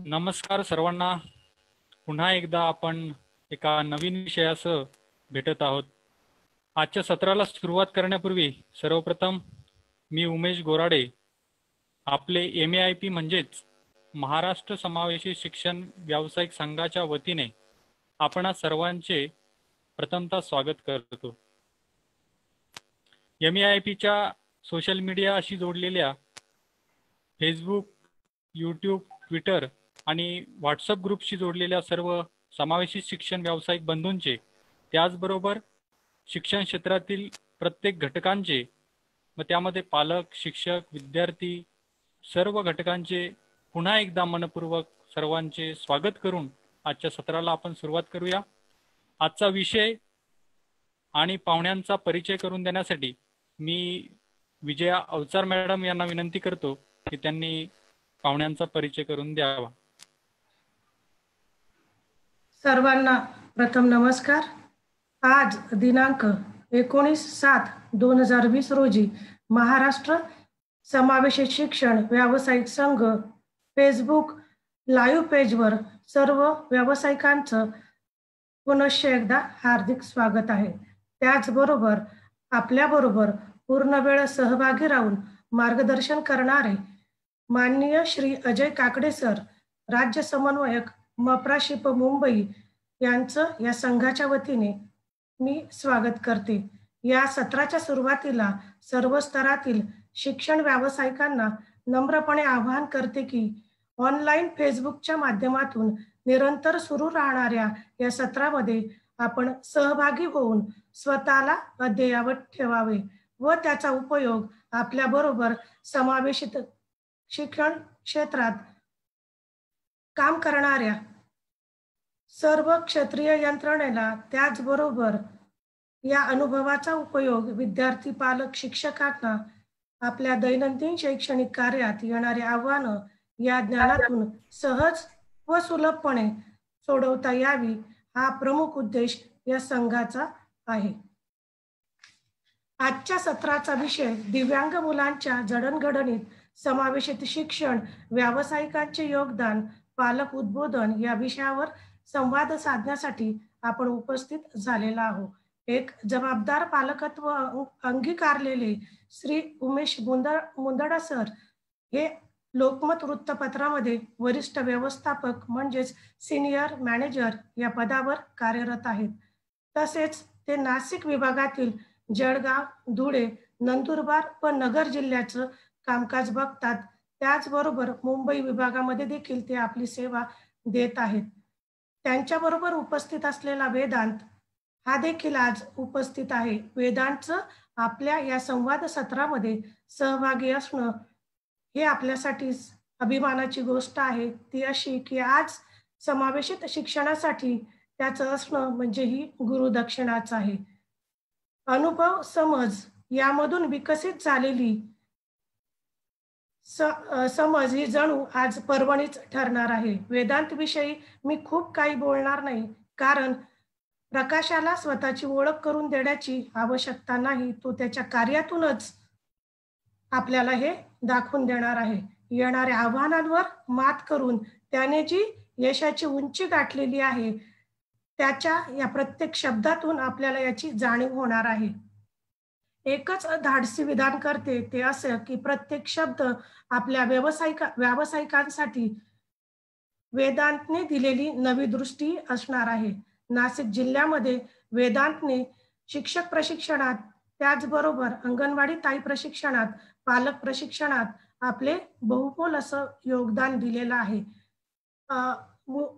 नमस्कार सर्वांना. पुन्हा एकदा आपण एका नवीन विषयासह भेटत आहोत. आजच्या सत्राला सुरुवात करण्यापूर्वी सर्वप्रथम मी उमेश गोराडे आपले MAIP म्हणजेच महाराष्ट्र समावेशी शिक्षण व्यावसायिक संघाच्या वतीने आपणा सर्वांचे प्रथमतः स्वागत करतो. MAIPच्या सोशल मीडियाशी जोडलेल्या फेसबुक, यूट्यूब, ट्विटर आणि व्हॉट्सअप ग्रुपशी जोडलेल्या सर्व समावेशी शिक्षण व्यावसायिक बंधूंचे, त्याचबरोबर शिक्षण क्षेत्रातील प्रत्येक घटकांचे व त्यामध्ये पालक, शिक्षक, विद्यार्थी सर्व घटकांचे पुन्हा एकदा मनपूर्वक सर्वांचे स्वागत करून आजच्या सत्राला आपण सुरुवात करूया. आजचा विषय आणि पाहुण्यांचा परिचय करून देण्यासाठी मी विजया अवचार मॅडम यांना विनंती करतो की त्यांनी पाहुण्यांचा परिचय करून द्यावा. सर्वांना प्रथम नमस्कार. आज दिनांक 19/7/2020 रोजी महाराष्ट्र समावेशी शिक्षण व्यावसायिक संघ फेसबुक लाईव्ह पेजवर सर्व व्यावसायिकांचं पुनश्च एकदा हार्दिक स्वागत आहे. त्याचबरोबर आपल्याबरोबर पूर्ण वेळ सहभागी राहून मार्गदर्शन करणारे माननीय श्री अजय काकडे सर, राज्य समन्वयक मप्राशिप मुंबई यांचं या संघाच्या वतीने मी स्वागत करते. या सत्राच्या सुरुवातीला सर्व स्तरातील शिक्षण व्यावसायिकांना नम्रपणे आवाहन करते की ऑनलाईन फेसबुकच्या माध्यमातून निरंतर सुरू राहणाऱ्या या सत्रामध्ये आपण सहभागी होऊन स्वतःला अद्ययावत ठेवावे व त्याचा उपयोग आपल्याबरोबर समावेशित शिक्षण क्षेत्रात काम करणाऱ्या सर्व क्षेत्रीय यंत्रणेला, त्याचबरोबर या अनुभवाचा उपयोग विद्यार्थी, पालक, शिक्षकांना आपल्या दैनंदिन शैक्षणिक कार्यात येणारे आव्हानं या ज्ञानातून सहज व सुलभपणे सोडवता यावी, हा प्रमुख उद्देश या संघाचा आहे. आजच्या सत्राचा विषय दिव्यांग मुलांच्या जडणघडणीत समावेशित शिक्षण व्यावसायिकांचे योगदान, पालक उद्बोधन या विषयावर संवाद साधण्यासाठी आपण उपस्थित झालेला आहोत. एक जबाबदार पालकत्व अंगीकारलेले श्री उमेश मुंदडा सर हे लोकमत वृत्तपत्रामध्ये वरिष्ठ व्यवस्थापक म्हणजेच सिनियर मॅनेजर या पदावर कार्यरत आहेत. तसेच ते नाशिक विभागातील जळगाव, धुळे, नंदुरबार व नगर जिल्ह्याचं कामकाज बघतात. त्याचबरोबर मुंबई विभागामध्ये देखील ते आपली सेवा देत आहेत. त्यांच्याबरोबर उपस्थित असलेला वेदांत हा देखील आज उपस्थित आहे. वेदांतचं आपल्या या संवाद सत्रामध्ये सहभागी असणं हे आपल्यासाठी अभिमानाची गोष्ट आहे. ती अशी की आज समावेशित शिक्षणासाठी त्याचं असणं म्हणजे ही गुरुदक्षिणाच आहे. अनुभव, समज यामधून विकसित झालेली समज ही जणू आज पर्वणीच ठरणार आहे. वेदांत विषयी मी खूप काही बोलणार नाही, कारण प्रकाशाला स्वतःची ओळख करून देण्याची आवश्यकता नाही. तो त्याच्या कार्यातूनच आपल्याला हे दाखवून देणार आहे. येणाऱ्या आव्हानांवर मात करून त्याने जी यशाची उंची गाठलेली आहे, त्याच्या या प्रत्येक शब्दातून आपल्याला याची जाणीव होणार आहे. एकच धाडसी विधान करते ते असं की प्रत्येक शब्द आपल्या व्यावसायिकांसाठी वेदांतने दिलेली नवी दृष्टी असणार आहे. नाशिक जिल्ह्यामध्ये वेदांतने शिक्षक प्रशिक्षणात, त्याचबरोबर अंगणवाडी ताई प्रशिक्षणात, पालक प्रशिक्षणात आपले बहुमोल असं योगदान दिलेलं आहे.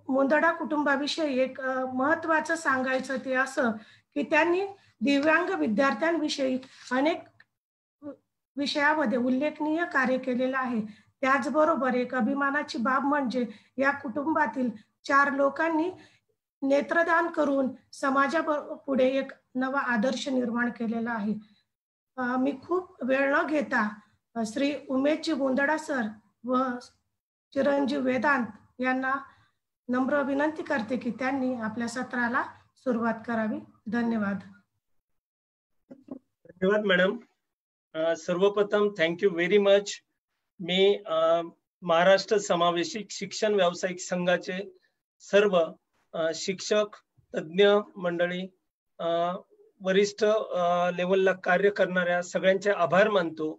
मुंदडा कुटुंबाविषयी एक महत्त्वाचं सांगायचं ते असं की त्यांनी दिव्यांग विद्यार्थ्यांविषयी अनेक विषयामध्ये उल्लेखनीय कार्य केलेलं आहे. त्याचबरोबर एक अभिमानाची बाब म्हणजे या कुटुंबातील 4 लोकांनी नेत्रदान करून समाजापुढे एक नवा आदर्श निर्माण केलेला आहे. मी खूप वेळ न घेता श्री उमेशजी मुंदडा सर व चिरंजीव वेदांत यांना नम्र विनंती करते की त्यांनी आपल्या सत्राला सुरुवात करावी. धन्यवाद. धन्यवाद मॅडम. सर्वप्रथम थँक्यू व्हेरी मच. मी महाराष्ट्र समावेशित शिक्षण व्यावसायिक संघाचे सर्व शिक्षक, तज्ञ मंडळी, वरिष्ठ लेवलला कार्य करणाऱ्या सगळ्यांचे आभार मानतो.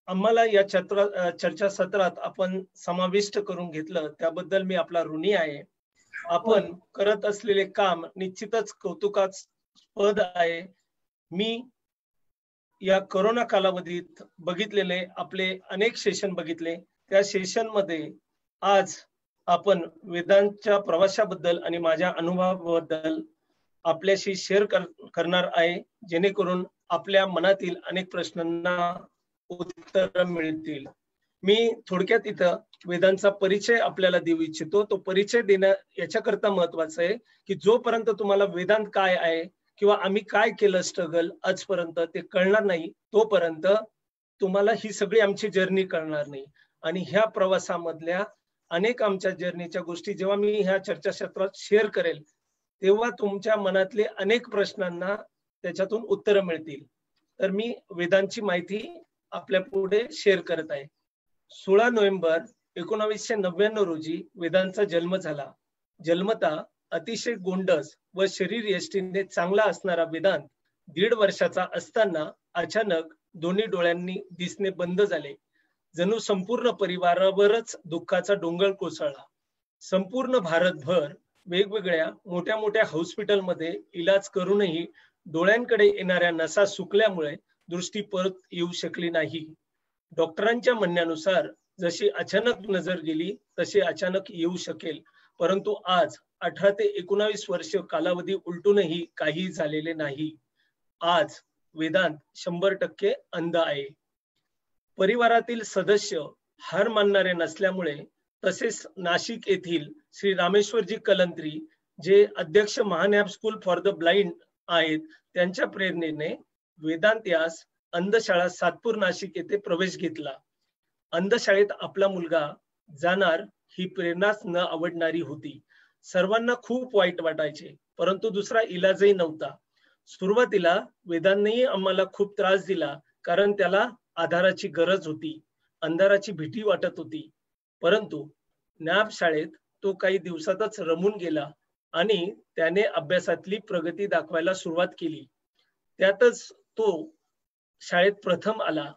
आम्हाला या चर्चासत्रात आपण समाविष्ट करून घेतलं त्याबद्दल मी आपला ऋणी आहे. आपण करत असलेले काम निश्चितच कौतुकास्पद आहे. मी या कोरोना कालावधीत बघितलेले आपले अनेक सेशन बघितले. त्या सेशन मध्ये आज आपण वेदांच्या प्रवासाबद्दल आणि माझ्या अनुभवाबद्दल आपल्याशी शेअर करणार आहे, जेणेकरून आपल्या मनातील अनेक प्रश्नांना उत्तर मिळतील. मी थोडक्यात इथं वेदांचा परिचय आपल्याला देऊ इच्छितो. तो परिचय देणं याच्याकरता महत्वाचं आहे की जोपर्यंत तुम्हाला वेदांत काय आहे किंवा आम्ही काय केलं स्ट्रगल आजपर्यंत ते कळणार नाही, तोपर्यंत तुम्हाला ही सगळी आमची जर्नी कळणार नाही. आणि ह्या प्रवासामधल्या अनेक आमच्या जर्नीच्या गोष्टी जेव्हा मी ह्या चर्चासत्रात शेअर करेल तेव्हा तुमच्या मनातले अनेक प्रश्नांना त्याच्यातून उत्तरं मिळतील. तर मी वेदांची माहिती आपल्या पुढे शेअर करत आहे. 16 नोव्हेंबर 1999 रोजी वेदांचा जन्म झाला. जन्मता अतिशय गोंडस व शरीर यष्टीने चांगला असणारा वेदांत 1.5 वर्षाचा असताना अचानक दोन्ही डोळ्यांनी दिसणे बंद झाले. जणू संपूर्ण परिवारावरच दुःखाचा डोंगर कोसळला. संपूर्ण भारतभर वेगवेगळ्या मोठ्या मोठ्या हॉस्पिटलमध्ये इलाज करूनही डोळ्यांकडे येणाऱ्या नसा सुकल्यामुळे दृष्टी परत येऊ शकली नाही. डॉक्टरांच्या म्हणण्यानुसार जशी अचानक नजर गेली तशी अचानक येऊ शकेल, परंतु आज 18 ते 19 वर्ष कालावधी उलटूनही काही झालेले नाही. आज वेदांत 100% अंध आहे. परिवारातील सदस्य हार मानणारे नसल्यामुळे तसेच नाशिक येथील श्री रामेश्वरजी कलंत्री जे अध्यक्ष महानॅप स्कूल फॉर द ब्लाइंड आहेत त्यांच्या प्रेरणेने वेदांत यास अंधशाळा सातपूर नाशिक येथे प्रवेश घेतला. अंधशाळेत आपला मुलगा जाणार ही प्रेरणाच न आवडणारी होती. सर्वांना खूप वाईट वाटायचे, परंतु दुसरा इलाजही नव्हता. सुरुवातीला वेदांतनेही आम्हाला खूप त्रास दिला, कारण त्याला आधाराची गरज होती, अंधाराची भीती वाटत होती. परंतु नॅप शाळेत तो काही दिवसातच रमून गेला आणि त्याने अभ्यासातली प्रगती दाखवायला सुरुवात केली. त्यातच तो शाळेत प्रथम आला.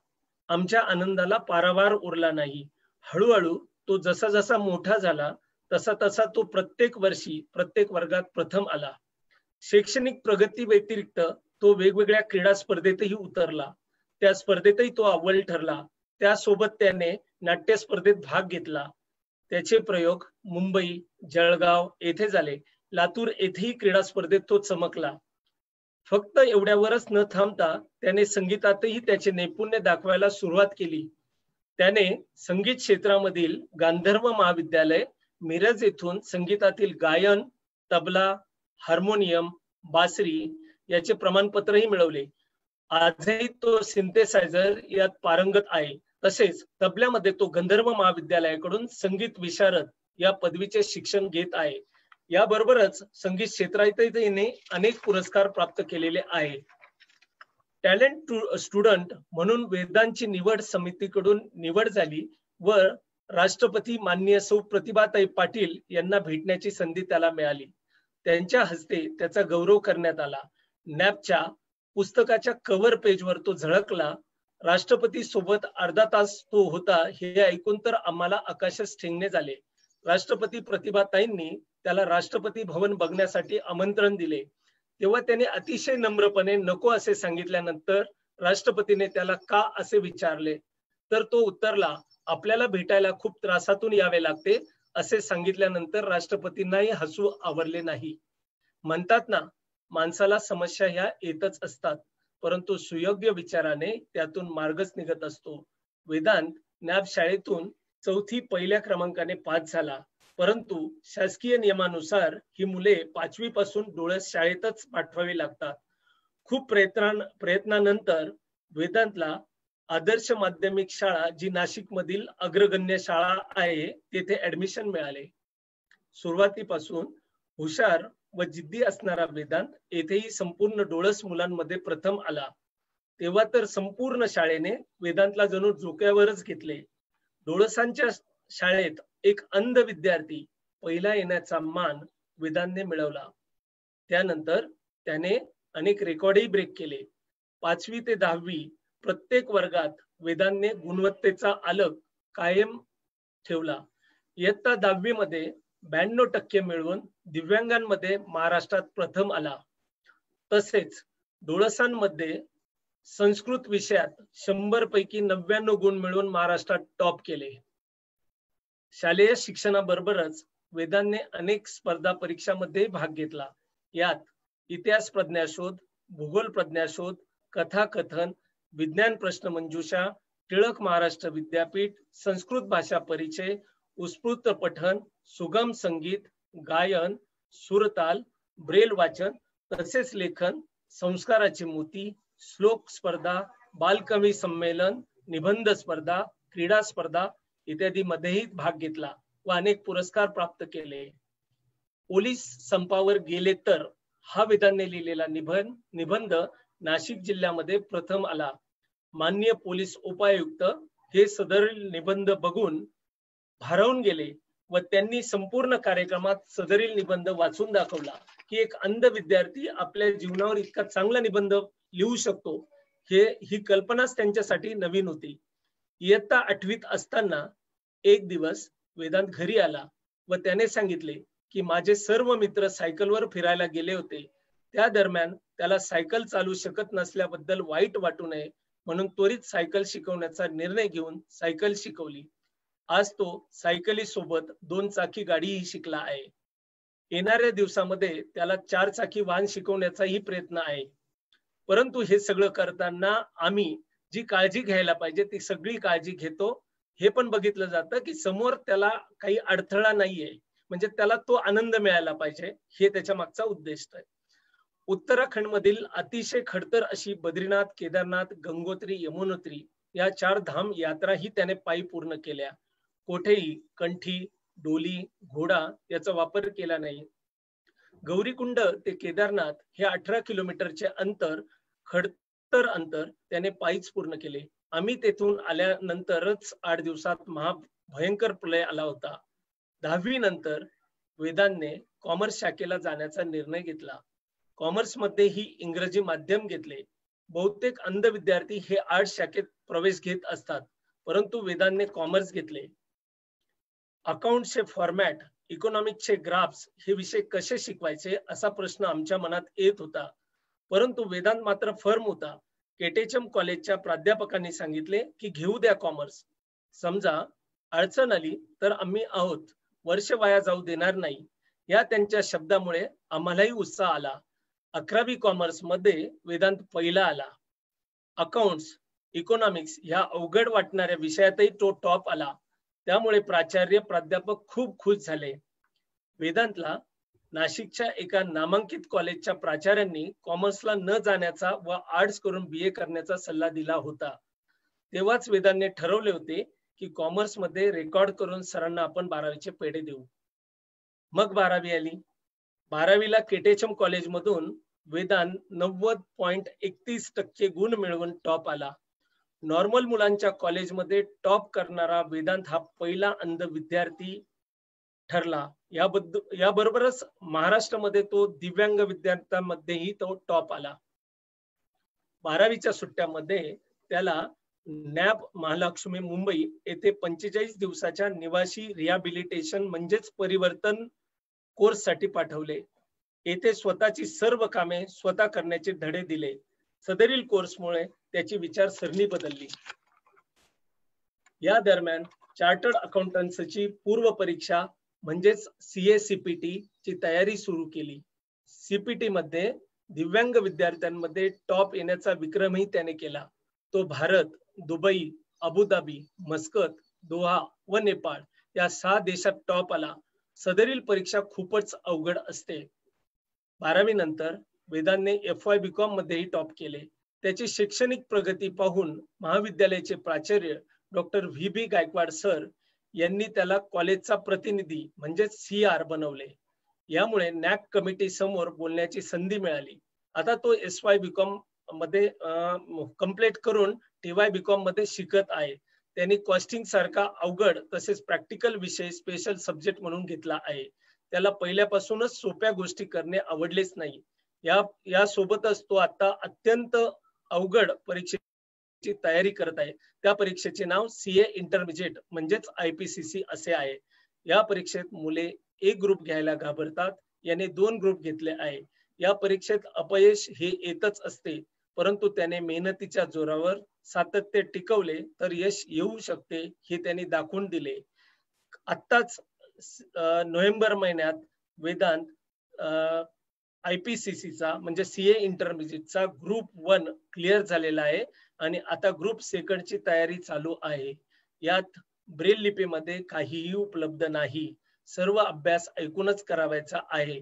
आमच्या आनंदाला पारावार उरला नाही. हळूहळू तो जसा जसा मोठा झाला तसा तसा तो प्रत्येक वर्षी प्रत्येक वर्गात प्रथम आला. शैक्षणिक प्रगती व्यतिरिक्त तो वेगवेगळ्या क्रीडा स्पर्धेतही उतरला. त्या स्पर्धेतही तो अव्वल ठरला. त्यासोबत त्याने नाट्य स्पर्धेत भाग घेतला. त्याचे प्रयोग मुंबई, जळगाव येथे झाले. लातूर येथेही क्रीडा स्पर्धेत तो चमकला. फक्त एवढ्यावरच न थांबता त्याने संगीतातही त्याचे नैपुण्य दाखवायला सुरुवात केली. त्याने संगीत क्षेत्रामधील गांधर्व महाविद्यालय मिरज येथून संगीतातील गायन, तबला, हार्मोनियम, बासरी याचे प्रमाणपत्रही मिळवले. आजही तो सिंथेसायझर यात पारंगत आहे. तसेच तबल्यामध्ये तो गंधर्व महाविद्यालयाकडून संगीत विशारद या पदवीचे शिक्षण घेत आहे. याबरोबरच संगीत क्षेत्रातही त्याने अनेक पुरस्कार प्राप्त केलेले आहे. टॅलेंट स्टुडंट म्हणून वेदांची निवड समितीकडून निवड झाली व राष्ट्रपती माननीय सौ प्रतिभाताई पाटील यांना भेटण्याची संधी त्याला मिळाली. त्यांच्या हस्ते त्याचा गौरव करण्यात आला. नॅपच्या पुस्तकाच्या कव्हर पेजवर तो झळकला. राष्ट्रपती सोबत अर्धा तास तो होता हे ऐकून तर आम्हाला आकाशच ठेंगणे झाले. राष्ट्रपती प्रतिभाताईंनी त्याला राष्ट्रपती भवन बघण्यासाठी आमंत्रण दिले. तेव्हा त्याने अतिशय नम्रपणे नको असे सांगितल्यानंतर राष्ट्रपतीने त्याला का असे विचारले तर तो उत्तरला, आपल्याला भेटायला खूप त्रासातून यावे लागते असे सांगितल्यानंतर राष्ट्रपतींनाही हसू आवरले नाही. म्हणतात ना, माणसाला समस्या ह्या येतच असतात, परंतु सुयोग्य विचाराने त्यातून मार्गच निघत असतो. वेदांत नॅप शाळेतून 4थी पहिल्या क्रमांकाने पास झाला, परंतु शासकीय नियमानुसार ही मुले 5वी पासून डोळस शाळेतच पाठवावी लागतात. खूप प्रयत्नानंतर वेदांतला आदर्श माध्यमिक शाळा जी नाशिक मधील अग्रगण्य शाळा आहे तेथे ऍडमिशन मिळाले. सुरुवातीपासून हुशार व जिद्दी असणारा वेदांत येथेही संपूर्ण डोळस मुलांमध्ये प्रथम आला. तेव्हा तर संपूर्ण शाळेने वेदांतला जणू झोक्यावरच घेतले. डोळसांच्या शाळेत एक अंध विद्यार्थी पहिला येण्याचा मान वेदांतने मिळवला. त्यानंतर त्याने अनेक रेकॉर्डही ब्रेक केले. 5वी ते 10वी प्रत्येक वर्गात वेदांतने गुणवत्तेचा आलेख कायम ठेवला. इयत्ता 10वी मध्ये 92% मिळवून दिव्यांगांमध्ये महाराष्ट्रात प्रथम आला. तसेच डोळसांमध्ये संस्कृत विषयात 100 पैकी 99 गुण मिळवून महाराष्ट्रात टॉप केले. शालेय शिक्षणाबरोबरच वेदांतने अनेक स्पर्धा परीक्षांमध्ये भाग घेतला. यात इतिहास प्रज्ञाशोध, भूगोल प्रज्ञाशोध, कथाकथन, विज्ञान प्रश्नमंजुषा, टिळक महाराष्ट्र विद्यापीठ, संस्कृत भाषा परिचय, उत्स्फूर्त पठण, सुगम संगीत, गायन, सुरताल, ब्रेल वाचन, तसेच लेखन, संस्काराची मोती, श्लोक स्पर्धा, बालकवी संमेलन, निबंध स्पर्धा, क्रीडा स्पर्धा इत्यादी मध्येही भाग घेतला व अनेक पुरस्कार प्राप्त केले. पोलीस संपावर गेले तर हा वेदांतने लिहिलेला निबंध नाशिक जिल्ह्यामध्ये प्रथम आला. माननीय पोलीस उपायुक्त हे सदर निबंध बघून भारावून गेले व त्यांनी संपूर्ण कार्यक्रमात सदरील निबंध वाचून दाखवला की एक अंध विद्यार्थी आपल्या जीवनावर इतका चांगला निबंध लिहू शकतो, ही कल्पनाच त्यांच्यासाठी नवीन होती. इयत्ता 8वीत असताना एक दिवस वेदांत घरी आला व त्याने सांगितले की माझे सर्व मित्र सायकलवर फिरायला गेले होते. त्या दरम्यान त्याला सायकल चालू शकत नसल्याबद्दल वाईट वाटू नये म्हणून त्वरित सायकल शिकवण्याचा निर्णय घेऊन सायकल शिकवली. आज तो सायकली सोबत 2 चाकी गाडीही शिकला आहे. येणाऱ्या दिवसामध्ये त्याला 4 चाकी वाहन शिकवण्याचाही प्रयत्न आहे. परंतु हे सगळं करताना आम्ही जी काळजी घ्यायला पाहिजे ती सगळी काळजी घेतो. हे पण बघितलं जातं की समोर त्याला काही अडथळा नाहीये, म्हणजे त्याला तो आनंद मिळायला पाहिजे, हे त्याच्या मागचा उद्देश आहे. उत्तराखंड मधील अतिशय खडतर अशी बद्रीनाथ, केदारनाथ, गंगोत्री, यमुनोत्री या 4 धाम यात्रा ही त्याने पायी पूर्ण केल्या. कोठेही कंठी, डोली, घोडा याचा वापर केला नाही. गौरीकुंड ते केदारनाथ हे 18 किलोमीटरचे अंतर, खडतर अंतर त्याने पायीच पूर्ण केले. आम्ही तेथून आल्यानंतरच 8 दिवसात भयंकर प्रलय आला होता. 10वी नंतर वेदांतने कॉमर्स शाखेला जाण्याचा निर्णय घेतला. कॉमर्स मध्ये ही इंग्रजी माध्यम घेतले. बहुतेक अंध विद्यार्थी हे आर्ट्स शाखेत प्रवेश घेत असतात, परंतु वेदांतने कॉमर्स घेतले. अकाउंटचे फॉर्मॅट, इकॉनॉमिक्सचे ग्राफ्स हे विषय कसे शिकवायचे असा प्रश्न आमच्या मनात येत होता. परंतु वेदांत मात्र फर्म होता. केटेचम कॉलेजच्या प्राध्यापकांनी सांगितले की घेऊ द्या कॉमर्स. समजा अडचण आली तर आम्ही आहोत, वर्ष वाया जाऊ देणार नाही. या त्यांच्या शब्दामुळे आम्हालाही उत्साह आला. 11वी कॉमर्स मध्ये वेदांत पहिला आला. अकाउंट्स, इकॉनॉमिक्स ह्या अवघड वाटणाऱ्या विषयातही तो टॉप आला. त्यामुळे प्राचार्य, प्राध्यापक खूप खुश झाले. वेदांतला नाशिकच्या एका नामांकित कॉलेजच्या प्राचार्यांनी कॉमर्सला न जाण्याचा व आर्ट्स करून BA करण्याचा सल्ला दिला होता. तेव्हाच वेदांतने ठरवले होते की कॉमर्स मध्ये रेकॉर्ड करून सरांना आपण 12वीचे पेढे देऊ. मग 12वी आली. 12वीला केटेचम कॉलेजमधून वेदांत 90.31% गुण मिळवून टॉप आला. नॉर्मल मुलांच्या कॉलेजमध्ये टॉप करणारा वेदांत हा पहिला अंध विद्यार्थी ठरला. याबरोबरच महाराष्ट्रामध्ये तो दिव्यांग विद्यार्थ्यांमध्येही तो टॉप आला. 12वीच्या सुट्ट्यामध्ये त्याला नॅब महालक्ष्मी मुंबई येथे 45 दिवसाच्या निवासी रिहॅबिलिटेशन म्हणजेच परिवर्तन कोर्ससाठी पाठवले. येथे स्वतःची सर्व कामे स्वतः करण्याचे धडे दिले. सदरील कोर्समुळे त्याची विचारसरणी बदलली. या दरम्यान चार्टर्ड अकाउंटन्सीची पूर्व परीक्षा म्हणजेच CA-CPT ची तयारी सुरू केली. CPT मध्ये दिव्यांग विद्यार्थ्यांमध्ये टॉप येण्याचा विक्रमही त्याने केला. तो Bharat, Dubai, Abu Dhabi, Muscat, Doha व नेपाळ या 6 देशात टॉप आला. सदरील परीक्षा खूपच अवघड असते. 12वी नंतर वेदांतने FY BCom मध्येही टॉप केले. त्याची शैक्षणिक प्रगती पाहून महाविद्यालयाचे प्राचार्य डॉक्टर VB गायकवाड सर यांनी त्याला कॉलेजचा प्रतिनिधी म्हणजेच CR बनवले. यामुळे NAC कमिटी समोर बोलण्याची संधी मिळाली. आता तो SY BCom मध्ये कंप्लीट करून TY BCom मध्ये शिकत आहे. त्यांनी कॉस्टिंग सारखा अवघड तसेच प्रॅक्टिकल विषय स्पेशल सब्जेक्ट म्हणून घेतला आहे. त्याला पहिल्यापासूनच सोप्या गोष्टी करणे आवडलेच नाही. या सोबतच तो आता अत्यंत अवघड परीक्षेची तयारी करत आहे. त्या परीक्षेचे नाव CA इंटरमिजिएट म्हणजेच IPCC असे आहे. या परीक्षेत मुले एक ग्रुप घ्यायला घाबरतात. याने 2 ग्रुप घेतले आहे. या परीक्षेत अपयश हे येतच असते, परंतु त्याने मेहनतीच्या जोरावर सातत्य टिकवले तर यश येऊ शकते हे त्यांनी दाखवून दिले. आत्ताच नोव्हेंबर महिन्यात वेदांत IPCCचा म्हणजे CA इंटरमिजिएटचा ग्रुप 1 क्लिअर झालेला आहे आणि आता ग्रुप 2ची तयारी चालू आहे. यात ब्रेल लिपीमध्ये काहीही उपलब्ध नाही. सर्व अभ्यास ऐकूनच करावायचा आहे.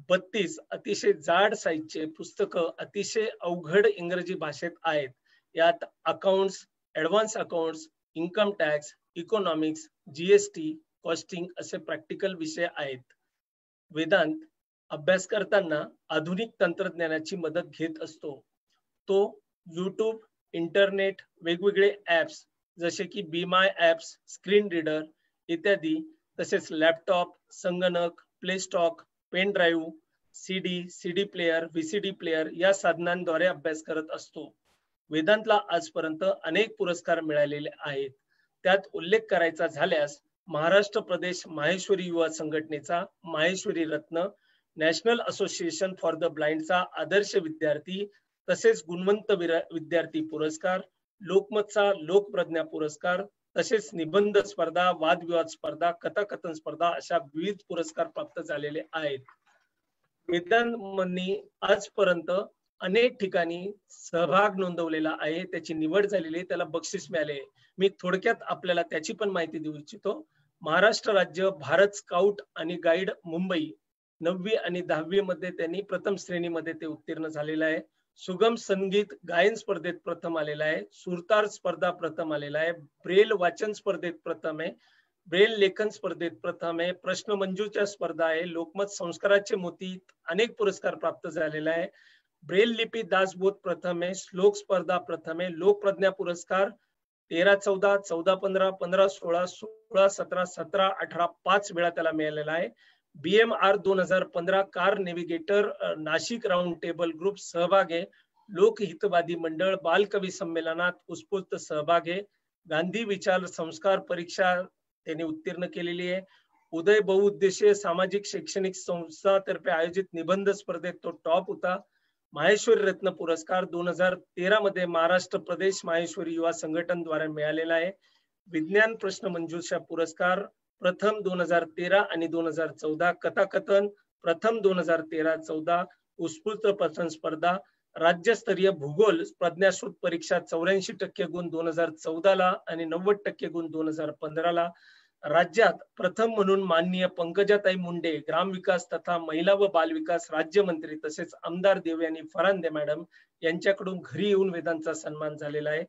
32 अतिशय जाड साईजचे पुस्तकं अतिशय अवघड इंग्रजी भाषेत आहेत. यात accounts, advance accounts, income tax, economics, GST, costing असे प्रॅक्टिकल विषय आहेत. वेदांत अभ्यास करताना आधुनिक तंत्रज्ञानाची मदत घेत असतो. तो YouTube, इंटरनेट, वेगवेगळे ऍप्स जसे की be my apps, screen reader इत्यादी, तसेच लॅपटॉप, संगणक, play store, pen drive, CD player, VCD player या साधनांद्वारे अभ्यास करत असतो. वेदांतला आजपर्यंत अनेक पुरस्कार मिळालेले आहेत. त्यात उल्लेख करायचा झाल्यास महाराष्ट्र प्रदेश माहेश्वरी युवा संघटनेचा माहेश्वरी रत्न, नॅशनल असोसिएशन फॉर द ब्लाइंडचा आदर्श विद्यार्थी, तसेच गुणवंत विद्यार्थी पुरस्कार, लोकमतचा लोकप्रज्ञा पुरस्कार, तसेच निबंध स्पर्धा, वादविवाद स्पर्धा, कथाकथन स्पर्धा अशा विविध पुरस्कार प्राप्त झालेले आहेत. वेदांतनी आजपर्यंत अनेक ठिकाणी सहभाग नोंदवलेला आहे. त्याची निवड झालेली आहे, त्याला बक्षीस मिळाले. मी थोडक्यात आपल्याला त्याची पण माहिती देऊ इच्छितो. महाराष्ट्र राज्य भारत स्काउट आणि गाईड मुंबई 9वी आणि 10वी मध्ये त्यांनी प्रथम श्रेणीमध्ये ते उत्तीर्ण झालेलं आहे. सुगम संगीत गायन स्पर्धेत प्रथम आलेला आहे. सुरतार स्पर्धा प्रथम आलेला आहे. ब्रेल वाचन स्पर्धेत प्रथम आहे. ब्रेल लेखन स्पर्धेत प्रथम आहे. प्रश्न मंजूच्या स्पर्धा आहे. लोकमत संस्काराचे मोती अनेक पुरस्कार प्राप्त झालेला आहे. ब्रेल लिपी दासबोध प्रथम आहे. श्लोक स्पर्धा प्रथम आहे. लोकप्रज्ञा पुरस्कार 13-14, 14-15, 15-16, 16-17, 17-18 5 वेळा त्याला मिळालेला आहे. BMR 2015 car navigator Nashik round table group सहभाग आहे. लोकहितवादी मंडळ बालकवी संमेलनात उत्स्फूर्त सहभाग आहे. गांधी विचार संस्कार परीक्षा त्यांनी उत्तीर्ण केलेली आहे. उदय बहुउद्देशीय सामाजिक शैक्षणिक संस्थातर्फे आयोजित निबंध स्पर्धेत तो टॉप होता. माहेश्वरी रत्न पुरस्कार 2013 मध्ये महाराष्ट्र प्रदेश माहेश्वरी युवा संघटन द्वारे मिळालेला आहे. विज्ञान प्रश्न मंजुषा पुरस्कार प्रथम 2013 आणि 2014, कथाकथन प्रथम 2013-14, उत्स्फूर्त प्रथम स्पर्धा, राज्यस्तरीय भूगोल प्रज्ञाशोध परीक्षा 84% गुण 2014 आणि 90% गुण 2015. राज्यात प्रथम म्हणून माननीय पंकजाताई मुंडे ग्रामविकास तथा महिला व बालविकास राज्यमंत्री तसेच आमदार देवयानी फरांदे मॅडम यांच्याकडून घरी येऊन वेदांचा सन्मान झालेला आहे.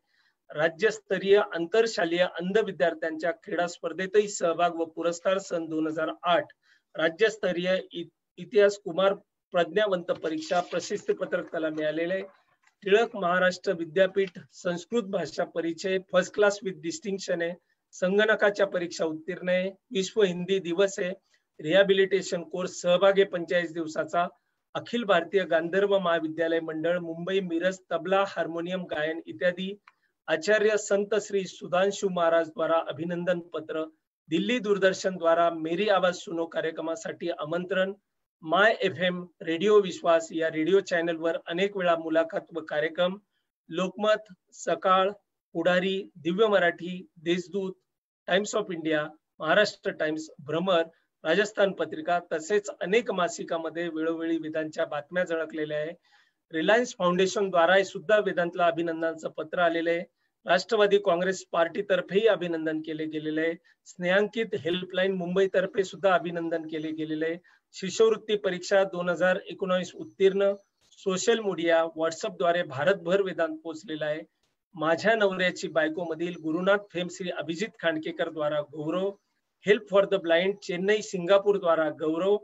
राज्यस्तरीय आंतरशालेय अंध विद्यार्थ्यांच्या क्रीडा स्पर्धेतही सहभाग व पुरस्कार सन 2008. राज्यस्तरीय इतिहास कुमार प्रज्ञावंत परीक्षा प्रशस्ती पत्रक त्याला मिळालेले आहे. टिळक महाराष्ट्र विद्यापीठ संस्कृत भाषा परिचय फर्स्ट क्लास विथ डिस्टिंक्शन आहे. संगणकाच्या परीक्षा उत्तीर्ण आहे. विश्व हिंदी दिवस आहे. रिहॅबिलिटेशन कोर्स सहभाग आहे 45 दिवसाचा. अखिल भारतीय गांधर्व महाविद्यालय मंडळ मुंबई मिरज तबला हार्मोनियम गायन इत्यादी. आचार्य संत श्री सुधांशु महाराज द्वारा अभिनंदन पत्र. दिल्ली दूरदर्शन द्वारा मेरी आवाज सुनो कार्यक्रमासाठी आमंत्रण. माय FM रेडिओ विश्वास या रेडिओ चॅनलवर अनेक वेळा मुलाखत व कार्यक्रम. लोकमत, सकाळ, पुढारी, Divya Marathi, Deshdoot, times of India, Maharashtra times, भ्रमर, राजस्थान पत्रिका तसेच अनेक मासिकामध्ये वेळोवेळी वेदांच्या बातम्या झळकलेल्या आहे. रिलायन्स फाउंडेशन द्वारा सुद्धा वेदांतला अभिनंदनाचं पत्र आलेलं आहे. राष्ट्रवादी काँग्रेस पार्टी तर्फेही अभिनंदन केले गेलेले आहे. स्नेहांकित हेल्पलाईन मुंबई तर्फे सुद्धा अभिनंदन केले गेलेले आहे. शिष्यवृत्ती परीक्षा 2019 उत्तीर्ण. सोशल मीडिया व्हॉट्सअप द्वारे भारतभर वेदांत पोहोचलेला आहे. माझ्या नवऱ्याची बायको मधील गुरुनाथ फेम श्री अभिजित खांडकेकर द्वारा गौरव. Help for the blind Chennai Singapore द्वारा गौरव.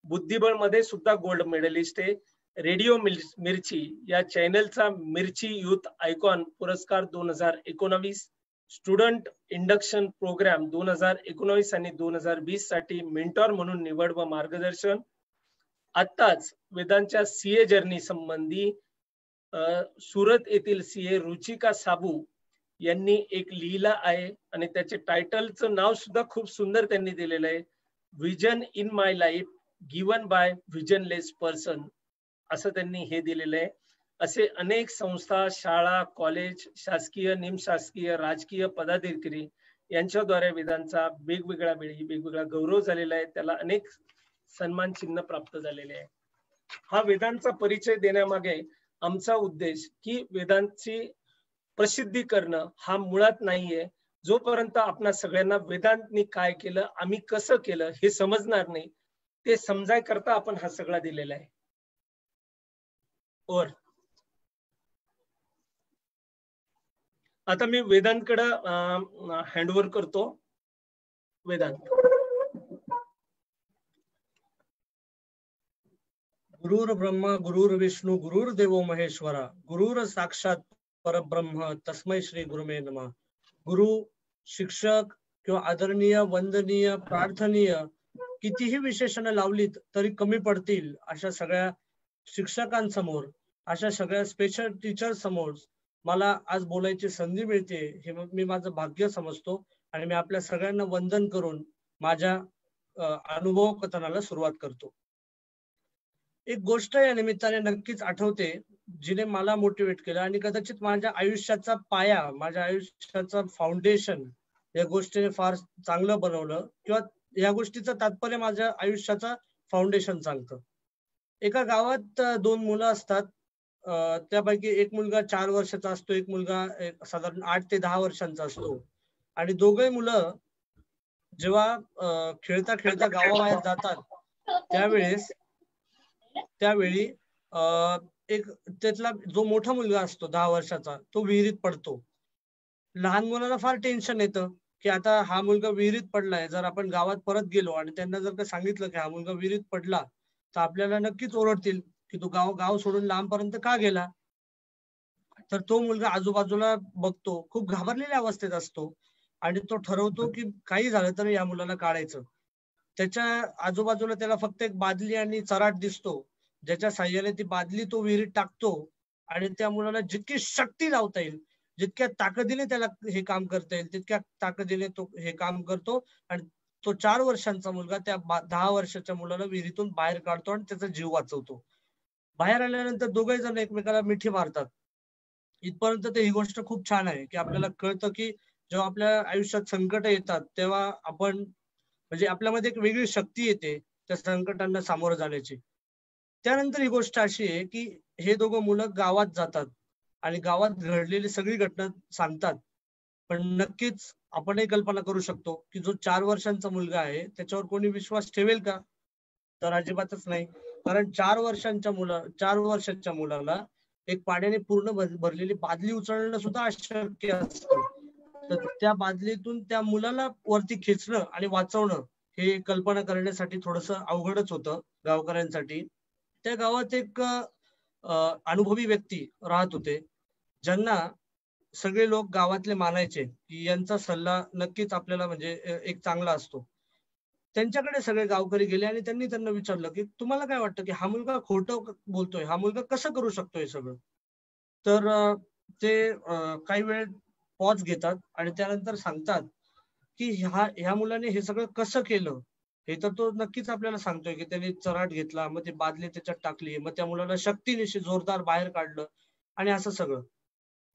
बुद्धिबळ मध्ये सुद्धा गोल्ड मेडलिस्ट आहे. रेडिओ मिर्ची या चॅनलचा मिर्ची युथ आयकॉन पुरस्कार 2019. स्टुडंट इंडक्शन प्रोग्राम 2019 आणि 2020 साठी मेंटॉर म्हणून निवड व मार्गदर्शन. आत्ताच वेदांच्या सीए जर्नी संबंधी सुरत येथील सीए रुचिका साबू यांनी एक लिहिला आहे आणि त्याचे टायटलचं नाव सुद्धा खूप सुंदर त्यांनी दिलेलं आहे, vision in my life given by visionless person, असं त्यांनी हे दिलेलं आहे. असे अनेक संस्था, शाळा, कॉलेज, शासकीय, निमशासकीय, राजकीय पदाधिकारी यांच्याद्वारे वेदांचा वेगवेगळ्या वेळी वेगवेगळा गौरव झालेला आहे. त्याला अनेक सन्मान चिन्ह प्राप्त झालेले आहे. हा वेदांचा परिचय देण्यामागे आमचा उद्देश की वेदांची प्रसिद्धी करणं हा मुळात नाहीये. जोपर्यंत आपणा सगळ्यांना वेदांतनी काय केलं, आम्ही कसं केलं हे समजणार नाही, ते समजाय करता आपण हा सगळा दिलेला आहे. और आता मी वेदांतकडे हँडओव्हर करतो. वेदांत. गुरुर ब्रह्मा गुरुर विष्णू गुरुर्देवो महेश्वरा गुरुर साक्षात परब्रह्म तस्मै श्री गुरुमे नमः. गुरु, शिक्षक किंवा आदरणीय, वंदनीय, प्रार्थनीय कितीही विशेषणं लावलीत तरी कमी पडतील अशा सगळ्या शिक्षकांसमोर, अशा सगळ्या स्पेशल टीचर समोर मला आज बोलायची संधी मिळते हे मी माझं भाग्य समजतो आणि मी आपल्या सगळ्यांना वंदन करून माझ्या अनुभव कथनाला सुरुवात करतो. एक गोष्ट या निमित्ताने नक्कीच आठवते जिने मला मोटिवेट केलं आणि कदाचित माझ्या आयुष्याचा पाया, माझ्या आयुष्याचा फाउंडेशन या गोष्टीने फार चांगलं बनवलं किंवा या गोष्टीचं तात्पर्य माझ्या आयुष्याचा फाउंडेशन सांगतं. एका गावात दोन मुलं असतात. त्यापैकी एक मुलगा 4 वर्षाचा असतो, एक मुलगा साधारण 8 ते 10 वर्षांचा असतो. आणि दोघे मुलं जेव्हा खेळता खेळता गावाबाहेर जातात त्यावेळी एक त्यातला जो मोठा मुलगा असतो 10 वर्षाचा तो विहिरीत पडतो. लहान मुलाला फार टेन्शन येतं की आता हा मुलगा विहिरीत पडलाय, जर आपण गावात परत गेलो आणि त्यांना जर का सांगितलं की हा मुलगा विहिरीत पडला तर आपल्याला नक्कीच ओरडतील की तू गाव सोडून लांबपर्यंत का गेला. तर तो मुलगा आजूबाजूला बघतो, खूप घाबरलेल्या अवस्थेत असतो आणि तो ठरवतो की काही झालं तर या मुलाला काढायचं. त्याच्या आजूबाजूला त्याला फक्त एक बादली आणि चराट दिसतो, ज्याच्या साह्याने ती बादली तो विहिरीत टाकतो आणि त्या मुलाला जितकी शक्ती लावता येईल, जितक्या ताकदीने त्याला हे काम करता येईल तितक्या ताकदीने तो हे काम करतो आणि तो 4 वर्षांचा मुलगा त्या 10 वर्षाच्या मुलाला विहिरीतून बाहेर काढतो आणि त्याचा जीव वाचवतो. बाहेर आल्यानंतर दोघे जण एकमेकाला मिठी मारतात. इथपर्यंत तर ही गोष्ट खूप छान आहे की आपल्याला कळतं की जेव्हा आपल्या आयुष्यात संकट येतात तेव्हा आपण म्हणजे आपल्यामध्ये एक वेगळी शक्ती येते त्या संकटांना सामोरं जाण्याची. त्यानंतर ही गोष्ट अशी आहे की हे दोघं मुलं गावात जातात आणि गावात घडलेली सगळी घटना सांगतात. पण नक्कीच आपणही कल्पना करू शकतो की जो 4 वर्षांचा मुलगा आहे त्याच्यावर कोणी विश्वास ठेवेल का? तर अजिबातच नाही. कारण 4 वर्षाच्या मुलाला एक पाण्याने पूर्ण भरलेली बादली उचलणं सुद्धा अशक्य असतं. तर त्या बादलीतून त्या मुलाला वरती खेचणं आणि वाचवणं हे कल्पना करण्यासाठी थोडस अवघडच होतं गावकऱ्यांसाठी. त्या गावात एक अनुभवी व्यक्ती राहत होते ज्यांना सगळे लोक गावातले मानायचे की यांचा सल्ला नक्कीच आपल्याला म्हणजे एक चांगला असतो. त्यांच्याकडे सगळे गावकरी गेले आणि त्यांनी त्यांना विचारलं की तुम्हाला काय वाटतं की हा मुलगा खोटं बोलतोय, हा मुलगा कसं करू शकतोय सगळं. तर ते काही वेळ पॉज घेतात आणि त्यानंतर सांगतात की ह्या मुलाने हे सगळं कसं केलं हे तर तो नक्कीच आपल्याला सांगतोय की त्याने चराट घेतला, मग ती बादली त्याच्यात टाकली, मग त्या मुलाला शक्तीनिशी जोरदार बाहेर काढलं आणि असं सगळं.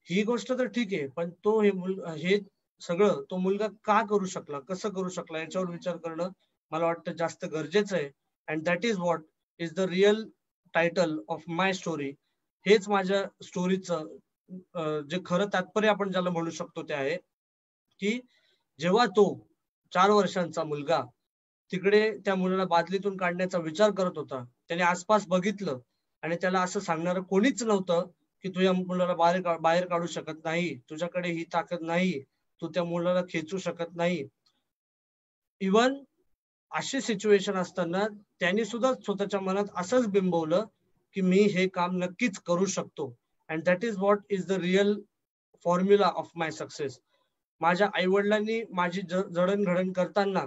ही गोष्ट तर ठीक आहे, पण तो हे सगळं तो मुलगा का करू शकला, कसं करू शकला याच्यावर विचार करणं मला वाटतं जास्त गरजेचं आहे. And that is what is the real title of my story. हेच माझ्या स्टोरीचं जे खरं तात्पर्य आपण ज्याला म्हणू शकतो ते आहे की जेव्हा तो 4 वर्षांचा मुलगा तिकडे त्या मुलाला बादलीतून काढण्याचा विचार करत होता, त्याने आसपास बघितलं आणि त्याला असं सांगणारं कोणीच नव्हतं की तू या मुलाला बाहेर काढू शकत नाही, तुझ्याकडे ही ताकद नाही, तू त्या मुलाला खेचू शकत नाही. इवन अशी सिच्युएशन असताना त्यांनी सुद्धा स्वतःच्या मनात असंच बिंबवलं की मी हे काम नक्कीच करू शकतो. And that is what is the real formula of my success. माझ्या आई वडिलांनी माझी जडणघडण करताना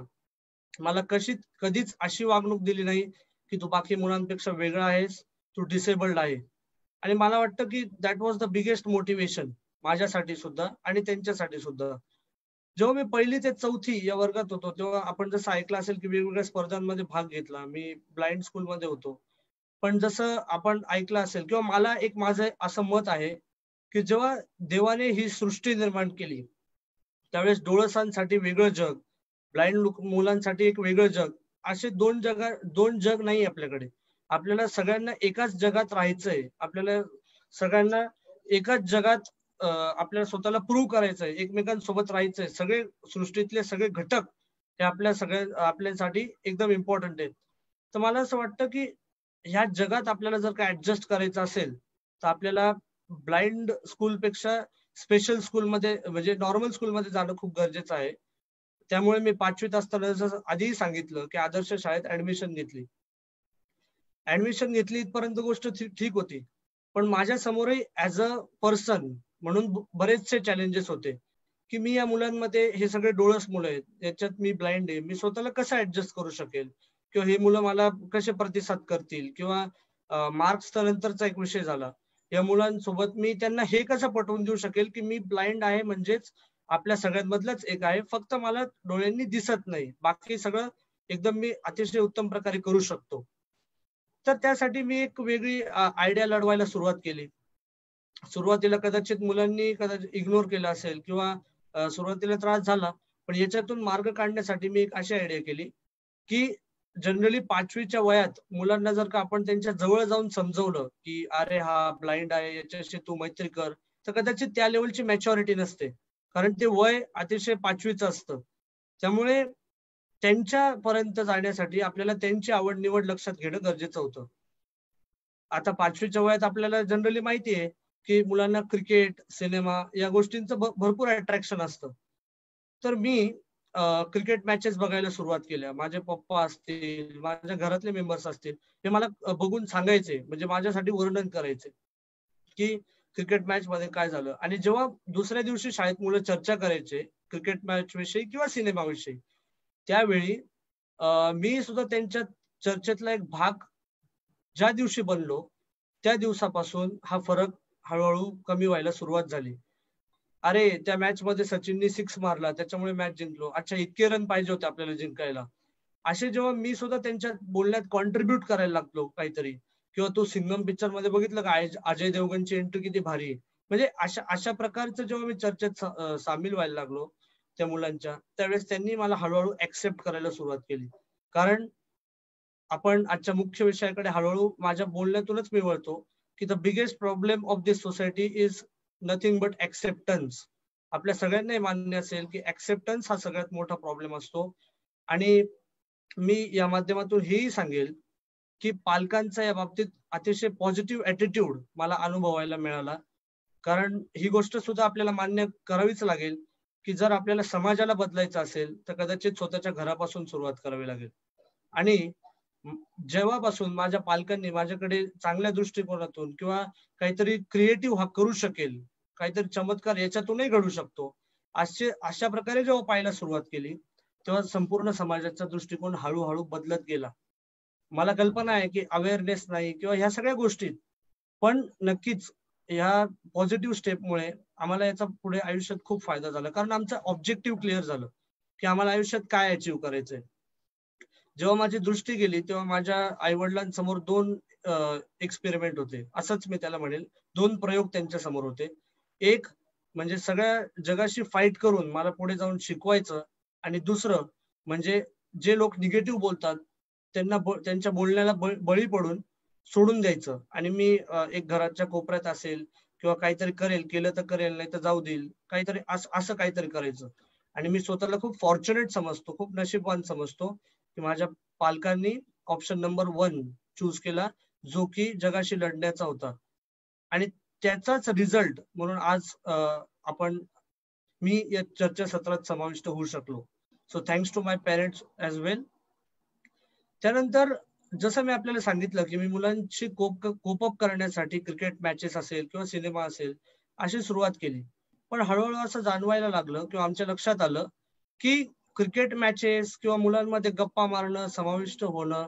मला कधीच अशी वागणूक दिली नाही की तू बाकी मुलांपेक्षा वेगळा आहेस, तू डिसेबल्ड आहे. आणि मला वाटतं की that was the biggest motivation माझ्यासाठी सुद्धा आणि त्यांच्यासाठी सुद्धा. जेव्हा मी 1ली ते 4थी या वर्गात होतो तेव्हा आपण जसं ऐकलं असेल की वेगवेगळ्या स्पर्धांमध्ये भाग घेतला. मी ब्लाइंड स्कूलमध्ये होतो. पण जसं आपण ऐकलं असेल किंवा मला एक माझं असं मत आहे की जेव्हा देवाने ही सृष्टी निर्माण केली त्यावेळेस डोळसांसाठी वेगळं जग, ब्लाइंड मुलांसाठी एक वेगळं जग, असे दोन जग नाही आपल्याकडे. आपल्याला सगळ्यांना एकाच जगात राहायचंय. आपल्याला सगळ्यांना एकाच जगात आपल्याला स्वतःला प्रूव्ह करायचंय, एकमेकांसोबत राहायचंय. सगळे सृष्टीतले सगळे घटक हे आपल्यासाठी एकदम इम्पॉर्टंट आहेत. तर मला असं वाटतं की ह्या जगात आपल्याला जर का ऍडजस्ट करायचं असेल तर आपल्याला ब्लाइंड स्कूलपेक्षा स्पेशल स्कूलमध्ये म्हणजे नॉर्मल स्कूलमध्ये जाणं खूप गरजेचं आहे. त्यामुळे मी 5वीत असताना जसं आधीही सांगितलं की आदर्श शाळेत ऍडमिशन घेतली इथपर्यंत गोष्ट ठीक होती. पण माझ्या समोरही ऍज अ पर्सन म्हणून बरेचसे चॅलेंजेस होते की मी या मुलांमध्ये, हे सगळे डोळस मुलं आहेत, याच्यात मी ब्लाइंड आहे, मी स्वतःला कसं ऍडजस्ट करू शकेल किंवा हे मुलं मला कसे प्रतिसाद करतील किंवा मार्क्स तर नंतरचा एक विषय झाला. या मुलांसोबत मी त्यांना हे कसं पटवून देऊ शकेल की मी ब्लाइंड आहे म्हणजेच आपल्या सगळ्यांमधलंच एक आहे, फक्त मला डोळ्यांनी दिसत नाही, बाकी सगळं एकदम मी अतिशय उत्तम प्रकारे करू शकतो. तर त्यासाठी मी एक वेगळी आयडिया लढवायला सुरुवात केली. सुरुवातीला कदाचित मुलांनी इग्नोर केलं असेल किंवा सुरुवातीला त्रास झाला, पण याच्यातून मार्ग काढण्यासाठी मी एक अशी आयडिया केली की जनरली 5वीच्या वयात मुलांना जर का आपण त्यांच्या जवळ जाऊन समजवलं की अरे हा ब्लाइंड आहे, याच्याशी तू मैत्री कर, तर कदाचित त्या लेवलची मॅच्युरिटी नसते, कारण ते वय अतिशय 5वीचं असतं. त्यामुळे त्यांच्यापर्यंत जाण्यासाठी आपल्याला त्यांची आवड निवड लक्षात घेणं गरजेचं होतं. आता 5वीच्या वयात आपल्याला जनरली माहिती आहे की मुलांना क्रिकेट, सिनेमा या गोष्टींचं भरपूर अट्रॅक्शन असतं. तर मी क्रिकेट मॅचेस बघायला सुरुवात केल्या. माझे पप्पा असतील, माझ्या घरातले मेंबर्स असतील, हे मला बघून सांगायचे, म्हणजे माझ्यासाठी वर्णन करायचे की क्रिकेट मॅच मध्ये काय झालं. आणि जेव्हा दुसऱ्या दिवशी शाळेत मुलं चर्चा करायचे क्रिकेट मॅच विषयी किंवा सिनेमाविषयी, त्यावेळी मी सुद्धा त्यांच्या चर्चेतला एक भाग ज्या दिवशी बनलो त्या दिवसापासून हा फरक हळूहळू कमी व्हायला सुरुवात झाली. अरे त्या मॅच मध्ये सचिननी 6 मारला त्याच्यामुळे मॅच जिंकलो, अच्छा इतके रन पाहिजे होते आपल्याला जिंकायला. असे जेव्हा मी सुद्धा त्यांच्या बोलण्यात कॉन्ट्रीब्युट करायला लागलो काहीतरी, किंवा तो सिंघम पिक्चर मध्ये बघितलं का अजय देवगणची एंट्री किती भारी, म्हणजे अशा प्रकारचं जेव्हा मी चर्चेत सामील व्हायला लागलो त्या मुलांच्या, त्यावेळेस त्यांनी मला हळूहळू ऍक्सेप्ट करायला सुरुवात केली. कारण आपण आजच्या मुख्य विषयाकडे हळूहळू माझ्या बोलण्यातूनच मी वळतो की the biggest problem of this society is nothing but acceptance. आपल्या सगळ्यांना मान्य असेल की ऍक्सेप्टन्स हा सगळ्यात मोठा प्रॉब्लेम असतो. आणि मी या माध्यमातून हेही सांगेल की पालकांचा या बाबतीत अतिशय पॉझिटिव्ह ऍटिट्यूड मला अनुभवायला मिळाला. कारण ही गोष्ट सुद्धा आपल्याला मान्य करावीच लागेल की जर आपल्याला समाजाला बदलायचं असेल तर कदाचित स्वतःच्या घरापासून सुरुवात करावी लागेल. आणि जेव्हापासून माझ्या पालकांनी माझ्याकडे चांगल्या दृष्टिकोनातून किंवा काहीतरी क्रिएटिव्ह करू शकेल, काहीतरी चमत्कार याच्यातूनही घडू शकतो, अशा प्रकारे जेव्हा पाहायला सुरुवात केली तेव्हा संपूर्ण समाजाचा दृष्टिकोन हळूहळू बदलत गेला. मला कल्पना आहे की अवेअरनेस नाही किंवा ह्या सगळ्या गोष्टीत, पण नक्कीच ह्या पॉझिटिव्ह स्टेपमुळे आम्हाला याचा पुढे आयुष्यात खूप फायदा झाला. कारण आमचं ऑब्जेक्टिव्ह क्लिअर झालं की आम्हाला आयुष्यात काय अचीव करायचंय. जेव्हा माझी दृष्टी गेली तेव्हा माझ्या आई वडिलांसमोर 2 एक्सपेरिमेंट होते, असंच मी त्याला म्हणेल. 2 प्रयोग त्यांच्या समोर होते. एक म्हणजे सगळ्या जगाशी फाईट करून मला पुढे जाऊन शिकवायचं, आणि दुसरं म्हणजे जे लोक निगेटिव्ह बोलतात त्यांना त्यांच्या बोलण्याला बळी पडून सोडून द्यायचं, आणि मी एक घराच्या कोपऱ्यात असेल किंवा काहीतरी करेल, केलं तर करेल नाही तर जाऊ देईल, काहीतरी असं काहीतरी करायचं. आणि मी स्वतःला खूप फॉर्च्युनेट समजतो, खूप नशीबवान समजतो की माझ्या पालकांनी ऑप्शन नंबर 1 चूज केला, जो की जगाशी लढण्याचा होता. आणि त्याचाच रिझल्ट म्हणून आज मी या चर्चासत्रात समाविष्ट होऊ शकलो. So thanks to my parents as well. त्यानंतर जसं मी आपल्याला सांगितलं की मी मुलांशी कोप अप करण्यासाठी क्रिकेट मॅचेस असेल किंवा सिनेमा असेल अशी सुरुवात केली. पण हळूहळू असं जाणवायला लागलं किंवा आमच्या लक्षात आलं की क्रिकेट मॅचेस किंवा मुलांमध्ये गप्पा मारणं, समाविष्ट होणं,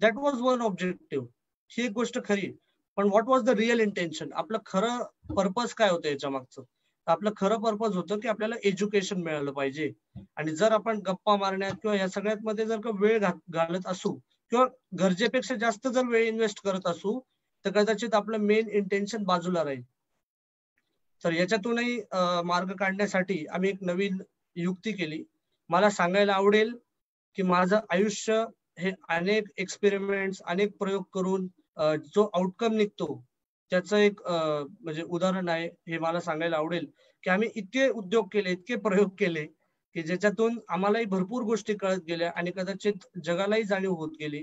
दॅट वॉज वन ऑब्जेक्टिव्ह. ही एक गोष्ट खरी, पण what was the real intention? आपलं खरं पर्पज काय होतं याच्या मागचं? आपलं खरं पर्पज होतं की आपल्याला एज्युकेशन मिळालं पाहिजे. आणि जर आपण गप्पा मारण्यात किंवा या सगळ्यात मध्ये जर का वेळ घालत असू किंवा गरजेपेक्षा जास्त जर वेळ इन्व्हेस्ट करत असू तर कदाचित आपलं मेन इंटेन्शन बाजूला राहील. तर याच्यातूनही मार्ग काढण्यासाठी आम्ही एक नवीन युक्ती केली. मला सांगायला आवडेल की माझं आयुष्य हे अनेक एक्सपेरिमेंट्स, अनेक प्रयोग करून जो आउटकम निघतो त्याचं एक म्हणजे उदाहरण आहे. हे मला सांगायला आवडेल की आम्ही इतके उद्योग केले, इतके प्रयोग केले की ज्याच्यातून आम्हालाही भरपूर गोष्टी कळत गेल्या आणि कदाचित जगालाही जाणीव होत गेली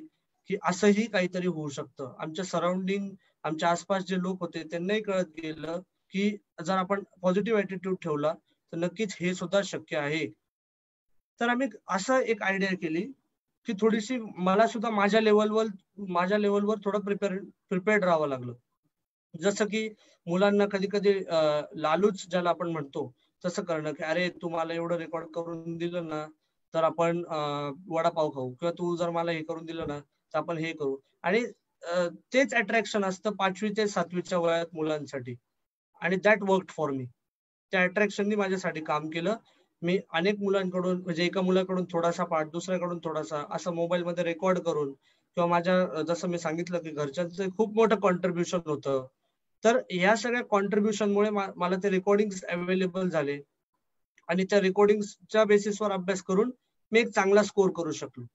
की असंही काहीतरी होऊ शकतं. आमच्या सराउंडिंग, आमच्या आसपास जे लोक होते त्यांनाही कळत गेलं की जर आपण पॉझिटिव्ह ॲटिट्यूड ठेवला तर नक्कीच हे सुद्धा शक्य आहे. तर आम्ही असं एक आयडिया केली की थोडीशी मला सुद्धा माझ्या लेवलवर थोडं प्रिपेअर्ड राहावं लागलं. जसं की मुलांना कधी कधी लालूच ज्याला आपण म्हणतो तसं करणं की अरे तू मला एवढं रेकॉर्ड करून दिलं ना तर आपण वडापाव खाऊ, किंवा तू जर मला हे करून दिलं ना तर आपण हे करू. आणि तेच अट्रॅक्शन असतं 5वी ते 7वीच्या वयात मुलांसाठी. आणि दॅट वर्क फॉर मी. त्या अट्रॅक्शननी माझ्यासाठी काम केलं. मी अनेक मुलांकडून, म्हणजे एका मुलाकडून थोडासा पाठ, दुसऱ्याकडून थोडासा, असं मोबाईलमध्ये रेकॉर्ड करून, किंवा माझ्या जसं मी सांगितलं की घरच्यांचं खूप मोठं कॉन्ट्रीब्युशन होतं. तर या सगळ्या कॉन्ट्रीब्युशनमुळे मला ते रेकॉर्डिंग्स अवेलेबल झाले आणि त्या रेकॉर्डिंगच्या बेसिसवर अभ्यास करून मी एक चांगला स्कोर करू शकलो.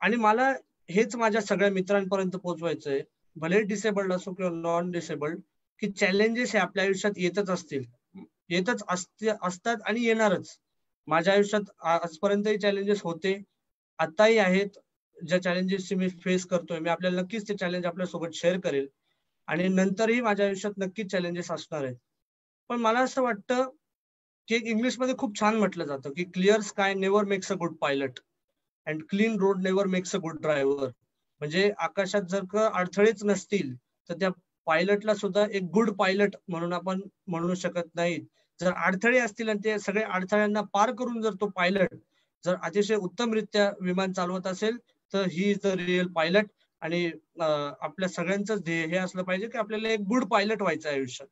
आणि मला हेच माझ्या सगळ्या मित्रांपर्यंत पोहोचवायचंय, भले डिसेबल्ड असो किंवा नॉन डिसेबल्ड, की चॅलेंजेस हे आपल्या आयुष्यात येतच असतात आणि येणारच. माझ्या आयुष्यात आजपर्यंतही चॅलेंजेस होते, आताही आहेत. ज्या चॅलेंजेसची मी फेस करतोय, मी आपल्याला नक्कीच ते चॅलेंज आपल्यासोबत शेअर करेल. आणि नंतरही माझ्या आयुष्यात नक्कीच चॅलेंजेस असणार आहेत. पण मला असं वाटतं की एक इंग्लिशमध्ये खूप छान म्हटलं जातं की clear sky never makes a good pilot and clean road never makes a good driver. म्हणजे आकाशात जर का अडथळेच नसतील तर त्या पायलटला सुद्धा एक गुड पायलट म्हणून आपण म्हणू शकत नाही. जर अडथळे असतील आणि ते सगळे अडथळ्यांना पार करून जर तो पायलट जर अतिशय उत्तमरित्या विमान चालवत असेल तर he is the real pilot. आणि आपल्या सगळ्यांचंच ध्येय हे असलं पाहिजे की आपल्याला एक गुड पायलट व्हायचं आयुष्यात.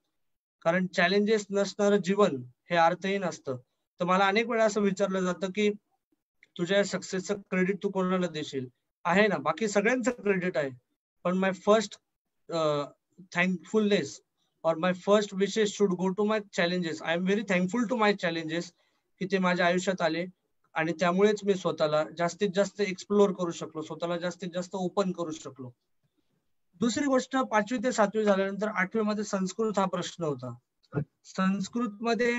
कारण चॅलेंजेस नसणारं जीवन हे अर्थहीन असतं. तर मला अनेक वेळा असं विचारलं जातं की तुझ्या सक्सेसचं क्रेडिट तू कोणाला देशील? आहे ना, बाकी सगळ्यांचं क्रेडिट आहे, पण माय first thankfulness or my first wishes should go to my challenges. I am very thankful to my challenges की ते माझ्या आयुष्यात आले आणि त्यामुळेच मी स्वतःला जास्तीत जास्त एक्सप्लोर करू शकलो, स्वतःला जास्तीत जास्त ओपन करू शकलो. दुसरी गोष्ट, 5वी ते 7वी झाल्यानंतर 8वी मध्ये संस्कृत हा प्रश्न होता. संस्कृत मध्ये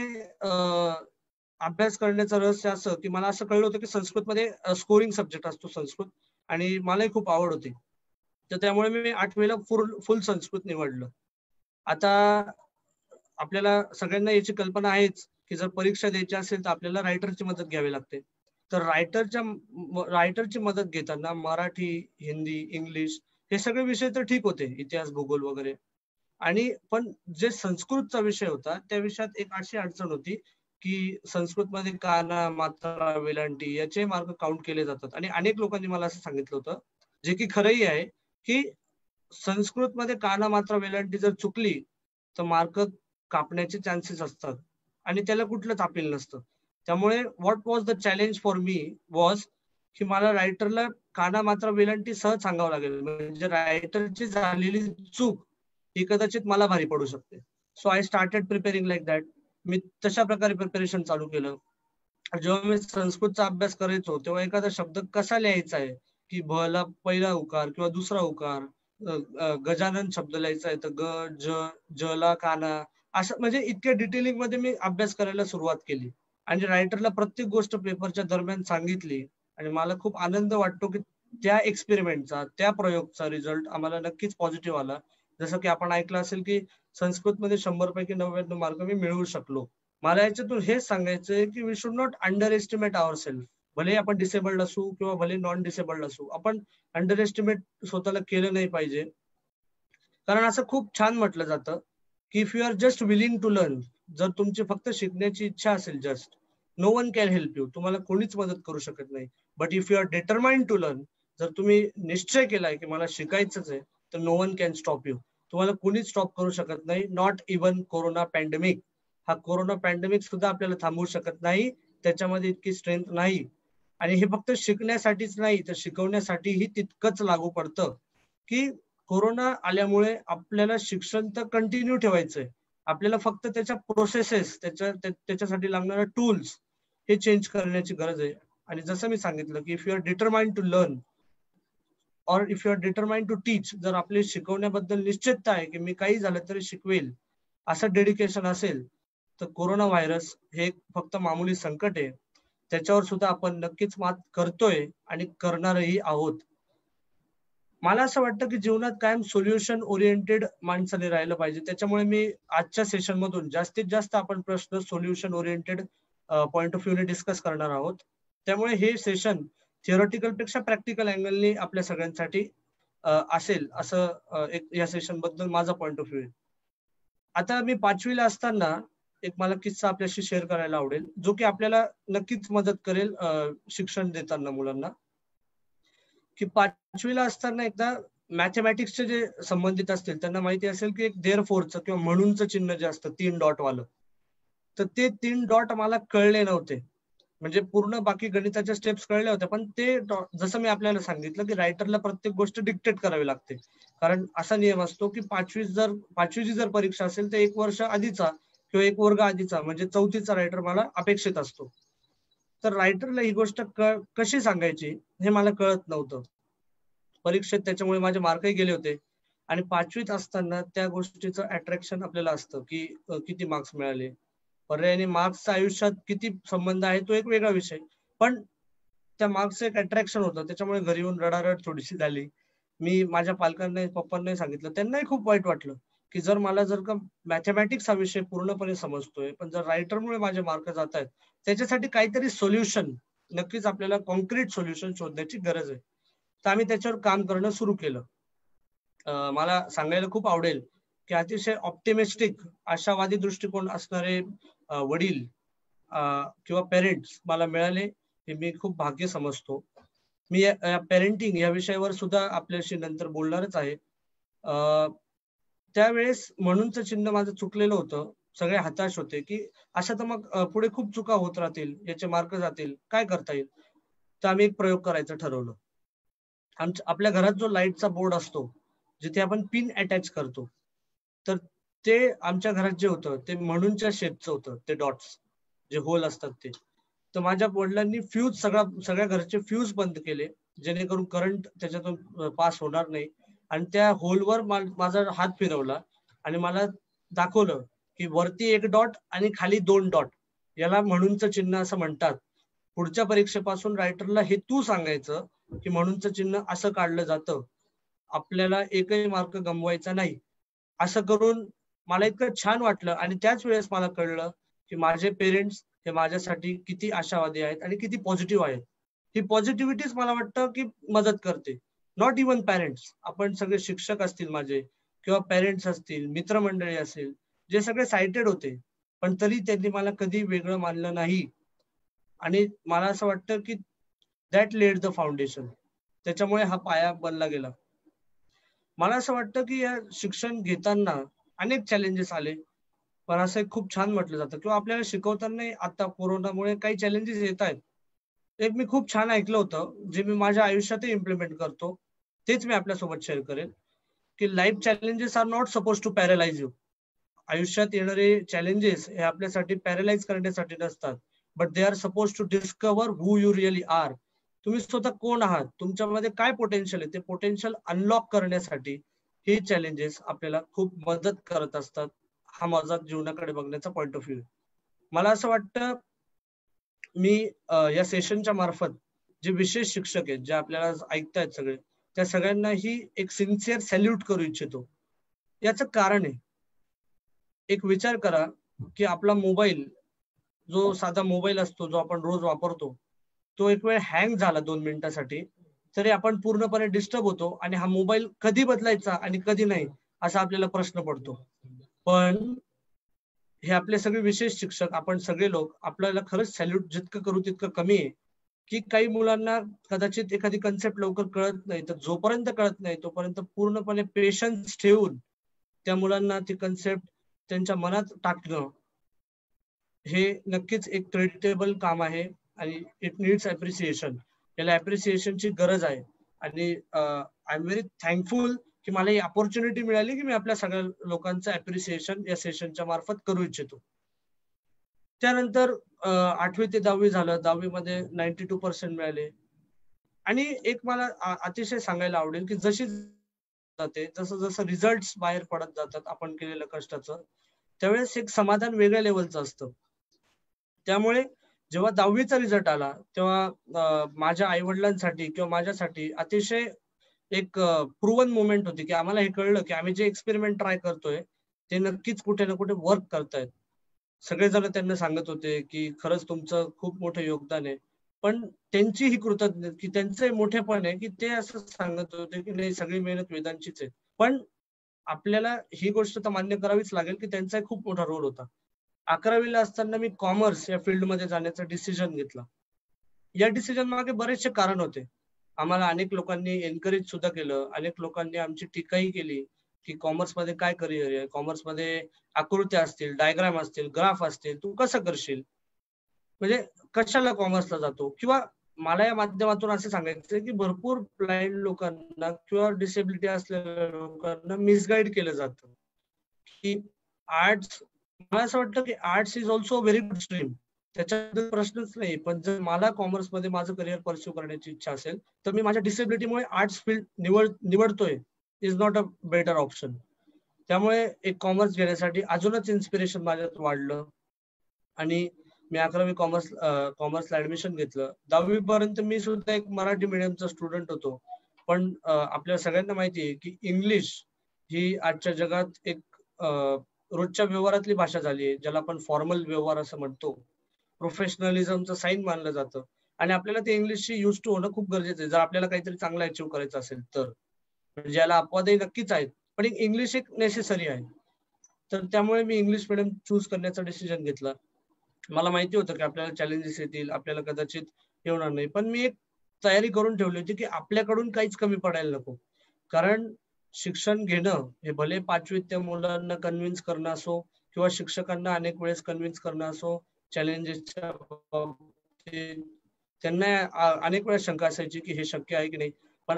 अभ्यास करण्याचं रहस्य असं की मला असं कळलं होतं की संस्कृतमध्ये स्कोरिंग सब्जेक्ट असतो संस्कृत, आणि मलाही खूप आवड होती. तर त्यामुळे मी 8वीला फुल संस्कृत निवडलं. आता आपल्याला सगळ्यांना याची कल्पना आहेच की जर परीक्षा द्यायची असेल तर आपल्याला रायटरची मदत घ्यावी लागते. तर रायटरची मदत घेताना मराठी, हिंदी, इंग्लिश हे सगळे विषय तर ठीक होते, इतिहास, भूगोल वगैरे. आणि पण जे संस्कृतचा विषय होता त्या विषयात एक अशी अडचण होती की संस्कृतमध्ये काना, मात्रा, वेलांटी याचे मार्क काउंट केले जातात. आणि अनेक लोकांनी मला असं सांगितलं होतं, जे की खरंही आहे, की संस्कृतमध्ये काना, मात्रा, वेलांटी जर चुकली तर मार्क कापण्याचे चान्सेस असतात आणि त्याला कुठलंच अपील नसतं. त्यामुळे what was the challenge for me was की मला रायटरला काना, मात्रा, वेलांटी सहज सांगावं लागेल. म्हणजे रायटरची झालेली चूक ही कदाचित मला भारी पडू शकते. So I started preparing like that. मी तशा प्रकारे प्रिपरेशन चालू केलं. जेव्हा मी संस्कृतचा अभ्यास करायचो तेव्हा एखादा शब्द कसा लिहायचा आहे की भ ला पहिला उकार किंवा दुसरा उकार, गजानन शब्द लिहायचा आहे तर ग, ज ला काना, असं म्हणजे इतक्या डिटेलिंग मध्ये मी अभ्यास करायला सुरुवात केली. आणि रायटरला प्रत्येक गोष्ट पेपरच्या दरम्यान सांगितली. आणि मला खूप आनंद वाटतो की त्या एक्सपेरिमेंटचा, त्या प्रयोगचा रिझल्ट आम्हाला नक्कीच पॉझिटिव्ह आला. जसं की आपण ऐकलं असेल की संस्कृतमध्ये 100 पैकी 99 मार्क मी मिळवू शकलो. मला याच्यातून हेच सांगायचंय की we should not underestimate our self. भले आपण डिसेबल्ड असू किंवा भले नॉन डिसेबल्ड असू, आपण अंडर एस्टिमेट स्वतःला केलं नाही पाहिजे. कारण असं खूप छान म्हटलं जातं की if you are just willing to learn जर तुमची फक्त शिकण्याची इच्छा असेल just, no one can help you, तुम्हाला कोणीच मदत करू शकत नाही. But if you are determined to learn, जर तुम्ही निश्चय केलाय की मला शिकायचंच आहे, तर no one can stop you, तुम्हाला कोणीच स्टॉप करू शकत नाही. Not even corona pandemic. हा कोरोना पॅन्डेमिक सुद्धा आपल्याला थांबवू शकत नाही, त्याच्यामध्ये इतकी स्ट्रेंथ नाही. आणि हे फक्त शिकण्यासाठीच नाही तर शिकवण्यासाठीही तितकंच लागू पडतं की कोरोना आल्यामुळे आपल्याला शिक्षण तर कंटिन्यू ठेवायचंय, आपल्याला फक्त त्याच्या प्रोसेसेस, त्याच्यासाठी लागणारे टूल्स हे चेंज करण्याची गरज आहे. आणि जसं मी सांगितलं की if you are determined to learn or if you are determined to teach, जर आपली शिकवण्याबद्दल निश्चितता आहे की मी काही झालं तरी शिकवेल, असं डेडिकेशन असेल, तर कोरोना व्हायरस हे फक्त मामूली संकट आहे, त्याच्यावर सुद्धा आपण नक्कीच मात करतोय आणि करणारही आहोत. मला असं वाटतं की जीवनात कायम सोल्युशन ओरिएंटेड माणसाने राहिलं पाहिजे. त्याच्यामुळे मी आजच्या सेशन मधून जास्तीत जास्त आपण प्रश्न सोल्युशन ओरिएंटेड पॉइंट ऑफ व्ह्यूने डिस्कस करणार आहोत. त्यामुळे हे सेशन थिअरॉटिकल पेक्षा प्रॅक्टिकल अँगलने आपल्या सगळ्यांसाठी असेल असं एक या सेशन बद्दल माझा पॉइंट ऑफ व्ह्यू आहे. आता मी 5वीला असताना एक मला किस्सा आपल्याशी शेअर करायला आवडेल, जो की आपल्याला नक्कीच मदत करेल शिक्षण देताना मुलांना. की 5वीला असताना एकदा मॅथमॅटिक्सचे जे संबंधित असतील त्यांना माहिती असेल की एक देअर फोरचं किंवा म्हणूनचं चिन्ह जे असतं 3 डॉट वालं, तर ते 3 डॉट मला कळले नव्हते. म्हणजे पूर्ण बाकी गणिताच्या स्टेप्स कळल्या होत्या, पण ते जसं मी आपल्याला सांगितलं की रायटरला प्रत्येक गोष्ट डिक्टेट करावी लागते, कारण असा नियम असतो की 5वीची जर परीक्षा असेल तर 1 वर्ष आधीचा किंवा 1 वर्ग आधीचा म्हणजे 4थीचा रायटर मला अपेक्षित असतो. तर रायटरला ही गोष्ट कशी सांगायची हे मला कळत नव्हतं परीक्षेत, त्याच्यामुळे माझे मार्कही गेले होते. आणि 5वीत असताना त्या गोष्टीचं अट्रॅक्शन आपल्याला असतं की किती मार्क्स मिळाले, पर्यायाने मार्क्सचा आयुष्यात किती संबंध आहे तो एक वेगळा विषय, पण त्या मार्क्सचं एक अट्रॅक्शन होतं. त्याच्यामुळे घरी येऊन रडारड थोडीशी झाली. मी माझ्या पालकांना पप्पांनाही सांगितलं, त्यांनाही खूप वाईट वाटलं की जर का मॅथमॅटिक्स हा विषय पूर्णपणे समजतोय पण जर रायटरमुळे माझे मार्क जात आहेत, त्याच्यासाठी काहीतरी सोल्युशन, नक्कीच आपल्याला कॉन्क्रीट सोल्युशन शोधण्याची गरज आहे. तर आम्ही त्याच्यावर काम करणं सुरू केलं. मला सांगायला खूप आवडेल की अतिशय ऑप्टिमिस्टिक आशावादी दृष्टिकोन असणारे वडील किंवा पेरेंट्स मला मिळाले, हे मी खूप भाग्य समजतो. मी पेरेंटिंग या विषयावर सुद्धा आपल्याशी नंतर बोलणारच आहे. त्यावेळेस म्हणूनचं चिन्ह माझं चुकलेलं होतं, सगळे हताश होते की अशा तर मग पुढे खूप चुका होत राहतील, याचे मार्क जातील, काय करता येईल. तर आम्ही एक प्रयोग करायचं ठरवलं. आपल्या घरात जो लाईटचा बोर्ड असतो जिथे आपण पिन अटॅच करतो, तर ते आमच्या घरात जे होतं ते म्हणूनच्या शेपचं होतं, ते डॉट्स जे होल असतात ते. तर माझ्या वडिलांनी फ्यूज सगळ्या घरचे फ्यूज बंद केले, जेणेकरून करंट त्याच्यातून पास होणार नाही. आणि त्या होलवर माझा हात फिरवला आणि मला दाखवलं की वरती 1 डॉट आणि खाली 2 डॉट, याला म्हणूनचं चिन्ह असं म्हणतात. पुढच्या परीक्षेपासून रायटरला हे तू सांगायचं की म्हणूनचं चिन्ह असं काढलं जातं, आपल्याला एकही मार्क गमवायचा नाही. असं करून मला इतकं छान वाटलं आणि त्याच वेळेस मला कळलं की माझे पेरेंट्स हे माझ्यासाठी किती आशावादी आहेत आणि किती पॉझिटिव्ह आहेत. ही पॉझिटिव्हिटीच मला वाटतं की मदत करते. नॉट इवन पॅरेंट्स, आपण सगळे शिक्षक असतील माझे किंवा पेरेंट्स असतील, मित्रमंडळी असेल, जे सगळे सायटेड होते, पण तरी त्यांनी मला कधी वेगळं मानलं नाही. आणि मला असं वाटतं की दॅट लेड द फाउंडेशन, त्याच्यामुळे हा पाया बनला गेला. मला असं वाटतं की या शिक्षण घेताना अनेक चॅलेंजेस आले, पण असं खूप छान म्हटलं जातं किंवा आपल्याला शिकवताना आता कोरोनामुळे काही चॅलेंजेस येत आहेत. एक मी खूप छान ऐकलं होतं, जे मी माझ्या आयुष्यातही इम्प्लिमेंट करतो, तेच मी आपल्यासोबत शेअर करेल की life challenges are not suppose to paralyse you. आयुष्यात येणारे चॅलेंजेस हे आपल्यासाठी पॅरलाइज करण्यासाठी नसतात, but they are suppose to discover who you really are. तुम्ही स्वतः कोण आहात, तुमच्यामध्ये काय पोटेन्शियल आहे, ते पोटेन्शियल अनलॉक करण्यासाठी हे चॅलेंजेस आपल्याला खूप मदत करत असतात. हा माझा जीवनाकडे बघण्याचा पॉइंट ऑफ व्ह्यू. मला असं वाटतं मी या सेशनच्या मार्फत जे विशेष शिक्षक आहेत, जे आपल्याला ऐकतायत सगळे, त्या सगळ्यांनाही एक सिन्सिअर सॅल्यूट करू इच्छितो. याचं कारण आहे, एक विचार करा की आपला मोबाईल, जो साधा मोबाईल असतो जो आपण रोज वापरतो, तो एक वेळ हँग झाला 2 मिनिटासाठी तरी आपण पूर्णपणे डिस्टर्ब होतो आणि हा मोबाईल कधी बदलायचा आणि कधी नाही असा आपल्याला प्रश्न पडतो. पण हे आपले सगळे विशेष शिक्षक, आपण सगळे लोक, आपल्याला खरंच सॅल्यूट जितकं करू तितकं कमी आहे. की काही मुलांना कदाचित एखादी कन्सेप्ट लवकर कळत नाही, तर जोपर्यंत कळत नाही तोपर्यंत पूर्णपणे पेशन्स ठेवून त्या मुलांना ती कन्सेप्ट त्यांच्या मनात टाकणं हे नक्कीच एक क्रेडिटेबल काम आहे आणि इट नीड्स अप्रिसिएशन. याला अप्रिसिएशनची गरज आहे आणि आय एम व्हेरी थँकफुल की मला ही अपॉर्च्युनिटी मिळाली की मी आपल्या सगळ्या लोकांचं अप्रिसिएशन या सेशनच्या मार्फत करू इच्छितो. त्यानंतर 8वी ते 10वी झालं. 10वी मध्ये 92% मिळाले. आणि एक मला अतिशय सांगायला आवडेल की जशी जाते जसं जसं रिझल्ट बाहेर पडत जातात आपण केलेल्या कष्टाचं, त्यावेळेस एक समाधान वेगळ्या लेवलचं असतं. त्यामुळे जेव्हा 10वीचा रिझल्ट आला तेव्हा माझ्या आई वडिलांसाठी किंवा माझ्यासाठी अतिशय एक प्रूव्हन मोमेंट होती की आम्हाला हे कळलं की आम्ही जे एक्सपेरिमेंट ट्राय करतोय ते नक्कीच कुठे ना कुठे वर्क करतायत. सगळेजण त्यांना सांगत होते की खरंच तुमचं खूप मोठं योगदान आहे. पण त्यांची ही कृतज्ञता की त्यांचं मोठेपण आहे की ते असं सांगत होते की नाही सगळी मेहनत वेदांचीच आहे. पण आपल्याला ही गोष्ट तर मान्य करावीच लागेल की त्यांचा खूप मोठा रोल होता. 11वीला असताना मी कॉमर्स या फील्डमध्ये जाण्याचा डिसिजन घेतला. या डिसिजन मागे बरेचसे कारण होते. आम्हाला अनेक लोकांनी एनकरेज सुद्धा केलं, अनेक लोकांनी आमची टीकाही केली की कॉमर्समध्ये काय करिअर आहे, कॉमर्समध्ये आकृत्या असतील, डायग्राम असतील, ग्राफ असतील, तू कसं करशील, म्हणजे कशाला कॉमर्सला जातो. किंवा मला या माध्यमातून असं सांगायचं की भरपूर ब्लाइंड लोकांना किंवा डिसेबिलिटी असलेल्या लोकांना मिसगाईड केलं जातं की आर्ट्स, मला असं वाटतं की arts is also very good stream, त्याच्याबद्दल प्रश्नच नाही. पण जर मला कॉमर्समध्ये माझं करिअर परस्यू करण्याची इच्छा असेल तर मी माझ्या डिसेबिलिटीमुळे आर्ट्स फील्ड निवडतोय is not a better option. त्यामुळे एक कॉमर्स घेण्यासाठी अजूनच इन्स्पिरेशन माझ्यात वाढलं आणि मी 11वी कॉमर्सला ऍडमिशन घेतलं. 10वी पर्यंत मी सुद्धा एक मराठी मीडियमचा स्टुडंट होतो. पण आपल्या सगळ्यांना माहिती आहे की इंग्लिश ही आजच्या जगात एक रोजच्या व्यवहारातली भाषा झाली आहे, ज्याला आपण फॉर्मल व्यवहार असं म्हणतो. प्रोफेशनलिझमचं साईन मानलं जातं आणि आपल्याला ते इंग्लिशशी युज टू होणं खूप गरजेचं आहे जर आपल्याला काहीतरी चांगलं अचीव्ह करायचं असेल तर. म्हणजे याला अपवादही नक्कीच आहेत, पण इंग्लिश एक नेसेसरी आहे. तर त्यामुळे मी इंग्लिश मिडियम चूज करण्याचा डिसिजन घेतला. मला माहिती होतं की आपल्याला चॅलेंजेस येतील, आपल्याला कदाचित हे होणार नाही, पण मी एक तयारी करून ठेवली होती की आपल्याकडून काहीच कमी पडायला नको. कारण शिक्षण घेणं हे भले 5वीत त्या मुलांना कन्व्हिन्स करणं असो किंवा शिक्षकांना अनेक वेळेस कन्व्हिन्स करणं असो, चॅलेंजेसच्या त्यांना अनेक वेळेस शंका असायची की हे शक्य आहे की नाही. पण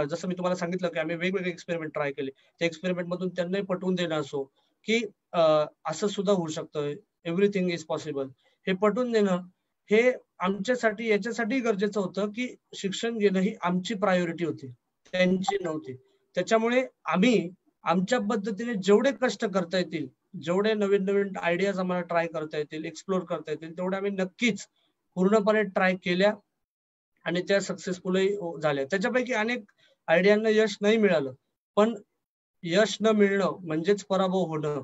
जसं मी तुम्हाला सांगितलं की आम्ही वेगवेगळे एक्सपेरिमेंट ट्राय केले, त्या एक्सपेरिमेंट मधून त्यांनाही पटवून देणं असो की असं सुद्धा होऊ शकतं, एव्हरीथिंग इज पॉसिबल, हे पटवून देणं हे आमच्यासाठी याच्यासाठी गरजेचं होतं की शिक्षण घेणं ही आमची प्रायोरिटी होती, त्यांची नव्हती. त्याच्यामुळे आम्ही आमच्या पद्धतीने जेवढे कष्ट करता येतील, जेवढे नवीन नवीन आयडियाज आम्हाला ट्राय करता येतील, एक्सप्लोर करता येतील, तेवढे आम्ही नक्कीच पूर्णपणे ट्राय केल्या आणि त्या सक्सेसफुलही झाल्या. त्याच्यापैकी अनेक आयडियांना यश नाही मिळालं, पण यश न मिळणं म्हणजेच पराभव होणं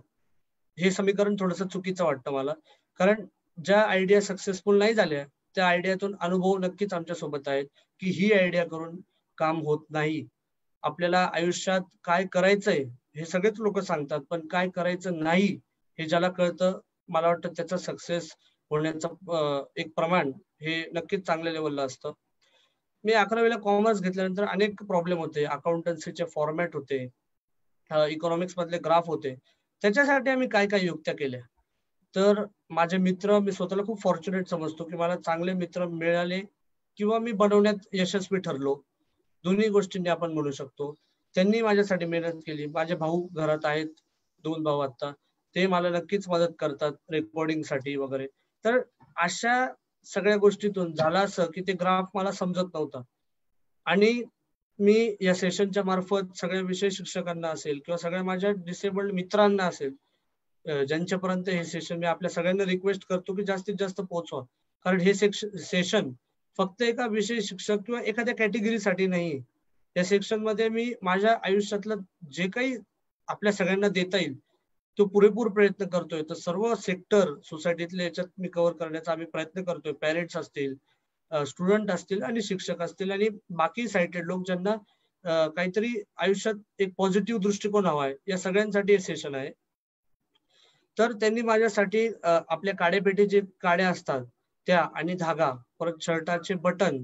हे समीकरण थोडंसं चुकीचं वाटतं मला. कारण ज्या आयडिया सक्सेसफुल नाही झाल्या त्या आयडियातून अनुभव नक्कीच आमच्या सोबत आहेत की ही आयडिया करून काम होत नाही. आपल्याला आयुष्यात काय करायचंय हे सगळेच लोक सांगतात, पण काय करायचं नाही हे ज्याला कळतं, मला वाटतं त्याचा सक्सेस होण्याचं एक प्रमाण हे नक्कीच चांगल्या लेवलला असतं. मी 11वीला कॉमर्स घेतल्यानंतर अनेक प्रॉब्लेम होते, अकाउंटन्सीचे फॉर्मॅट होते, इकॉनॉमिक्स मधले ग्राफ होते. त्याच्यासाठी आम्ही काय काय युक्त्या केल्या. तर माझे मित्र, मी स्वतःला खूप फॉर्च्युनेट समजतो की मला चांगले मित्र मिळाले किंवा मी बनवण्यात यशस्वी ठरलो, दोन्ही गोष्टींनी आपण म्हणू शकतो. त्यांनी माझ्यासाठी मेहनत केली. माझे भाऊ घरात आहेत, 2 भाऊ आता, ते मला नक्कीच मदत करतात रेकॉर्डिंगसाठी वगैरे. तर अशा सगळ्या गोष्टीतून झालं असं की ते ग्राफ मला समजत नव्हता आणि मी या सेशनच्या मार्फत सगळ्या विषय शिक्षकांना असेल किंवा सगळ्या माझ्या डिसेबल्ड मित्रांना असेल ज्यांच्यापर्यंत हे सेशन, मी आपल्या सगळ्यांना रिक्वेस्ट करतो की जास्तीत जास्त पोहोचवा. कारण हे सेशन फक्त एका विषय शिक्षक किंवा एखाद्या कॅटेगरीसाठी नाही. या सेक्शन मध्ये मी माझ्या आयुष्यातलं जे काही आपल्या सगळ्यांना देता येईल तो पुरेपूर प्रयत्न करतोय. तर सर्व सेक्टर सोसायटीतले याच्यात मी कव्हर करण्याचा आम्ही प्रयत्न करतोय. पॅरेंट्स असतील, स्टुडंट असतील आणि शिक्षक असतील आणि बाकी सायटेड लोक ज्यांना काहीतरी आयुष्यात एक पॉझिटिव्ह दृष्टिकोन हवा आहे, या सगळ्यांसाठी हे सेशन आहे. तर त्यांनी माझ्यासाठी आपल्या काड्यापेटीचे काड्या असतात त्या आणि धागा, परत शर्टाचे बटन,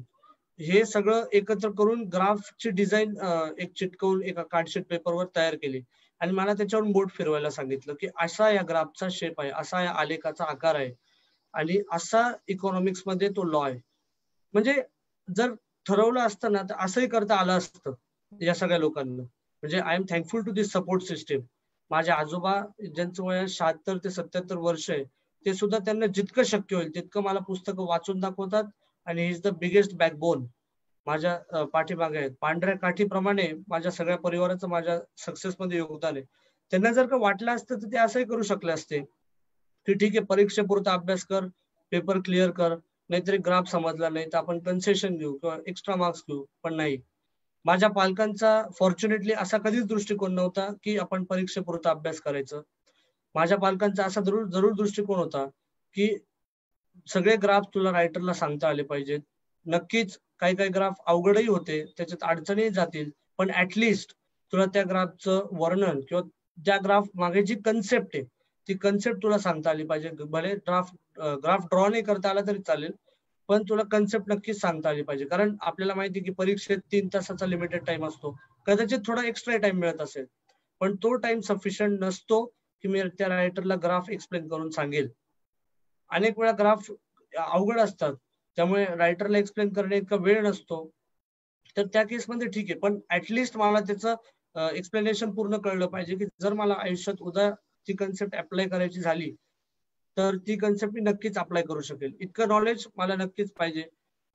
हे सगळं एकत्र करून ग्राफची डिझाईन एक चिटकवून एका कार्डशीट पेपरवर तयार केली आणि मला त्याच्यावर बोट फिरवायला सांगितलं की असा या ग्राफचा शेप आहे, असा या आलेखाचा आकार आहे आणि असा इकॉनॉमिक्स मध्ये तो लॉ आहे. म्हणजे जर ठरवलं असतं ना तर असंही करता आलं असतं या सगळ्या लोकांना. म्हणजे I am thankful to this support system. माझे आजोबा ज्यांचं वय 76 ते 77 वर्ष आहे, ते सुद्धा त्यांना जितकं शक्य होईल तितकं मला पुस्तकं वाचून दाखवतात आणि he is the biggest backbone माझ्या पाठीमागे आहेत. पांढऱ्या काठीप्रमाणे माझ्या सगळ्या परिवाराचं माझ्या सक्सेस मध्ये योगदान आहे. त्यांना जर का वाटलं असतं तर ते असंही करू शकले असते की ठीक आहे, परीक्षेपुरता अभ्यास कर, पेपर क्लिअर कर, नाहीतरी ग्राफ समजला नाही तर आपण कन्सेशन घेऊ किंवा एक्स्ट्रा मार्क्स घेऊ. पण नाही, माझ्या पालकांचा फॉर्च्युनेटली असा कधीच दृष्टिकोन नव्हता की आपण परीक्षेपुरता अभ्यास करायचं. माझ्या पालकांचा असा जरूर दृष्टिकोन होता की सगळे ग्राफ तुला रायटरला सांगता आले पाहिजेत. नक्कीच काही काही ग्राफ अवघडही होते, त्याच्यात अडचणी जातील, पण ऍटलिस्ट तुला त्या ग्राफचं वर्णन किंवा त्या ग्राफ मागे जी कन्सेप्ट आहे ती कन्सेप्ट तुला सांगता आली पाहिजे. भले ग्राफ ड्रॉ नाही करता आला तरी चालेल, पण तुला कन्सेप्ट नक्कीच सांगता आली पाहिजे. कारण आपल्याला माहिती की परीक्षेत 3 तासाचा लिमिटेड टाइम असतो, कदाचित थोडा एक्स्ट्रा टाइम मिळत असेल, पण तो टाइम सफिशियंट नसतो की मी त्या रायटरला ग्राफ एक्सप्लेन करून सांगेल. अनेक वेळा ग्राफ अवघड असतात, त्यामुळे रायटरला एक्सप्लेन करणे इतका वेळ नसतो. तर त्या केसमध्ये ठीक आहे, पण ऍटलिस्ट मला त्याचं एक्सप्लेनेशन पूर्ण कळलं पाहिजे की जर मला आयुष्यात उद्या ती कन्सेप्ट अप्लाय करायची झाली तर ती कन्सेप्ट मी नक्कीच अप्लाय करू शकेल. इतकं नॉलेज मला नक्कीच पाहिजे,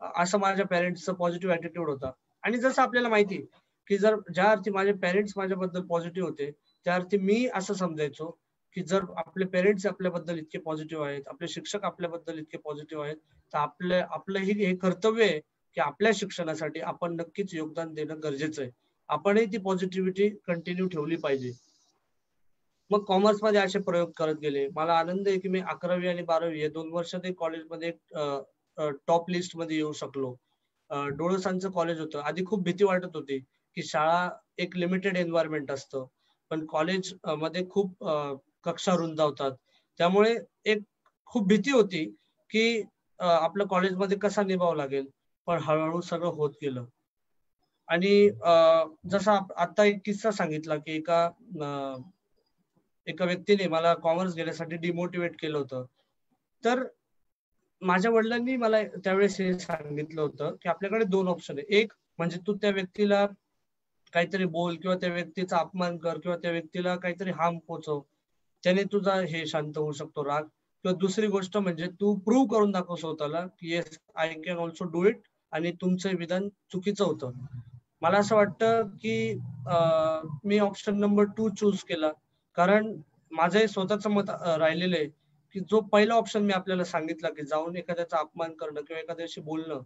असं माझ्या पेरेंट्सचा पॉझिटिव्ह ऍटिट्यूड होता. आणि जसं आपल्याला माहिती की जर ज्या अर्थी माझे पेरेंट्स माझ्याबद्दल पॉझिटिव्ह होते, त्या अर्थी मी असं समजायचो की जर आपले पेरेंट्स आपल्याबद्दल इतके पॉझिटिव्ह आहेत, आपले शिक्षक आपल्याबद्दल इतके पॉझिटिव्ह आहेत, तर आपलं हे कर्तव्य आहे की आपल्या शिक्षणासाठी आपण नक्कीच योगदान देणं गरजेचं आहे. आपणही ती पॉझिटिव्हिटी कंटिन्यू ठेवली पाहिजे. मग कॉमर्समध्ये असे प्रयोग करत गेले. मला आनंद आहे की मी 11वी आणि 12वी या 2 वर्षातही कॉलेजमध्ये टॉप लिस्ट मध्ये येऊ शकलो. डोळसांचं कॉलेज होतं. आधी खूप भीती वाटत होती की शाळा एक लिमिटेड एन्व्हायरमेंट असतं, पण कॉलेज मध्ये खूप कक्षा रुंदावतात, त्यामुळे एक खूप भीती होती की आपलं कॉलेजमध्ये कसा निभावं लागेल. पण हळूहळू सगळं होत गेलं. आणि जसा आता एक किस्सा सांगितला की एका व्यक्तीने मला कॉमर्स घेण्यासाठी डिमोटिवेट केलं होतं. तर माझ्या वडिलांनी मला त्यावेळेस हे सांगितलं होतं की आपल्याकडे 2 ऑप्शन आहे. एक म्हणजे तू त्या व्यक्तीला काहीतरी बोल किंवा त्या व्यक्तीचा अपमान कर किंवा त्या व्यक्तीला काहीतरी हार्म पोचव, त्याने तुझा हे शांत होऊ शकतो राग. किंवा दुसरी गोष्ट म्हणजे तू प्रूव्ह करून दाखव स्वतःला की yes I can also do it आणि तुमचं विधान चुकीचं होतं. मला असं वाटतं की मी ऑप्शन नंबर 2 चूज केला, कारण माझं स्वतःचं मत राहिलेलं आहे की जो पहिला ऑप्शन मी आपल्याला सांगितला की जाऊन एखाद्याचा अपमान करणं किंवा एखाद्याशी बोलणं,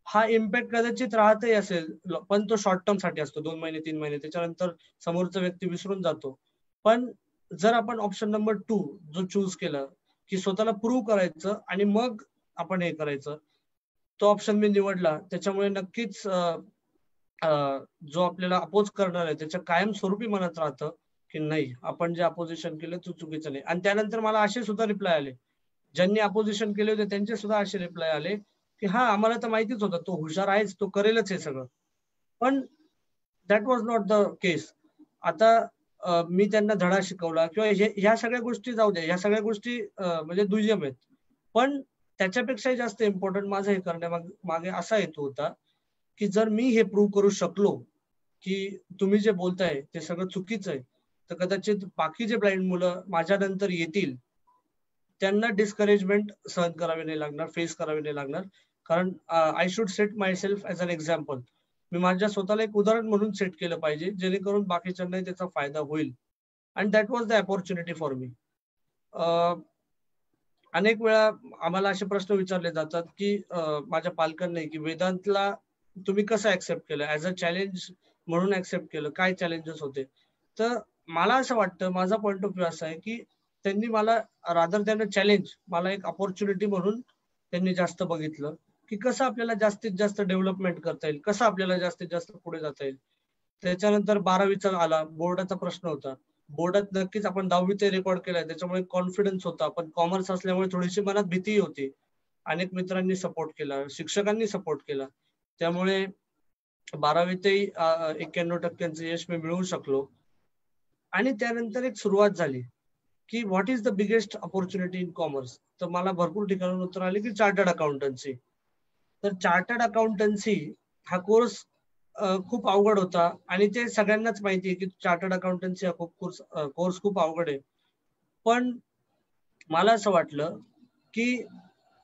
हा इम्पॅक्ट कदाचित राहतही असेल, पण तो शॉर्ट टर्म साठी असतो, 2 महिने 3 महिने, त्याच्यानंतर समोरचा व्यक्ती विसरून जातो. पण जर आपण ऑप्शन नंबर 2 जो चूज केला की स्वतःला प्रूव्ह करायचं आणि मग आपण हे करायचं, तो ऑप्शन मी निवडला. त्याच्यामुळे नक्कीच जो आपल्याला अपोज करणार आहे त्याच्या कायमस्वरूपी मनात राहतं की नाही, आपण जे अपोजिशन केलं ते चुकीचं नाही. आणि त्यानंतर मला असे सुद्धा रिप्लाय आले, ज्यांनी अपोजिशन केले होते त्यांचे सुद्धा असे रिप्लाय आले की हा आम्हाला तर माहितीच होतं, तो हुशार आहेच, तो करेलच हे सगळं. पण दॅट वॉज नॉट द केस. आता मी त्यांना धडा शिकवला किंवा ह्या सगळ्या गोष्टी जाऊ द्या, ह्या सगळ्या गोष्टी म्हणजे दुय्यम आहेत, पण त्याच्यापेक्षाही जास्त इम्पॉर्टंट माझं हे करण्यामागे असा हेतू होता की जर मी हे प्रूव्ह करू शकलो की तुम्ही जे बोलताय ते सगळं चुकीचं आहे, तर कदाचित बाकी जे ब्लाइंड मुलं माझ्या नंतर येतील त्यांना डिस्करेजमेंट सहन करावे नाही लागणार, फेस करावे नाही लागणार. कारण I should set myself as an example. मी माझ्या स्वतःला एक उदाहरण म्हणून सेट केलं पाहिजे, जेणेकरून बाकीच्यांनाही त्याचा फायदा होईल. And that was the opportunity for me. अनेक वेळा आम्हाला असे प्रश्न विचारले जातात की माझ्या पालकांनी की वेदांतला तुम्ही कसं ऍक्सेप्ट केलं, ऍज अ चॅलेंज म्हणून ऍक्सेप्ट केलं, काय चॅलेंजेस होते. तर मला असं वाटतं, माझा पॉइंट ऑफ व्ह्यू असा आहे की त्यांनी मला रादर दॅन चॅलेंज, मला एक अपॉर्च्युनिटी म्हणून त्यांनी जास्त बघितलं की कसं आपल्याला जास्तीत जास्त डेव्हलपमेंट करता येईल, कसं आपल्याला जास्तीत जास्त पुढे जाता येईल. त्याच्यानंतर 12वीचा आला, बोर्डाचा प्रश्न होता. बोर्डात नक्कीच आपण 10वी ते रेकॉर्ड केलाय, त्याच्यामुळे कॉन्फिडन्स होता. पण कॉमर्स असल्यामुळे थोडीशी मनात भीती होती. अनेक मित्रांनी सपोर्ट केला, शिक्षकांनी सपोर्ट केला, त्यामुळे 12वीतही 91% यश मी मिळवू शकलो. आणि त्यानंतर एक सुरुवात झाली की what is the biggest opportunity in commerce. तर मला भरपूर ठिकाणून उत्तर आले की चार्टर्ड अकाउंटन्सी. तर चार्टर्ड अकाउंटन्सी हा कोर्स खूप अवघड होता आणि ते सगळ्यांनाच माहिती आहे की चार्टर्ड अकाउंटन्सी हा कोर्स खूप अवघड आहे. पण मला असं वाटलं की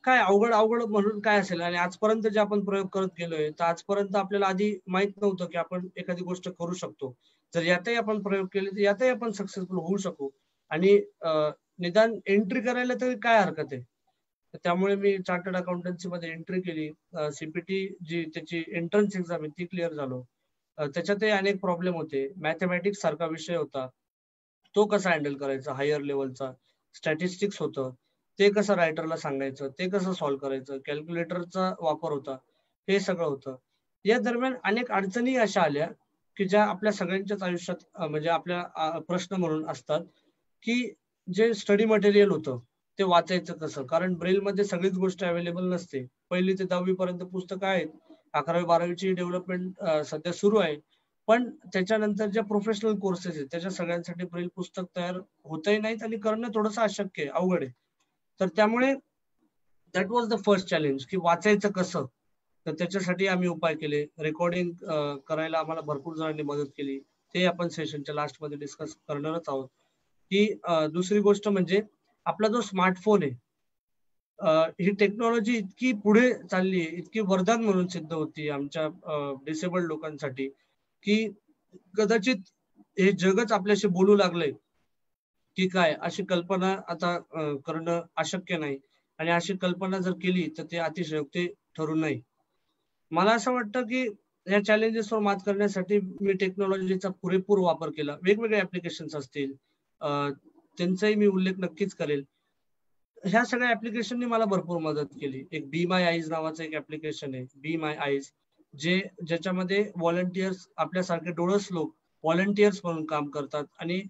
काय अवघड म्हणून काय असेल, आणि आजपर्यंत जे आपण प्रयोग करत गेलोय तर आजपर्यंत आपल्याला आधी माहित नव्हतं की आपण एखादी गोष्ट करू शकतो. जर यातही आपण प्रयोग केले तर यातही आपण सक्सेसफुल होऊ शकू, आणि निदान एंट्री करायला तरी काय हरकत आहे. त्यामुळे मी चार्टर्ड अकाउंटन्सी मध्ये एंट्री केली. सीपीटी जी त्याची एंट्रन्स एक्झाम आहे ती क्लिअर झालो. त्याच्यातही अनेक प्रॉब्लेम होते. मॅथमॅटिक्स सारखा विषय होता, तो कसा हँडल करायचा, हायर लेवलचा. स्टॅटिस्टिक्स होतं, ते कसं रायटरला सांगायचं, ते कसं सॉल्व्ह करायचं. कॅल्क्युलेटरचा वापर होता, हे सगळं होतं. या दरम्यान अनेक अडचणी अशा आल्या की ज्या आपल्या सगळ्यांच्याच आयुष्यात म्हणजे आपल्या प्रश्न म्हणून असतात की जे स्टडी मटेरियल होतं ते वाचायचं कसं. कारण ब्रेल मध्ये सगळीच गोष्ट अवेलेबल नसते. 1ली ते 10वी पर्यंत पुस्तकं आहेत, 11वी 12वीची डेव्हलपमेंट सध्या सुरू आहे. पण त्याच्यानंतर ज्या प्रोफेशनल कोर्सेस आहेत त्याच्या सगळ्यांसाठी ब्रेल पुस्तक तयार होतही नाहीत आणि करणं थोडंसं अशक्य आहे, अवघड आहे. तर त्यामुळे that was the first challenge की वाचायचं कसं. तर त्याच्यासाठी आम्ही उपाय केले. रेकॉर्डिंग करायला आम्हाला भरपूर जणांनी मदत केली, ते आपण सेशनच्या लास्ट मध्ये डिस्कस करणारच आहोत. की दुसरी गोष्ट म्हणजे आपला जो स्मार्टफोन आहे, ही टेक्नॉलॉजी इतकी पुढे चालली आहे, इतकी वरदान म्हणून सिद्ध होती आमच्या डिसेबल्ड लोकांसाठी की कदाचित हे जगच आपल्याशी बोलू लागलंय की काय, अशी कल्पना आता करणं अशक्य नाही. आणि अशी कल्पना जर केली तर ते अतिशयोक्ती ठरू नये. मला असं वाटतं की या चॅलेंजेसवर मात करण्यासाठी मी टेक्नॉलॉजीचा पुरेपूर वापर केला. वेगवेगळे ऍप्लिकेशन्स असतील, त्यांचाही मी उल्लेख नक्कीच करेल. ह्या सगळ्या ऍप्लिकेशननी मला भरपूर मदत केली. एक बी माय आईज नावाचं एक ऍप्लिकेशन आहे, बी माय आईज, ज्याच्यामध्ये व्हॉलंटियर्स, आपल्यासारखे डोळस लोक व्हॉलंटियर्स म्हणून काम करतात. आणि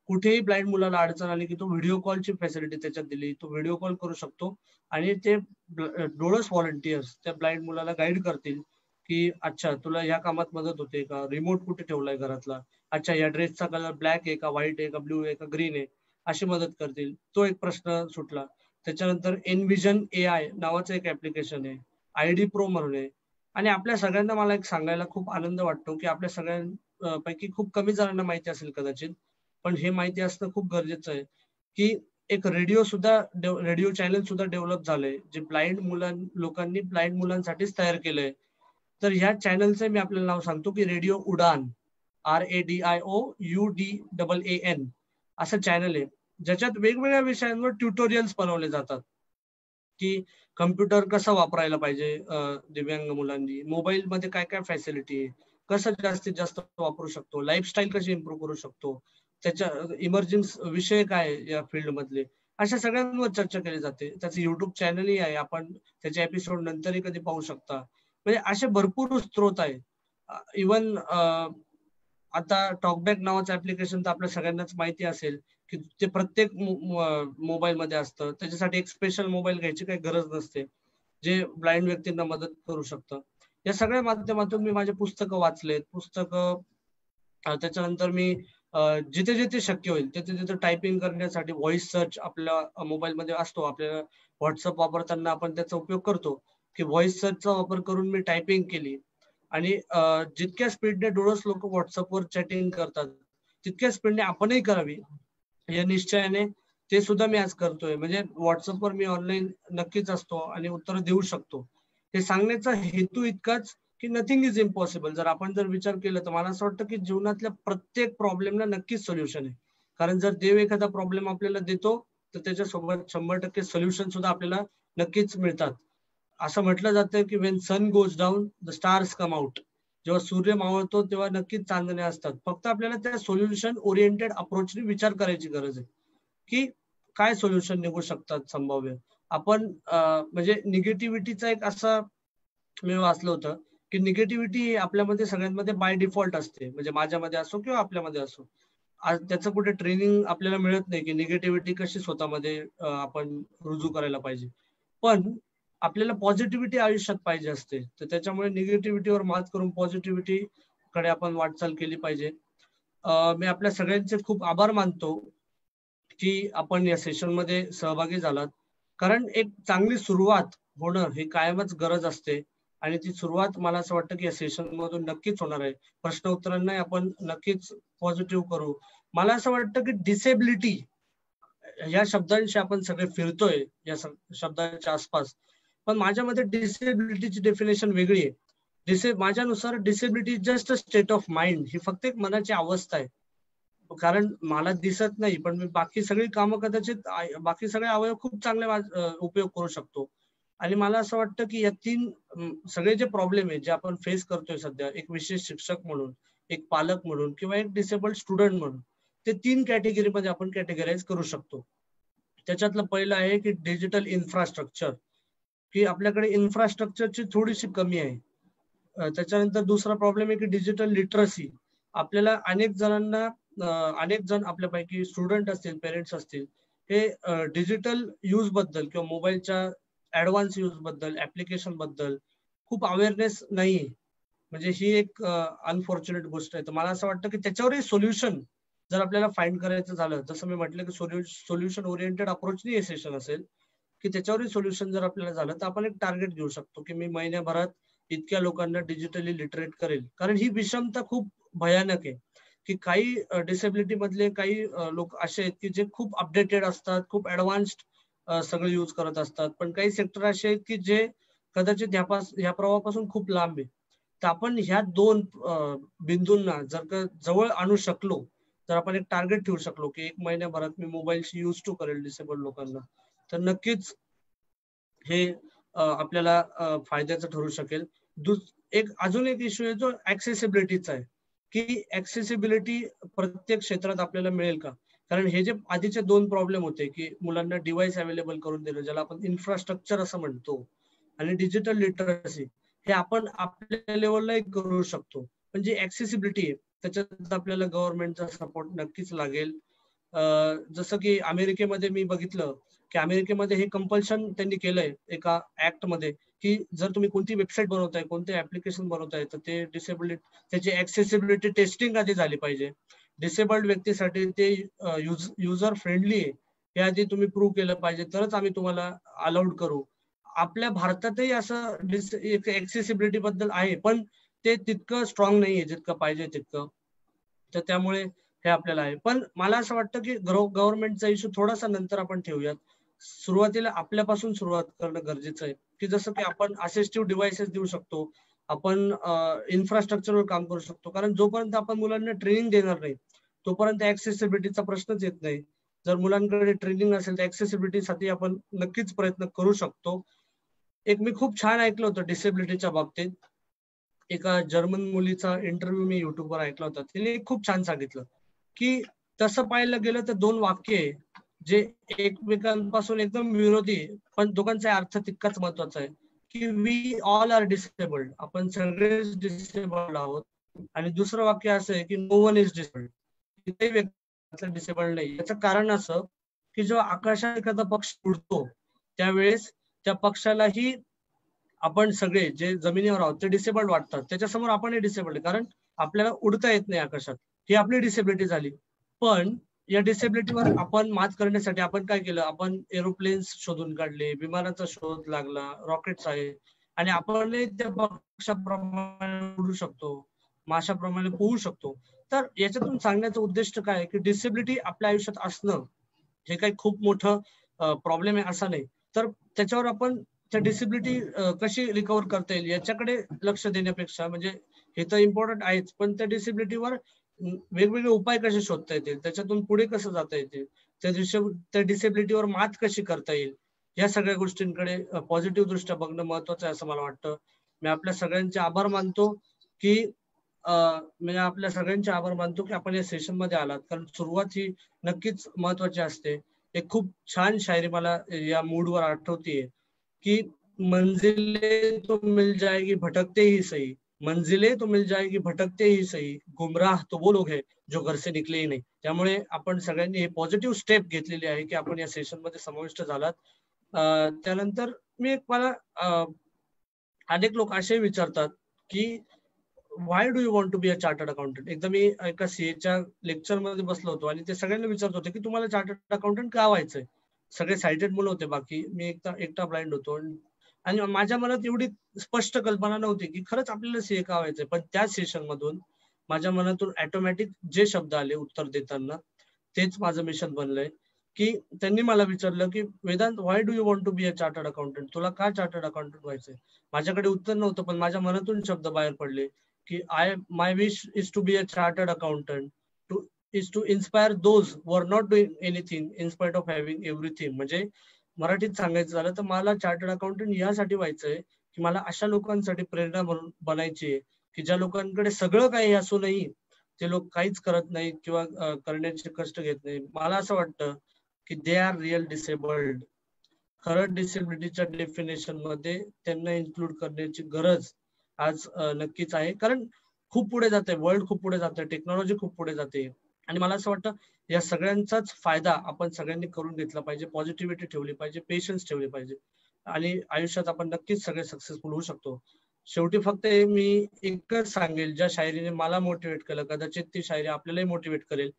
कुठेही ब्लाइंड मुलाला अडचण आली की तो व्हिडिओ कॉलची फॅसिलिटी त्याच्यात दिली, तो व्हिडिओ कॉल करू शकतो आणि ते डोळस व्हॉलंटियर्स त्या ब्लाइंड मुलाला गाईड करतील की अच्छा तुला ह्या कामात मदत होते का, रिमोट कुठे ठेवलाय घरातला, अच्छा या ड्रेसचा कलर ब्लॅक आहे का, व्हाईट आहे का, ब्ल्यू आहे का, ग्रीन आहे, अशी मदत करतील. तो एक प्रश्न सुटला. त्याच्यानंतर एनविजन AI नावाचं एक ऍप्लिकेशन आहे, ID Pro म्हणून आहे. आणि आपल्या सगळ्यांना मला एक सांगायला खूप आनंद वाटतो की आपल्या सगळ्यांपैकी खूप कमी जणांना माहिती असेल कदाचित, पण हे माहिती असणं खूप गरजेचं आहे की एक रेडिओ चॅनल सुद्धा डेव्हलप झालंय, जे लोकांनी ब्लाइंड मुलांसाठीच तयार केलंय. तर ह्या चॅनलचं मी आपल्याला नाव सांगतो की रेडिओ उडान, RADIOUDAAN असं चॅनल आहे, ज्याच्यात वेगवेगळ्या विषयांवर ट्युटोरियल्स बनवले जातात की कम्प्युटर कसं वापरायला पाहिजे दिव्यांग मुलांनी, मोबाईल मध्ये काय काय फॅसिलिटी आहे, कसं जास्तीत जास्त वापरू शकतो, लाईफस्टाईल कशी इम्प्रूव्ह करू शकतो, त्याच्या इमर्जिंग विषय काय या फील्ड मधले, अशा सगळ्यांवर चर्चा केली जाते. त्याचं युट्यूब चॅनलही आहे, आपण त्याचे एपिसोड नंतरही कधी पाहू शकता. म्हणजे असे भरपूर स्त्रोत आहेत. इवन आता टॉकबॅक नावाचं ऍप्लिकेशन तर आपल्या सगळ्यांनाच माहिती असेल की ते प्रत्येक मोबाईल मध्ये असतं. त्याच्यासाठी एक स्पेशल मोबाईल घ्यायची काही गरज नसते, जे ब्लाइंड व्यक्तींना मदत करू शकतं. या सगळ्या माध्यमातून मी माझे पुस्तकं वाचलेत. त्याच्यानंतर मी जिथे जिथे शक्य होईल तिथे तिथे टायपिंग करण्यासाठी व्हॉइस सर्च आपल्या मोबाईल मध्ये असतो. आपल्याला व्हॉट्सअप वापरताना आपण त्याचा उपयोग करतो की व्हॉइस सर्चचा वापर करून मी टायपिंग केली. आणि जितक्या स्पीडने डोळस लोक व्हॉट्सअपवर चॅटिंग करतात तितक्या स्पीडने आपणही करावी या निश्चयाने ते सुद्धा मी आज करतोय. म्हणजे व्हॉट्सअपवर मी ऑनलाईन नक्कीच असतो आणि उत्तर देऊ शकतो. हे सांगण्याचा हेतू इतकाच की नथिंग इज इम्पॉसिबल. जर आपण विचार केला तर मला असं वाटतं की जीवनातल्या प्रत्येक प्रॉब्लेमला नक्कीच सोल्युशन आहे. कारण जर देव एखादा प्रॉब्लेम आपल्याला देतो तर त्याच्यासोबत 100% सोल्युशन सुद्धा आपल्याला नक्कीच मिळतात. असं म्हटलं जातं की when sun goes down the stars come out. जेव्हा सूर्य मावळतो तेव्हा नक्कीच चांदणे असतात. फक्त आपल्याला त्या सोल्युशन ओरिएंटेड अप्रोचने विचार करायची गरज आहे की काय सोल्युशन निघू शकतात संभाव्य. आपण म्हणजे निगेटिव्हिटीचा एक असा मी वाचलं होतं की निगेटिव्हिटी आपल्यामध्ये सगळ्यांमध्ये बाय डिफॉल्ट असते, म्हणजे माझ्यामध्ये असो किंवा आपल्यामध्ये असो. त्याचं कुठे ट्रेनिंग आपल्याला मिळत नाही की निगेटिव्हिटी कशी स्वतःमध्ये आपण रुजू करायला पाहिजे. पण आपल्याला पॉझिटिव्हिटी आयुष्यात पाहिजे असते, तर त्याच्यामुळे निगेटिव्हिटीवर मात करून पॉझिटिव्हिटी कडे आपण वाटचाल केली पाहिजे. मी आपल्या सगळ्यांचे खूप आभार मानतो की आपण या सेशन मध्ये सहभागी झालात, कारण एक चांगली सुरुवात होणं ही कायमच गरज असते आणि ती सुरुवात मला असं वाटतं की या सेशन मधून नक्कीच होणार आहे. प्रश्न उत्तरांना आपण नक्कीच पॉझिटिव्ह करू. मला असं वाटतं की डिसेबिलिटी या शब्दांशी आपण सगळे फिरतोय या शब्दांच्या आसपास, पण माझ्या मते डिसेबिलिटीची डेफिनेशन वेगळी आहे. माझ्यानुसार disability just a state of mind, ही फक्त एक मनाची अवस्था आहे. कारण मला दिसत नाही पण मी बाकी सगळी कामं कदाचित बाकी सगळे अवयव खूप चांगले उपयोग करू शकतो. आणि मला असं वाटतं की या तीन सगळे जे प्रॉब्लेम आहे जे आपण फेस करतोय सध्या, एक विशेष शिक्षक म्हणून, एक पालक म्हणून किंवा एक डिसेबल्ड स्टुडंट म्हणून, ते तीन कॅटेगरीमध्ये आपण कॅटेगराईज करू शकतो. त्याच्यातलं पहिलं आहे की डिजिटल इन्फ्रास्ट्रक्चर, की आपल्याकडे इन्फ्रास्ट्रक्चरची थोडीशी कमी आहे. त्याच्यानंतर दुसरा प्रॉब्लेम आहे की डिजिटल लिटरसी. आपल्याला अनेक जण आपल्यापैकी स्टुडंट असतील, पेरेंट्स असतील, हे डिजिटल यूज बद्दल किंवा मोबाईलच्या ऍडव्हान्स यूज बद्दल, ऍप्लिकेशन बद्दल खूप अवेअरनेस नाहीये. म्हणजे ही एक अनफॉर्च्युनेट गोष्ट आहे. तर मला असं वाटतं की त्याच्यावरही सोल्युशन जर आपल्याला फाइंड करायचं झालं, जसं मी म्हटलं की सोल्युशन ओरिएंटेड अप्रोचनी हे सेशन असेल, की त्याच्यावरही सोल्युशन जर आपल्याला झालं तर आपण एक टार्गेट घेऊ शकतो की मी महिन्याभरात इतक्या लोकांना डिजिटली लिटरेट करेल. कारण ही विषमता खूप भयानक आहे की काही डिसेबिलिटी मधले काही लोक असे आहेत की जे खूप अपडेटेड असतात, खूप ऍडव्हान्स्ड सगळं यूज करत असतात, पण काही सेक्टर असे आहेत की जे कदाचित ह्या प्रवाहापासून खूप लांब आहे. तर आपण ह्या दोन बिंदूंना जर का जवळ आणू शकलो तर आपण एक टार्गेट ठेवू शकलो की 1 महिन्याभरात मी मोबाईलशी यूज टू करेल डिसेबल्ड लोकांना, तर नक्कीच हे आपल्याला फायद्याचं ठरू शकेल. अजून एक इश्यू आहे जो ऍक्सेसिबिलिटीचा आहे, की ऍक्सेसिबिलिटी प्रत्येक क्षेत्रात आपल्याला मिळेल का? कारण हे जे आधीचे दोन प्रॉब्लेम होते की मुलांना डिव्हाइस अवेलेबल करून दिलं, ज्याला आपण इन्फ्रास्ट्रक्चर असं म्हणतो, आणि डिजिटल लिटरसी, हे आपण आपल्या लेवलला करू शकतो. पण जी ऍक्सेसिबिलिटी आहे त्याच्यात आपल्याला गव्हर्नमेंटचा सपोर्ट नक्कीच लागेल. जसं की अमेरिकेमध्ये मी बघितलं की अमेरिकेमध्ये हे कंपल्शन त्यांनी केलंय एका ऍक्ट मध्ये, की जर तुम्ही कोणती वेबसाईट बनवताय, कोणते ऍप्लिकेशन बनवताय, तर ते त्याची ऍक्सेसिबिलिटी टेस्टिंग आधी झाली पाहिजे. डिसेबल्ड व्यक्तीसाठी ते युजर फ्रेंडली आहे हे आधी तुम्ही प्रूव्ह केलं पाहिजे, तरच आम्ही तुम्हाला अलाउड करू. आपल्या भारतातही असं ऍक्सेसिबिलिटी बद्दल आहे, पण ते तितकं स्ट्रॉंग नाहीये जितकं पाहिजे तितकं. तर त्यामुळे हे आपल्याला आहे. पण मला असं वाटतं की गव्हर्नमेंटचा इश्यू थोडासा नंतर आपण ठेवूयात. सुरुवातीला आपल्यापासून सुरुवात करणं गरजेचं आहे, की जसं की आपण असिस्टिव्ह डिव्हाइसेस देऊ शकतो, आपण इन्फ्रास्ट्रक्चरवर काम करू शकतो. कारण जोपर्यंत आपण मुलांना ट्रेनिंग देणार नाही तोपर्यंत ऍक्सेसिबिलिटीचा प्रश्नच येत नाही. जर मुलांकडे ट्रेनिंग असेल तर ऍक्सेसिबिलिटीसाठी आपण नक्कीच प्रयत्न करू शकतो. एक मी खूप छान ऐकलं होतं डिसेबिलिटीच्या बाबतीत, एका जर्मन मुलीचा इंटरव्ह्यू मी युट्यूबवर ऐकला होता. तिने खूप छान सांगितलं की तसं पाहायला गेलं तर दोन वाक्य आहे जे एकमेकांपासून एकदम विरोधी, पण दोघांचा अर्थ तितकाच महत्वाचा आहे, की वी ऑल आर डिसेबल्ड, आपण सगळेच डिसेबल्ड आहोत. आणि दुसरं वाक्य असं आहे की नो वन इज डिसेबल्ड, किती व्यक्ती डिसेबल्ड नाही. याचं कारण असं की जेव्हा आकाशात एखादा पक्षी उडतो त्यावेळेस त्या पक्षालाही आपण सगळे जे जमिनीवर आहोत ते डिसेबल्ड वाटतात, त्याच्यासमोर आपण डिसेबल्ड, कारण आपल्याला उडता येत नाही आकाशात, ही आपली डिसेबिलिटी झाली. पण या डिसेबिलिटीवर आपण मात करण्यासाठी आपण काय केलं, आपण एरोप्लेन्स शोधून काढले, विमानाचा शोध लागला, रॉकेट्स आहे, आणि आपण त्या पक्षाप्रमाणे उडू शकतो, माशाप्रमाणे पोहू शकतो. तर याच्यातून सांगण्याचा उद्देश काय, की डिसेबिलिटी आपल्या आयुष्यात असणं हे काही खूप मोठं प्रॉब्लेम आहे असं नाही, तर त्याच्यावर आपण त्या डिसेबिलिटी कशी रिकव्हर करता येईल याच्याकडे लक्ष देण्यापेक्षा, म्हणजे हे तर इम्पॉर्टंट आहेच, पण त्या डिसेबिलिटीवर वेगवेगळे उपाय कसे शोधता येतील, त्याच्यातून पुढे कसं जाता येतील, त्या डिसेबिलिटीवर मात कशी करता येईल, या सगळ्या गोष्टींकडे पॉझिटिव्ह दृष्ट्या बघणं महत्वाचं आहे असं मला वाटतं. मी आपल्या सगळ्यांचे आभार मानतो की आपण या सेशन मध्ये आलात, कारण सुरुवात ही नक्कीच महत्वाची असते. एक खूप छान शायरी मला या मूडवर आठवतीये की मंजिले तो मिल जाएगी भटकते ही सही, मंजिले तो मिल जाएगी भटकते ही सही, गुमराह तो वो लोग है जो घर से निकले ही नाही. त्यामुळे आपण सगळ्यांनी हे पॉझिटिव्ह स्टेप घेतलेली आहे की आपण या सेशन मध्ये समाविष्ट झालात. त्यानंतर मला अनेक लोक असे विचारतात की why do you want to be a chartered accountant. एकदा मी एका सीएच्या लेक्चर मध्ये बसलो होतो आणि ते सगळ्यांना विचारत होते की तुम्हाला चार्टर्ड अकाउंटंट का व्हायचंय. सगळे सायटेड मुलं होते, बाकी मी एकटा ब्लाइंड होतो. आणि माझ्या मनात एवढी स्पष्ट कल्पना नव्हती की खरंच आपल्याला सीए का व्हायचंय. पण त्या सेशन मधून माझ्या मनातून ऑटोमॅटिक जे शब्द आले उत्तर देताना तेच माझं मिशन बनलंय. की त्यांनी मला विचारलं की Vedant why do you want to be a chartered accountant, तुला का चार्टर्ड अकाउंटंट व्हायचंय. माझ्याकडे उत्तर नव्हतं, पण माझ्या मनातून शब्द बाहेर पडले की my wish is to be a chartered accountant is to inspire those who are not doing anything in spite of having everything. म्हणजे मराठीत सांगायचं झालं तर मला चार्टर्ड अकाउंटंट यासाठी व्हायचंय की मला अशा लोकांसाठी प्रेरणा म्हणून बनायची आहे की ज्या लोकांकडे सगळं काही असूनही ते लोक काहीच करत नाही किंवा करण्याचे कष्ट घेत नाही. मला असं वाटतं की दे आर रिअल डिसेबल्ड. खरं डिसेबिलिटीच्या डेफिनेशन मध्ये त्यांना इन्क्लूड करण्याची गरज आज नक्कीच आहे. कारण खूप पुढे जाते वर्ल्ड, खूप पुढे जाते टेक्नॉलॉजी, खूप पुढे जाते. आणि मला असं वाटतं या सगळ्यांचाच फायदा आपण सगळ्यांनी करून घेतला पाहिजे. पॉझिटिव्हिटी ठेवली पाहिजे, पेशन्स ठेवले पाहिजे आणि आयुष्यात आपण नक्कीच सगळे सक्सेसफुल होऊ शकतो. शेवटी फक्त मी एकच सांगेल, ज्या शायरीने मला मोटिवेट केलं, कदाचित ती शायरी आपल्यालाही मोटिवेट करेल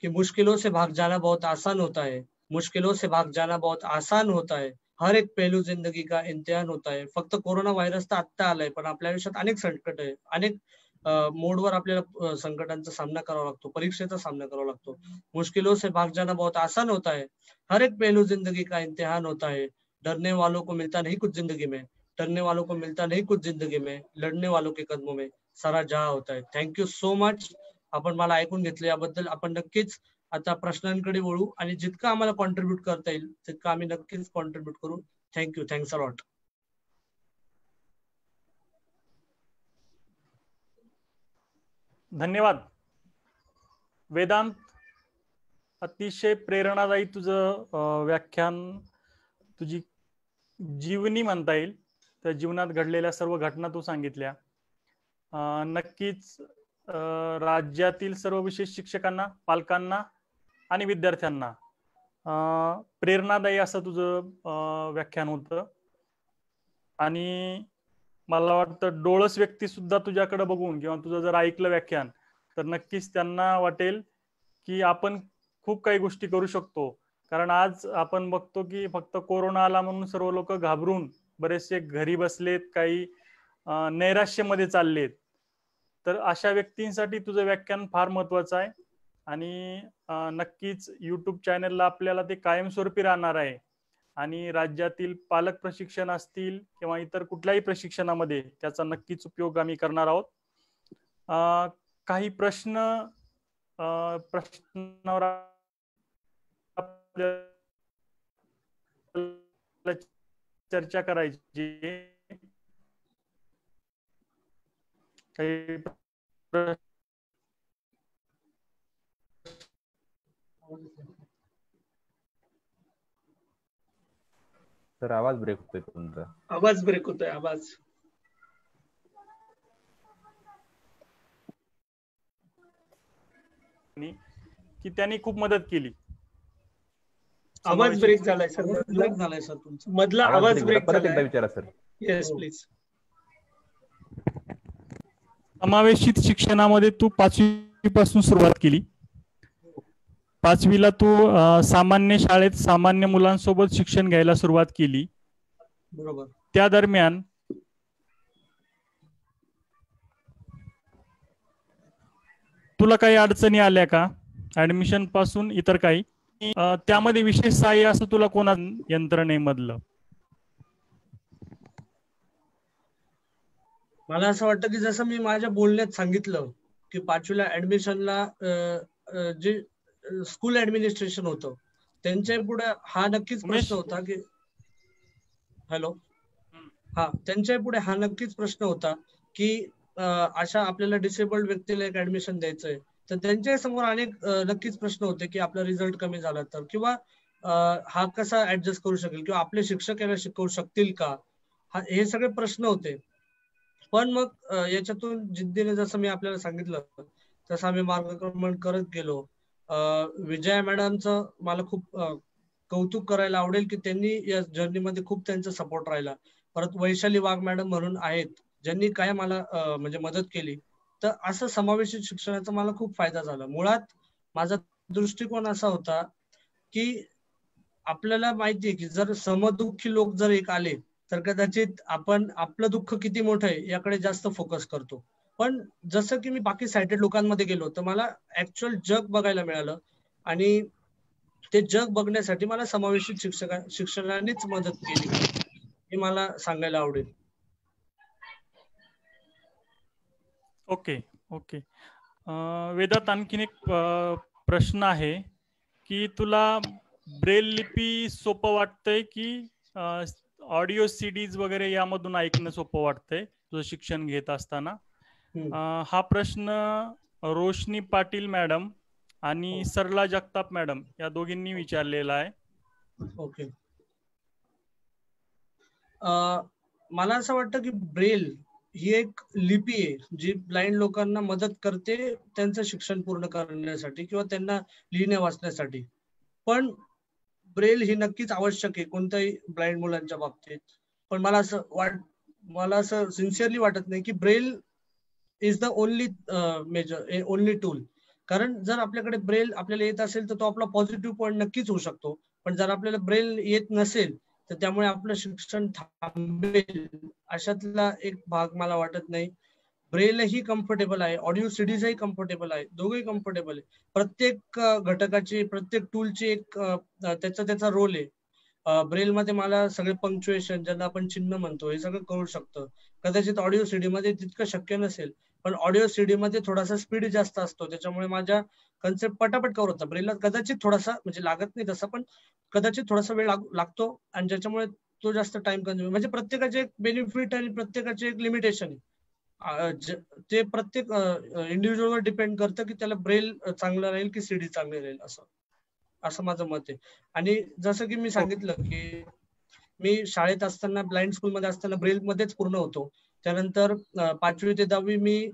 की मुश्किलों से भाग जाना बहुत आसान होता है, मुश्किलों से भाग जाना बहुत आसान होता है, हर एक पहलू जिंदगी का इम्तिहान होता है. फक्त कोरोना व्हायरस तर आत्ता आलाय, पण आपल्या आयुष्यात अनेक संकट आहे, अनेक मोडवर आपल्याला संकटांचा सामना करावा लागतो, परीक्षेचा सामना करावा लागतो. मुश्किलों से भाग जाना बहुत आसान होता है, हर एक पहलू जिंदगी का इम्तिहान होता है, डरने वालों को मिलता नहीं कुछ जिंदगी में, डरने वालों को मिलता नहीं कुछ जिंदगी में, लढने वालों के कदमों में सारा जहां होता है. Thank you so much. आपण मला ऐकून घेतले याबद्दल. आपण नक्कीच आता प्रश्नांकडे वळू आणि जितकं आम्हाला कॉन्ट्रीब्युट करता येईल तितकं आम्ही नक्कीच कॉन्ट्रीब्युट करू. थँक्यू. Thanks a lot. धन्यवाद वेदांत. अतिशय प्रेरणादायी तुझं व्याख्यान, तुझी जीवनी म्हणता येईल. त्या जीवनात घडलेल्या सर्व घटना तू सांगितल्या. नक्कीच राज्यातील सर्व विशेष शिक्षकांना, पालकांना आणि विद्यार्थ्यांना प्रेरणादायी असं तुझं व्याख्यान होतं. आणि मला वाटतं डोळस व्यक्ती सुद्धा तुझ्याकडे बघून किंवा तुझं जर ऐकलं व्याख्यान तर नक्कीच त्यांना वाटेल की आपण खूप काही गोष्टी करू शकतो. कारण आज आपण बघतो की फक्त कोरोना आला म्हणून सर्व लोक घाबरून बरेचसे घरी बसलेत, काही नैराश्यमध्ये चाललेत. तर अशा व्यक्तींसाठी तुझं व्याख्यान फार महत्वाचं आहे आणि नक्कीच यूट्यूब चॅनलला आपल्याला ते कायमस्वरूपी राहणार आहे. आणि राज्यातील पालक प्रशिक्षण असतील किंवा इतर कुठल्याही प्रशिक्षणामध्ये त्याचा नक्कीच उपयोग आम्ही करणार आहोत. काही प्रश्नावर चर्चा करायची. काही सर आवाज ब्रेक होतोय तुमचा. आवाज ब्रेक होतोय. आवाज की त्यांनी खूप मदत केली. आवाज ब्रेक झालाय सर. ब्रेक झालाय सर तुमचा मधला आवाज ब्रेक परत एकदा झालाय. विचारा सर. Yes please. समावेशित शिक्षणामध्ये तू 5वी पासून सुरुवात केली. 5वीला तू सामान्य शाळेत सामान्य मुलांसोबत शिक्षण घ्यायला सुरुवात केली. बरोबर. त्या दरम्यान तुला काही अडचणी आल्या का ऍडमिशन पासून इतर काही? त्यामध्ये विशेष सहाय्य असं तुला कोणा यंत्रणेमधलं? मला असं वाटतं की जसं मी माझ्या बोलण्यात सांगितलं की 5वीला ऍडमिशनला जे स्कूल ऍडमिनिस्ट्रेशन होतं त्यांच्या पुढे हा नक्कीच प्रश्न होता की त्यांच्या पुढे हा नक्कीच प्रश्न होता की अशा आपल्याला डिसेबल्ड व्यक्तीला एक ऍडमिशन द्यायचंय. तर त्यांच्या समोर अनेक नक्कीच प्रश्न होते की आपला रिझल्ट कमी झाला तर, किंवा हा कसा ऍडजस्ट करू शकेल, किंवा आपले शिक्षक याला शिकवू शकतील का, हे सगळे प्रश्न होते. पण मग याच्यातून जिद्दीने जसं मी आपल्याला सांगितलं तसं आम्ही मार्गक्रमण करत गेलो. विजया मॅडमचं मला खूप कौतुक करायला आवडेल की त्यांनी या जर्नीमध्ये खूप त्यांचा सपोर्ट राहिला. परत वैशाली वाघ मॅडम म्हणून आहेत ज्यांनी काय मला म्हणजे मदत केली. तर असं समावेशित शिक्षणाचा मला खूप फायदा झाला. मुळात माझा दृष्टिकोन असा होता की आपल्याला माहितीये की जर समदुःखी लोक जर एक आले तर कदाचित आपण आपलं दुःख किती मोठं आहे याकडे जास्त फोकस करतो. पण जसं की मी बाकी सायटेड लोकांमध्ये गेलो तर मला ऍक्च्युअल जग बघायला मिळालं आणि ते जग बघण्यासाठी मला समावेशित शिक्षणानेच मदत केली हे मला सांगायला आवडेल. Okay okay. वेदांत, आणखीन एक प्रश्न आहे की तुला ब्रेल लिपी सोपं वाटतंय की ऑडिओ सीडीज वगैरे यामधून ऐकणं सोपं वाटतंय तुझं शिक्षण घेत असताना? हा प्रश्न रोशनी पाटील मॅडम आणि सरला जगताप मॅडम या दोघींनी विचारलेला आहे. ओके. मला असं वाटतं की ब्रेल ही एक लिपी आहे जी ब्लाइंड लोकांना मदत करते त्यांचं शिक्षण पूर्ण करण्यासाठी किंवा त्यांना लिहिण्या वाचण्यासाठी. पण ब्रेल ही नक्कीच आवश्यक आहे कोणत्याही ब्लाइंड मुलांच्या बाबतीत. पण मला असं सिन्सिअरली वाटत नाही की Braille is the only tool. कारण जर आपल्याकडे ब्रेल आपल्याला येत असेल तर तो आपला पॉझिटिव्ह पॉईंट नक्कीच होऊ शकतो. पण जर आपल्याला ब्रेल येत नसेल तर त्यामुळे आपलं शिक्षण थांबेल अशातला एक भाग मला वाटत नाही. ब्रेलही कम्फर्टेबल आहे, ऑडिओ सीडीजही कम्फर्टेबल आहे, दोघंही कम्फर्टेबल आहे. प्रत्येक घटकाची प्रत्येक टूलची एक त्याचा रोल आहे. ब्रेलमध्ये मला सगळे पंक्च्युएशन ज्यांना आपण चिन्ह म्हणतो हे सगळं कळू शकतं. कदाचित ऑडिओ सीडी मध्ये तितकं शक्य नसेल. पण ऑडिओ सीडी मध्ये थोडासा स्पीड जास्त असतो त्याच्यामुळे माझ्या कन्सेप्ट पटापट कव्हर होता. ब्रेलला कदाचित थोडासा म्हणजे लागत नाही तसं पण कदाचित थोडासा वेळ लागतो आणि ज्याच्यामुळे तो जास्त टाइम कन्झ्युम. म्हणजे प्रत्येकाचे एक बेनिफिट आणि प्रत्येकाचे एक लिमिटेशन आहे. ते प्रत्येक इंडिव्हिज्युअलवर डिपेंड करतं की त्याला ब्रेल चांगलं राहील की सीडी चांगली राहील असं माझं मत आहे. आणि जसं की मी सांगितलं की मी शाळेत असताना ब्लाइंड स्कूलमध्ये असताना ब्रेल मध्येच पूर्ण होतो. त्यानंतर 5वी ते 10वी मी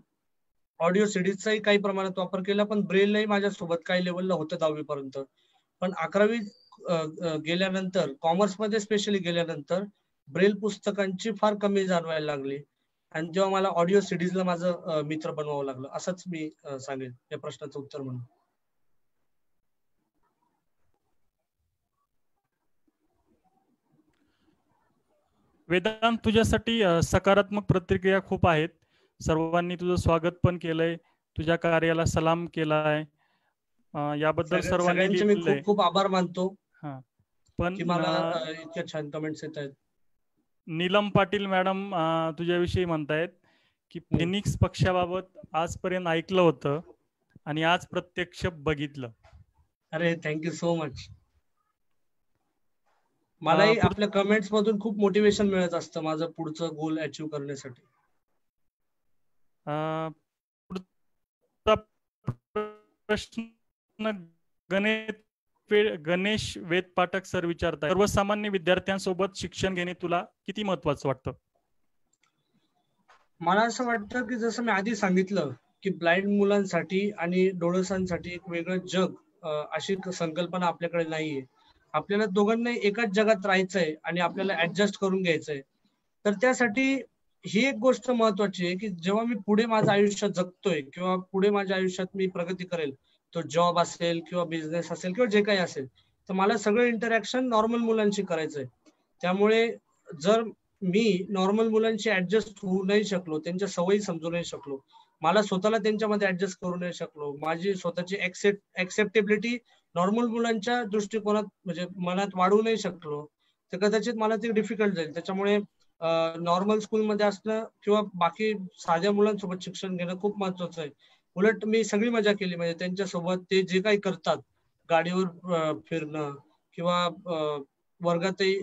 ऑडिओ सीडीजचाही काही प्रमाणात वापर केला पण ब्रेलही माझ्यासोबत काही लेवलला होतं 10वी पर्यंत. पण 11वी गेल्यानंतर कॉमर्समध्ये स्पेशली गेल्यानंतर ब्रेल पुस्तकांची फार कमी जाणवायला लागली आणि जेव्हा मला ऑडिओ सीडीजला माझं मित्र बनवावं लागलं असंच मी सांगेन या प्रश्नाचं उत्तर म्हणून. वेदांत, तुझ्यासाठी सकारात्मक प्रतिक्रिया खूप आहेत. सर्वांनी तुझं स्वागत पण केलंय, तुझ्या कार्याला सलाम केलाय. याबद्दल सर्वांनी मी खूप खूप आभार मानतो. पण मला इतक्या छान कमेंट्स येत आहेत. नीलम पाटील मॅडम तुझ्याविषयी म्हणतायत की फिनिक्स पक्षाबाबत आजपर्यंत ऐकलं होतं आणि आज प्रत्यक्ष बघितलं. अरे थँक्यू सो मच. मलाही आपल्या कमेंट्स मधून खूप मोटिवेशन मिळत असतं माझं पुढचं गोल अचीव्ह करण्यासाठी. प्रश्न गणेश वेद पाठक सर विचारतात, सर्वसामान्य विद्यार्थ्यांसोबत शिक्षण घेणे तुला किती महत्वाचं वाटतं? मला असं वाटतं की जसं मी आधी सांगितलं की ब्लाइंड मुलांसाठी आणि डोळसांसाठी एक वेगळं जग अशी संकल्पना आपल्याकडे नाहीये. आपल्याला दोघांना एकाच जगात राहायचंय आणि आपल्याला ऍडजस्ट करून घ्यायचंय. तर त्यासाठी ही एक गोष्ट महत्वाची आहे की जेव्हा मी पुढे माझं आयुष्य जगतोय किंवा पुढे माझ्या आयुष्यात मी प्रगती करेल, तो जॉब असेल किंवा बिझनेस असेल किंवा जे काही असेल, तर मला सगळं इंटरॅक्शन नॉर्मल मुलांशी करायचंय. त्यामुळे जर मी नॉर्मल मुलांशी ऍडजस्ट होऊ नाही शकलो, त्यांच्या सवयी समजू नाही शकलो, मला स्वतःला त्यांच्यामध्ये ऍडजस्ट करू नाही शकलो, माझी स्वतःची ऍक्सेप्टेबिलिटी नॉर्मल मुलांच्या दृष्टिकोनात म्हणजे मनात वाढवू नाही शकलो, तर कदाचित मला ते डिफिकल्ट जाईल. त्याच्यामुळे नॉर्मल स्कूलमध्ये असणं किंवा बाकी साध्या मुलांसोबत शिक्षण घेणं खूप महत्वाचं आहे. उलट मी सगळी मजा केली म्हणजे त्यांच्यासोबत ते जे काही करतात, गाडीवर फिरणं किंवा वर्गातही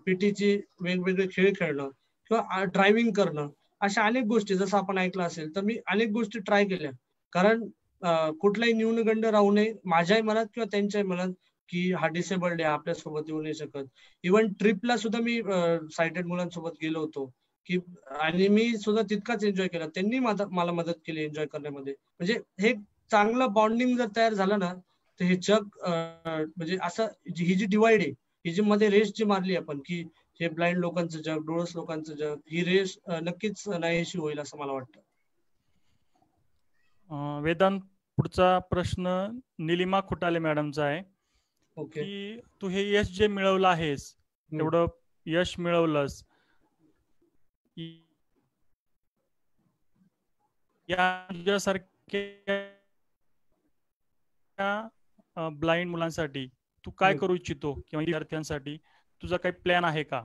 पीटीची वेगवेगळे खेळ खेळणं किंवा ड्रायव्हिंग करणं, अशा अनेक गोष्टी जसं आपण ऐकलं असेल तर मी अनेक गोष्टी ट्राय केल्या. कारण कुठलाही न्यूनगंड राहू नये माझ्याही मनात किंवा त्यांच्याही मनात की हा डिसेबल्ड आहे, आपल्यासोबत येऊ नाही शकत. इव्हन ट्रिपला सुद्धा मी सायटेड मुलांसोबत गेलो होतो. की आणि मी सुद्धा तितकाच एन्जॉय केला, त्यांनी मला मदत केली एन्जॉय करण्यामध्ये. म्हणजे हे चांगलं बॉन्डिंग जर तयार झालं ना, तर हे जग म्हणजे असं ही जी डिवाइड आहे, ही जी मध्ये रेस जी मारली आपण की हे ब्लाइंड लोकांचं जग, डोळस लोकांचं जग, ही रेस नक्कीच नाहीशी होईल असं मला वाटतं. वेदांत, पुढचा प्रश्न निलिमा खुटाले मॅडमचा आहे ओके. की तू हे यश जे मिळवलं आहेस, एवढं यश मिळवलंस, यासारख्या ब्लाइंड मुलांसाठी तू काय करू इच्छितो किंवा विद्यार्थ्यांसाठी तुझा काही प्लॅन आहे का?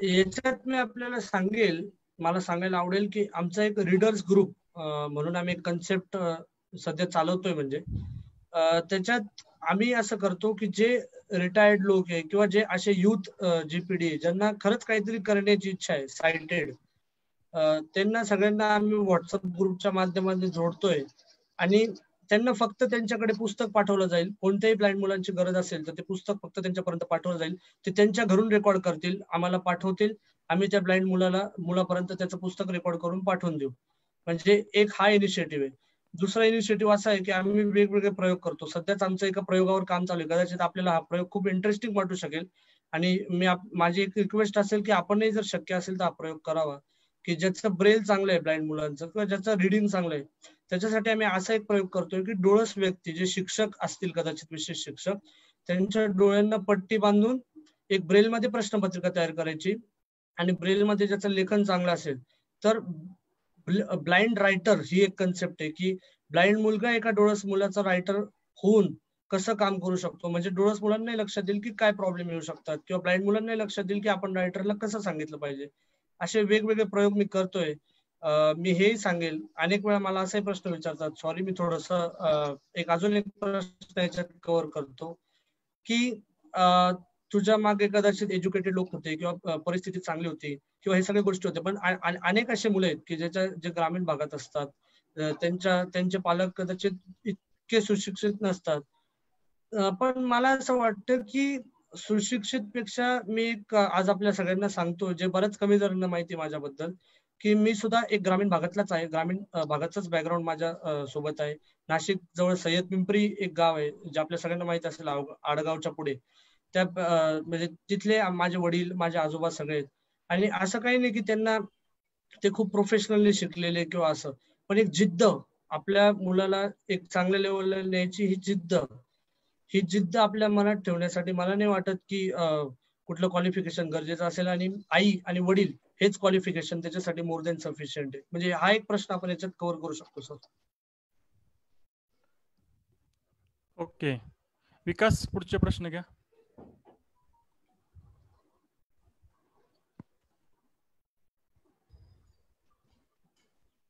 याच्यात मी आपल्याला सांगेल, मला सांगायला आवडेल की आमचा एक रीडर्स ग्रुप म्हणून आम्ही एक कन्सेप्ट सध्या चालवतोय. म्हणजे त्याच्यात आम्ही असं करतो की जे रिटायर्ड लोक आहे किंवा जे असे युथ जी पिढी आहे ज्यांना खरंच काहीतरी करण्याची इच्छा आहे, सायटेड, त्यांना सगळ्यांना आम्ही व्हॉट्सअप ग्रुपच्या माध्यमातून जोडतोय आणि त्यांना फक्त त्यांच्याकडे पुस्तक पाठवलं जाईल. कोणत्याही ब्लाइंड मुलांची गरज असेल तर ते पुस्तक फक्त त्यांच्यापर्यंत पाठवलं जाईल. ते त्यांच्या घरून रेकॉर्ड करतील, आम्हाला पाठवतील, आम्ही त्या ब्लाइंड मुलापर्यंत त्याचं पुस्तक रेकॉर्ड करून पाठवून देऊ. म्हणजे एक हा इनिशिएटिव्ह आहे. दुसरा इनिशिएटिव्ह असा आहे की आम्ही वेगवेगळे प्रयोग करतो. सध्याच आमचं एका प्रयोगावर काम चालू आहे. कदाचित आपल्याला हा प्रयोग खूप इंटरेस्टिंग वाटू शकेल आणि माझी एक रिक्वेस्ट असेल की आपणही जर शक्य असेल तर हा प्रयोग करावा, की ज्याचं ब्रेल चांगलं आहे ब्लाइंड मुलांचं किंवा ज्याचं रिडिंग चांगलं आहे. त्याच्यासाठी आम्ही असा एक प्रयोग करतोय की डोळस व्यक्ती जे शिक्षक असतील, कदाचित विशेष शिक्षक, त्यांच्या डोळ्यांना पट्टी बांधून एक ब्रेलमध्ये प्रश्नपत्रिका तयार करायची आणि ब्रेलमध्ये ज्याचं लेखन चांगलं असेल तर ब्लाइंड रायटर ही एक कन्सेप्ट आहे की ब्लाइंड मुलगा एका डोळस मुलाचा रायटर होऊन कसं काम करू शकतो. म्हणजे डोळस मुलांनाही लक्षात येईल की काय प्रॉब्लेम येऊ शकतात किंवा ब्लाइंड मुलांनाही लक्षात येईल की आपण रायटरला कसं सांगितलं पाहिजे. असे वेगवेगळे प्रयोग मी करतोय. मी हेही सांगेल, अनेक वेळा मला असाही प्रश्न विचारतात, सॉरी मी थोडस एक अजून एक प्रश्न याच्यात कव्हर करतो की तुझ्या मागे कदाचित एज्युकेटेड लोक होते किंवा परिस्थिती चांगली होती किंवा हे सगळ्या गोष्टी होत्या, पण अनेक असे मुलं आहेत की जे ग्रामीण भागात असतात, त्यांचे पालक कदाचित इतके सुशिक्षित नसतात. पण मला असं वाटतं की सुशिक्षित पेक्षा मी आज आपल्या सगळ्यांना सांगतो, जे बऱ्याच कमी जणांना माहिती माझ्याबद्दल, की मी सुद्धा एक ग्रामीण भागातलाच आहे. ग्रामीण भागाचाच बॅकग्राऊंड माझ्या सोबत आहे. नाशिक जवळ सय्यद पिंपरी एक गाव आहे, जे आपल्या सगळ्यांना माहित असेल, आडगावच्या पुढे. त्या म्हणजे तिथले माझे वडील, माझे आजोबा सगळे आहेत. आणि असं काही नाही की त्यांना ते खूप प्रोफेशनली शिकलेले किंवा असं, पण एक जिद्द, आपल्या मुलाला एक चांगल्या लेवलला न्यायची ही जिद्द आपल्या मनात ठेवण्यासाठी मला नाही वाटत की कुठलं क्वालिफिकेशन गरजेचं असेल. आणि आई आणि वडील हेच क्वालिफिकेशन त्याच्यासाठी मोर दॅन सफिशियंट आहे. म्हणजे हा एक प्रश्न आपण याच्यात कव्हर करू शकतो सर. ओके विकास, पुढचे प्रश्न घ्या.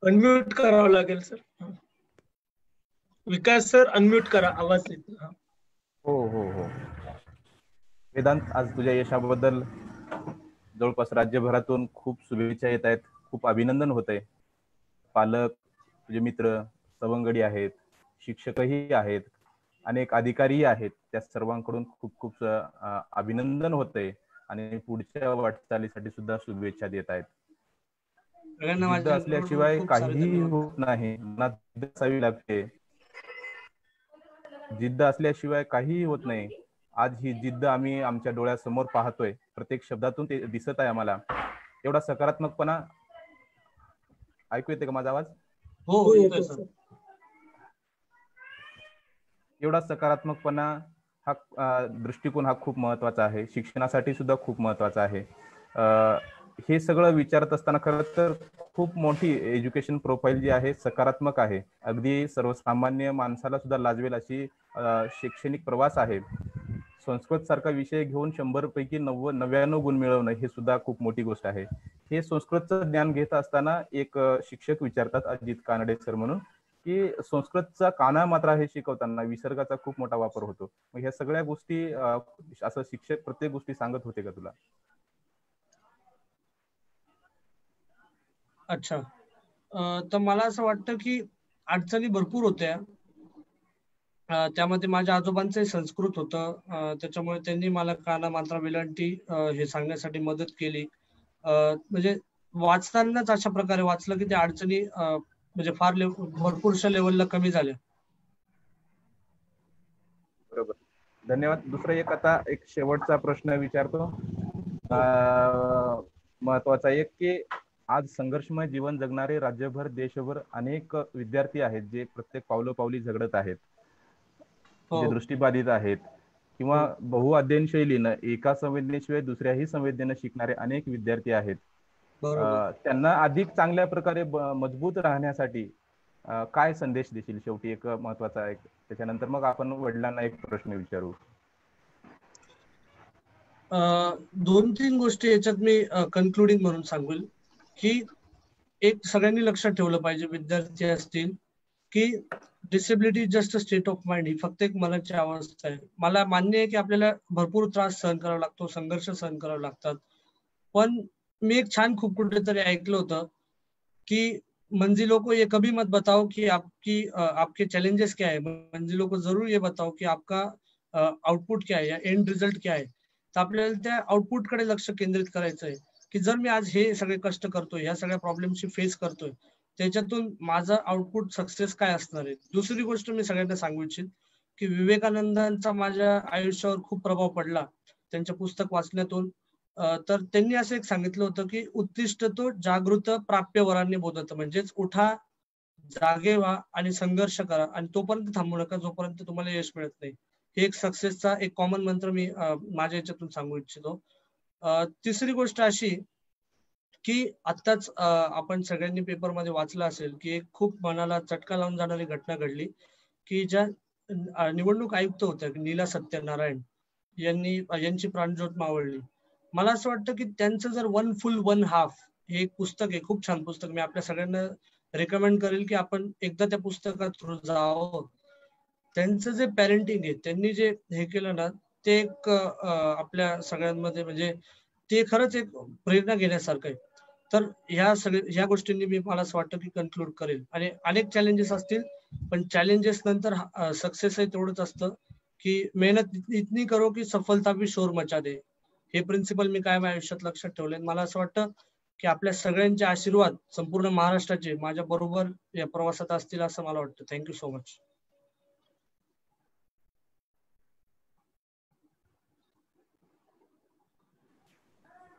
अनम्यूट करावं लागेल सर. विकास सर अनम्यूट करा, आवाज येतो. हो हो हो. वेदांत, आज तुझ्या यशाबद्दल जवळपास राज्यभरातून खूप शुभेच्छा येत आहेत, खूप अभिनंदन होत आहे. पालक, तुझे मित्र, सवंगडी आहेत, शिक्षकही आहेत, अनेक अधिकारीही आहेत, त्या सर्वांकडून खूप खूप अभिनंदन होत आहे आणि पुढच्या वाटचालीसाठी सुद्धा शुभेच्छा देत आहेत. जिद्द असल्याशिवाय काहीही होत नाही, जिद्द असावी लागते. जिद्द असल्याशिवाय काहीही होत नाही. आज ही जिद्द आम्ही आमच्या डोळ्यासमोर पाहतोय, प्रत्येक शब्दातून ते दिसत आहे आम्हाला. एवढा सकारात्मकपणा, ऐकू येते का माझा आवाज? हो येतोय सर. एवढा सकारात्मकपणा, हा दृष्टिकोन हा खूप महत्वाचा आहे, शिक्षणासाठी सुद्धा खूप महत्वाचा आहे. हे सगळं विचारत असताना खरं तर खूप मोठी एज्युकेशन प्रोफाईल जी आहे सकारात्मक आहे. अगदी सर्वसामान्य माणसाला सुद्धा लाजवेल अशी शैक्षणिक प्रवास आहे. संस्कृत सारखा विषय घेऊन 100 पैकी 99 गुण मिळवणं हे सुद्धा खूप मोठी गोष्ट आहे. हे संस्कृतचं ज्ञान घेत असताना एक शिक्षक विचारतात, अजित कानडे सर म्हणून, की संस्कृतचा काना मात्रा हे शिकवताना विसर्गाचा खूप मोठा वापर होतो. मग ह्या सगळ्या गोष्टी असं शिक्षक प्रत्येक गोष्टी सांगत होते का तुला? अच्छा, तर मला असं वाटतं की अडचणी भरपूर होत्या. त्यामध्ये माझ्या आजोबांचंही संस्कृत होतं, त्याच्यामुळे त्यांनी मला काना मात्रा वेलांटी हे सांगण्यासाठी मदत केली. म्हणजे वाचतानाच अशा प्रकारे वाचलं की त्या अडचणी म्हणजे फार भरपूरशा लेवलला कमी झाल्या. बरोबर, धन्यवाद. दुसरा एक शेवटचा प्रश्न विचारतो, महत्वाचा एक, की आज संघर्षमय जीवन जगणारे राज्यभर देशभर अनेक विद्यार्थी आहेत जे प्रत्येक पावलोपावली झगडत आहेत, जे दृष्टीबाधित आहेत किंवा बहुअध्ययन शैलीनं एका संवेदनेशिवाय दुसऱ्याही संवेदनेनं शिकणारे अनेक विद्यार्थी आहेत. त्यांना अधिक चांगल्या प्रकारे मजबूत राहण्यासाठी काय संदेश देशील? शेवटी एक महत्वाचा एक, त्याच्यानंतर मग आपण वडिलांना एक प्रश्न विचारू. 2-3 गोष्टी याच्यात मी कन्क्लुडिंग म्हणून सांगेल की एक सगळ्यांनी लक्षात ठेवलं पाहिजे, विद्यार्थी असतील, की disability just a state of mind, ही फक्त एक मनाची अवस्था आहे. मला मान्य आहे की आपल्याला भरपूर त्रास सहन करावा लागतो, संघर्ष सहन करावे लागतात, पण मी एक छान खूप कुठेतरी ऐकलं होतं की मंजिलों को ये कभी मत बताओ कि आपके चैलेंजेस क्या है, मंजिलों को जरूर ये बताओ कि आपका आउटपुट क्या है या एंड रिझल्ट क्या आहे. तर आपल्याला त्या आउटपुट कडे लक्ष केंद्रित करायचं आहे की जर मी आज हे सगळे कष्ट करतोय, ह्या सगळ्या प्रॉब्लेमशी फेस करतोय, त्याच्यातून माझा आउटपुट सक्सेस काय असणार आहे. दुसरी गोष्ट मी सगळ्यांना सांगू इच्छित की विवेकानंदांचा माझ्या आयुष्यावर खूप प्रभाव पडला त्यांच्या पुस्तक वाचण्यातून. तर त्यांनी असं एक सांगितलं होतं की उत्तिष्ठ तो जागृत प्राप्यवरांनी बोधत, म्हणजेच उठा, जागे व्हा आणि संघर्ष करा आणि तोपर्यंत थांबू नका जोपर्यंत तुम्हाला यश मिळत नाही. हे एक सक्सेसचा एक कॉमन मंत्र मी माझ्या याच्यातून सांगू इच्छितो. तिसरी गोष्ट अशी की आत्ताच आपण सगळ्यांनी पेपरमध्ये वाचलं असेल की एक खूप मनाला चटका लावून जाणारी घटना घडली की ज्या निवडणूक आयुक्त होत्या नीला सत्यनारायण यांची प्राणज्योत मावळली. मला असं वाटतं की त्यांचं जर 1 फुल 1 हाफ हे एक पुस्तक आहे, खूप छान पुस्तक, मी आपल्या सगळ्यांना रेकमेंड करेल की आपण एकदा त्या पुस्तकात थ्रू जावं. त्यांचं जे पॅरेंटिंग आहे, त्यांनी जे हे केलं ना, ते एक आपल्या सगळ्यांमध्ये म्हणजे ते खरंच एक प्रेरणा घेण्यासारखं आहे. तर ह्या गोष्टींनी मला असं वाटतं की कन्क्लूड करेल. आणि अनेक चॅलेंजेस असतील, पण चॅलेंजेस नंतर सक्सेस आहे तेवढंच असतं की मेहनत इतनी करो की सफलता भी शोर मचा दे. हे प्रिन्सिपल मी कायम आयुष्यात लक्षात ठेवले. मला असं वाटतं की आपल्या सगळ्यांचे आशीर्वाद संपूर्ण महाराष्ट्राचे माझ्या बरोबर या प्रवासात असतील असं मला वाटतं. Thank you so much.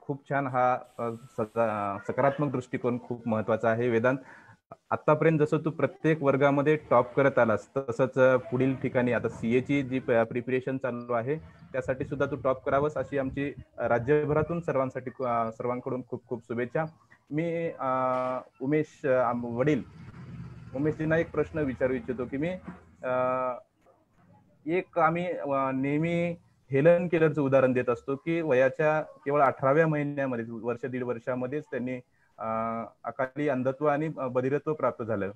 खूप छान. हा सकारात्मक दृष्टिकोन खूप महत्वाचा आहे. वेदांत, आतापर्यंत जसं तू प्रत्येक वर्गामध्ये टॉप करत आलास, तसंच पुढील ठिकाणी आता CA ची जी प्रिपरेशन चालू आहे त्यासाठी सुद्धा तू टॉप करावंस अशी आमची राज्यभरातून सर्वांकडून खूप खूप शुभेच्छा. मी उमेश वडील उमेशजींना एक प्रश्न विचारू इच्छितो की आम्ही नेहमी हेलन केलरचं उदाहरण देत असतो की वयाच्या केवळ 18व्या महिन्यामध्ये, वर्ष 1.5 वर्षामध्येच त्यांनी अकाली अंधत्व आणि बधिरत्व प्राप्त झालं.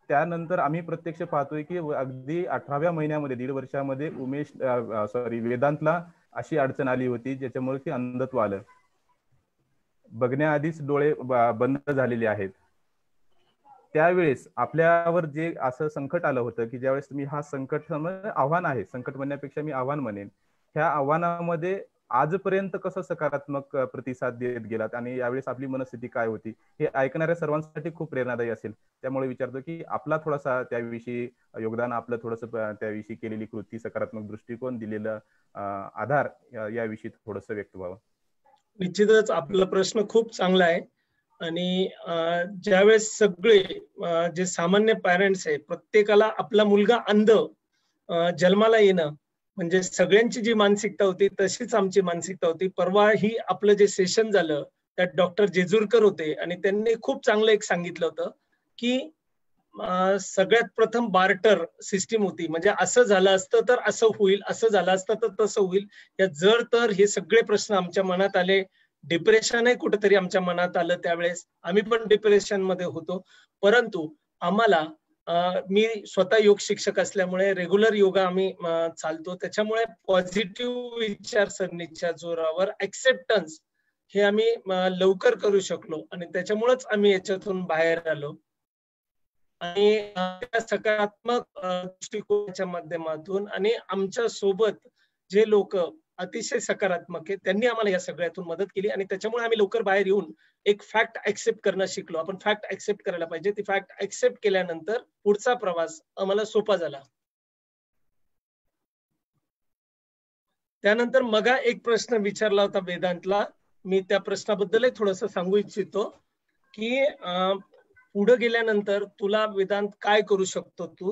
त्यानंतर आम्ही प्रत्यक्ष पाहतोय की अगदी 18व्या महिन्यामध्ये 1.5 वर्षामध्ये वेदांतला अशी अडचण आली होती ज्याच्यामुळे की अंधत्व आलं. बघण्याआधीच डोळे बंद झालेले आहेत. त्यावेळेस आपल्यावर जे असं संकट आलं होतं की ज्यावेळेस तुम्ही हा संकट आव्हान आहे, संकट म्हणण्यापेक्षा मी आव्हान म्हणेन, ह्या आव्हानामध्ये आजपर्यंत कसं सकारात्मक प्रतिसाद देत गेलात आणि यावेळेस आपली मनस्थिती काय होती हे ऐकणाऱ्या सर्वांसाठी खूप प्रेरणादायी असेल. त्यामुळे विचारतो की आपला थोडासा त्याविषयी योगदान, आपलं थोडंसं त्याविषयी केलेली कृती, सकारात्मक दृष्टिकोन, दिलेला आधार याविषयी थोडंसं व्यक्त व्हावं. निश्चितच आपला प्रश्न खूप चांगला आहे. आणि ज्यावेळेस सगळे जे सामान्य पॅरेंट्स आहे, प्रत्येकाला आपला मुलगा अंध जन्माला येणं म्हणजे सगळ्यांची जी मानसिकता होती तशीच आमची मानसिकता होती. परवा ही आपलं जे सेशन झालं त्यात डॉक्टर जेजुरकर होते आणि त्यांनी खूप चांगलं एक सांगितलं होतं की सगळ्यात प्रथम बार्टर सिस्टीम होती, म्हणजे असं झालं असतं तर असं होईल, असं झालं असतं तर तसं होईल. या जर तर हे सगळे प्रश्न आमच्या मनात आले. डिप्रेशनही कुठेतरी आमच्या मनात आलं. त्यावेळेस आम्ही पण डिप्रेशन मध्ये होतो. परंतु आम्हाला मी स्वतः योग शिक्षक असल्यामुळे रेग्युलर योगा आम्ही चालतो. त्याच्यामुळे पॉझिटिव्ह विचारसरणीच्या जोरावर ऍक्सेप्टन्स हे आम्ही लवकर करू शकलो आणि त्याच्यामुळेच आम्ही याच्यातून बाहेर आलो. आणि त्या सकारात्मक दृष्टिकोनाच्या माध्यमातून आणि आमच्या सोबत जे लोक अतिशय सकारात्मक आहे त्यांनी आम्हाला या सगळ्यातून मदत केली आणि त्याच्यामुळे आम्ही लवकर बाहेर येऊन एक फॅक्ट ऍक्सेप्ट करणं शिकलो. आपण फॅक्ट ऍक्सेप्ट करायला पाहिजे. ती फॅक्ट ऍक्सेप्ट केल्यानंतर पुढचा प्रवास आम्हाला सोपा झाला. त्यानंतर मगा एक प्रश्न विचारला होता वेदांतला, मी त्या प्रश्नाबद्दलही थोडंसं सांगू इच्छितो की पुढे गेल्यानंतर तुला वेदांत काय करू शकतो तू.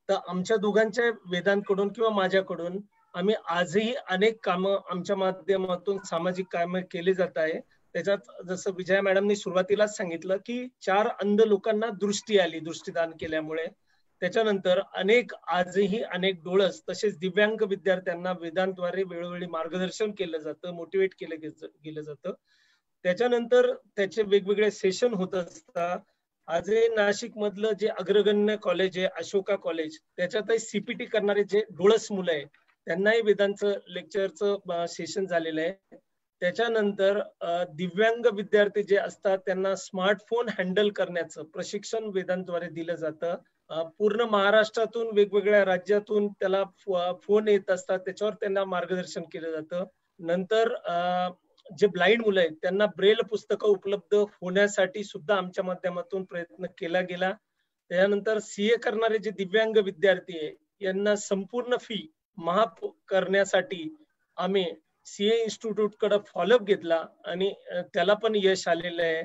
तर आमच्या दोघांच्या वेदांतकडून किंवा माझ्याकडून आम्ही आजही अनेक कामं आमच्या माध्यमातून सामाजिक कामं केली जात आहे. त्याच्यात जसं विजया मॅडमनी सुरुवातीलाच सांगितलं की 4 अंध लोकांना दृष्टी आली दृष्टीदान केल्यामुळे. त्याच्यानंतर आजही अनेक डोळस तसेच दिव्यांग विद्यार्थ्यांना वेदांतद्वारे वेळोवेळी मार्गदर्शन केलं जातं, मोटिवेट केलं गेलं जातं. त्याच्यानंतर त्याचे वेगवेगळे सेशन होत असतात. आजही नाशिक मधलं जे अग्रगण्य कॉलेज आहे अशोका कॉलेज, त्याच्यातही सीपीटी करणारे जे डोळस मुलं आहे त्यांनाही वेदांचं लेक्चरचं सेशन झालेलं आहे. त्याच्यानंतर दिव्यांग विद्यार्थी जे असतात त्यांना स्मार्टफोन हँडल करण्याचं प्रशिक्षण वेदांतद्वारे दिलं जातं. पूर्ण महाराष्ट्रातून वेगवेगळ्या राज्यातून त्याला फोन येत असतात, त्याच्यावर त्यांना मार्गदर्शन केलं जातं. नंतर जे ब्लाइंड मुलं आहेत त्यांना ब्रेल पुस्तकं उपलब्ध होण्यासाठी सुद्धा आमच्या माध्यमातून प्रयत्न केला गेला. त्यानंतर सीए करणारे जे दिव्यांग विद्यार्थी आहे यांना संपूर्ण फी माफ करण्यासाठी आम्ही सीए इन्स्टिट्यूट कडे फॉलोअप घेतला आणि त्याला पण यश आलेलं आहे.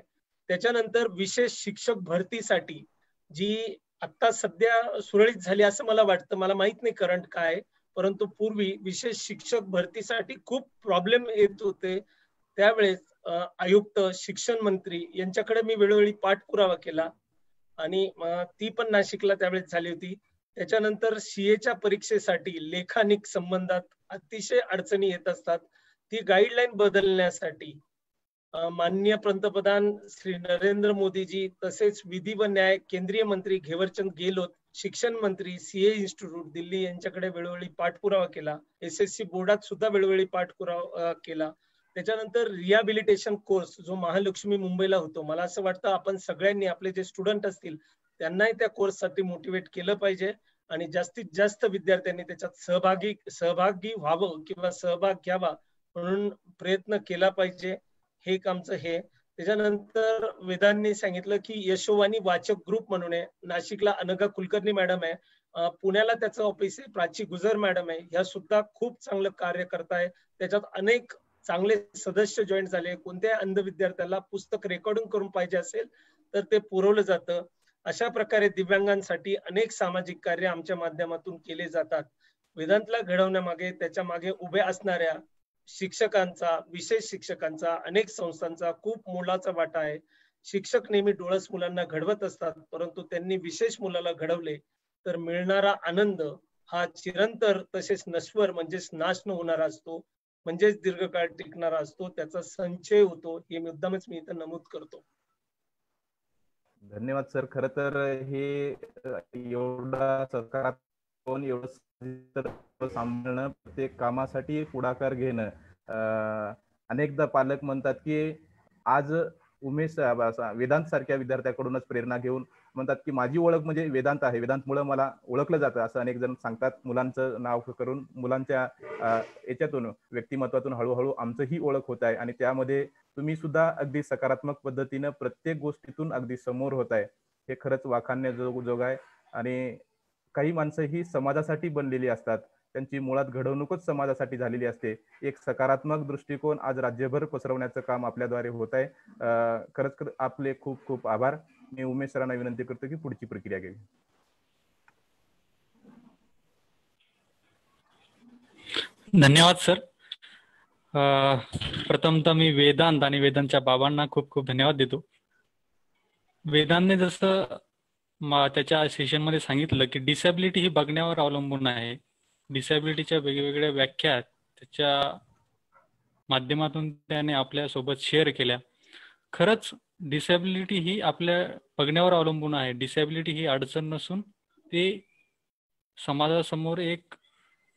त्याच्यानंतर विशेष शिक्षक भरतीसाठी जी आता सध्या सुरळीत झाली असं मला वाटतं, मला माहित नाही करंट काय, परंतु पूर्वी विशेष शिक्षक भरतीसाठी खूप प्रॉब्लेम येत होते. त्यावेळेस आयुक्त शिक्षण मंत्री यांच्याकडे मी वेळोवेळी पाठपुरावा केला आणि ती पण नाशिकला त्यावेळेस झाली होती. त्याच्यानंतर सीएच्या परीक्षेसाठी लेखानिक संबंधात अतिशय अडचणी येत असतात. ती गाईडलाईन बदलण्यासाठी माननीय पंतप्रधान श्री नरेंद्र मोदीजी तसेच विधी व न्याय केंद्रीय मंत्री घेवरचंद गेहलोत, शिक्षण मंत्री, सीए इन्स्टिट्यूट दिल्ली यांच्याकडे वेळोवेळी पाठपुरावा केला. एसएससी बोर्डात सुद्धा वेळोवेळी पाठपुरावा केला. त्याच्यानंतर रिहॅबिलिटेशन कोर्स जो महालक्ष्मी मुंबईला होतो, मला असं वाटतं आपण सगळ्यांनी आपले जे स्टुडंट असतील त्यांनाही त्या कोर्ससाठी मोटिवेट केलं पाहिजे आणि जास्तीत जास्त विद्यार्थ्यांनी त्याच्यात सहभागी व्हावं किंवा सहभाग घ्यावा म्हणून प्रयत्न केला पाहिजे. हे एक आमचं हे. त्याच्यानंतर वेदांनी सांगितलं की यशोवाणी वाचक ग्रुप म्हणून आहे. नाशिकला अनघा कुलकर्णी मॅडम आहे, पुण्याला त्याचं ऑफिस आहे, प्राची गुजर मॅडम आहे, ह्या सुद्धा खूप चांगलं कार्य करताय. त्याच्यात अनेक चांगले सदस्य जॉईन झाले. कोणत्याही अंध विद्यार्थ्याला पुस्तक रेकॉर्डिंग करून पाहिजे असेल तर ते पुरवलं जातं. अशा प्रकारे दिव्यांगांसाठी अनेक सामाजिक कार्य आमच्या माध्यमातून केले जातात. वेदांतला घडवण्यामागे त्याच्या मागे उभे असणाऱ्या शिक्षकांचा, विशेष शिक्षकांचा, अनेक संस्थांचा खूप मोलाचा वाटा आहे. शिक्षक नेहमी डोळस मुलांना घडवत असतात, परंतु त्यांनी विशेष मुलाला घडवले तर मिळणारा आनंद हा चिरंतर तसेच नश्वर म्हणजेच नाश न होणारा असतो, म्हणजेच दीर्घकाळ टिकणारा असतो, त्याचा संचय होतो. हे मुद्दामच मी इथं नमूद करतो. धन्यवाद सर. खरं तर हे एवढा सकारात्मक एवढं सांभाळणं, प्रत्येक कामासाठी पुढाकार घेणं. अनेकदा पालक म्हणतात की आज उमेश वेदांत सारख्या विद्यार्थ्याकडूनच प्रेरणा घेऊन म्हणतात की माझी ओळख म्हणजे वेदांत आहे, वेदांतमुळे मला ओळखलं जातं असं अनेक जण सांगतात. मुलांचं नाव करून मुलांच्या याच्यातून व्यक्तिमत्वातून हळूहळू आमचंही ओळख होत आहे आणि त्यामध्ये तुम्ही सुद्धा अगदी सकारात्मक पद्धतीनं प्रत्येक गोष्टीतून अगदी समोर होत आहे. हे खरंच वाखाणण्याजोग आहे. आणि काही माणसं ही समाजासाठी बनलेली असतात, त्यांची मुळात घडवणूकच समाजासाठी झालेली असते. एक सकारात्मक दृष्टिकोन आज राज्यभर पसरवण्याचं काम आपल्याद्वारे होत आहे. खरंच आपले खूप खूप आभार. मी उमेश सरांना विनंती करतो की पुढची प्रक्रिया घ्यावी. धन्यवाद सर. प्रथमतः मी वेदांत आणि वेदांतच्या बाबांना खूप खूप धन्यवाद देतो. वेदांतने जसं त्याच्या सेशनमध्ये सांगितलं की डिसॅबिलिटी ही बघण्यावर अवलंबून आहे. डिसॅबिलिटीच्या वेगवेगळ्या व्याख्या त्याच्या माध्यमातून त्याने आपल्या सोबत शेअर केल्या. खरंच डिसॅबिलिटी ही आपल्या बघण्यावर अवलंबून आहे. डिसॅबिलिटी ही अडचण नसून ते समाजासमोर एक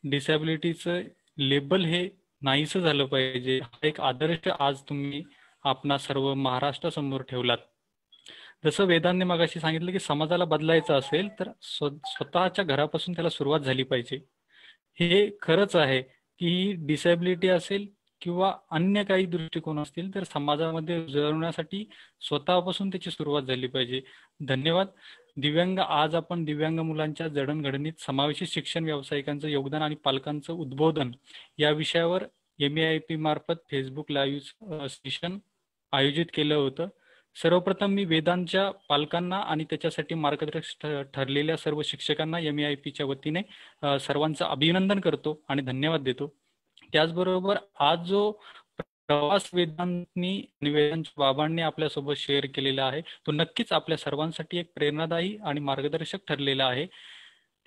डिसॅबिलिटीचं लेबल हे नाहीसं झालं पाहिजे. हा एक आदर्श आज तुम्ही आपणा सर्व महाराष्ट्रासमोर ठेवलात. जसं वेदांनी मगाशी सांगितलं की समाजाला बदलायचं असेल तर स्वतःच्या घरापासून त्याला सुरुवात झाली पाहिजे. हे खरंच आहे की डिसेबिलिटी असेल किंवा अन्य काही दृष्टिकोन असतील तर समाजामध्ये रुजवण्यासाठी स्वतःपासून त्याची सुरुवात झाली पाहिजे. धन्यवाद. दिव्यांग, आज आपण दिव्यांग मुलांच्या जडणघडणीत समावेशी शिक्षण व्यावसायिकांचं योगदान आणि पालकांचं उद्बोधन या विषयावर MEIP मार्फत फेसबुक लाईव्ह सेशन आयोजित केलं होतं. सर्वप्रथम मी वेदांच्या पालकांना आणि त्याच्यासाठी मार्गदर्शक ठरलेल्या सर्व शिक्षकांना MEIPच्या वतीने सर्वांचं अभिनंदन करतो आणि धन्यवाद देतो. त्याचबरोबर आज जो प्रवास वेदांनी आणि वेदांच्या बाबांनी आपल्यासोबत शेअर केलेला आहे तो नक्कीच आपल्या सर्वांसाठी एक प्रेरणादायी आणि मार्गदर्शक ठरलेला आहे.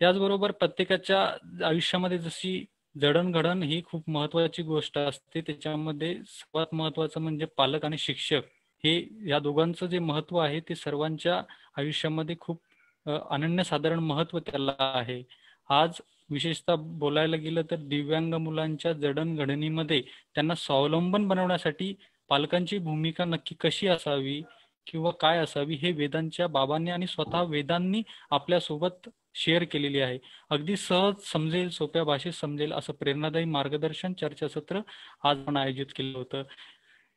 त्याचबरोबर प्रत्येकाच्या आयुष्यामध्ये जशी जडणघडण ही खूप महत्वाची गोष्ट असते, त्याच्यामध्ये सर्वात महत्वाचं म्हणजे पालक आणि शिक्षक, हे या दोघांचं जे महत्व आहे ते सर्वांच्या आयुष्यामध्ये खूप अनन्यसाधारण महत्व त्याला आहे. आज विशेषतः बोलायला गेलं तर दिव्यांग मुलांच्या जडणघडणीमध्ये त्यांना स्वावलंबन बनवण्यासाठी पालकांची भूमिका नक्की कशी असावी किंवा काय असावी हे वेदांच्या बाबांनी आणि स्वतः वेदांनी आपल्यासोबत शेअर केलेली आहे. अगदी सहज समजेल, सोप्या भाषेत समजेल असं प्रेरणादायी मार्गदर्शन चर्चासत्र आज आपण आयोजित केलं होतं.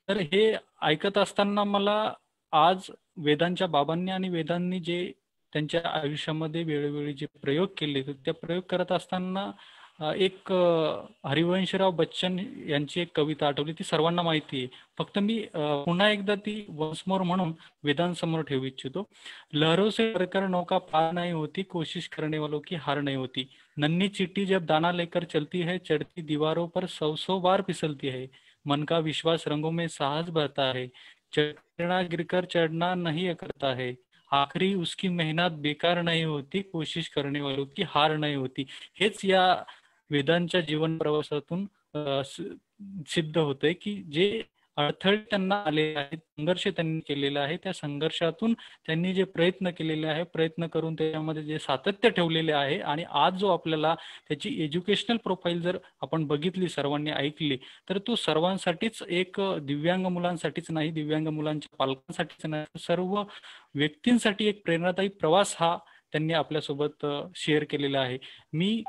तर हे ऐकत असताना मला आज वेदांच्या बाबांनी आणि वेदांनी जे त्यांच्या आयुष्यामध्ये वेळोवेळी जे प्रयोग केले त्या प्रयोग करत असताना एक हरिवंशराव बच्चन यांची एक कविता आठवली, ती सर्वांना माहिती आहे. फक्त मी पुन्हा एकदा ती वन्स मोर म्हणून वेदांसमोर ठेवू इच्छितो. लहरों से भरकर नौका पार नहीं होती, कोशिश करने वालों की हार नहीं होती. नन्ही चींटी जब दाना लेकर चलती है, चढ़ती दीवारों पर 100 बार फिसलती है. मन का विश्वास रंगों में साहस भरता है, चढ़ना गिरकर चढ़ना नहीं करता है. आखरी उसकी मेहनत बेकार नहीं होती, कोशिश करने वालों की हार नहीं होती. हेच या वेदांच्या जीवन प्रवासातून सिद्ध होतंय की जे अडथळे त्यांना आलेले आहेत, संघर्ष त्यांनी केलेला आहे, त्या संघर्षातून त्यांनी जे प्रयत्न केलेले आहे, प्रयत्न करून त्याच्यामध्ये जे सातत्य ठेवलेले आहे आणि आज जो आपल्याला त्याची एज्युकेशनल प्रोफाईल जर आपण बघितली, सर्वांनी ऐकली, तर तो सर्वांसाठीच एक दिव्यांग मुलांसाठीच नाही, दिव्यांग मुलांच्या पालकांसाठीच नाही, सर्व व्यक्तींसाठी एक प्रेरणादायी प्रवास हा त्यांनी आपल्यासोबत शेअर केलेला आहे. मी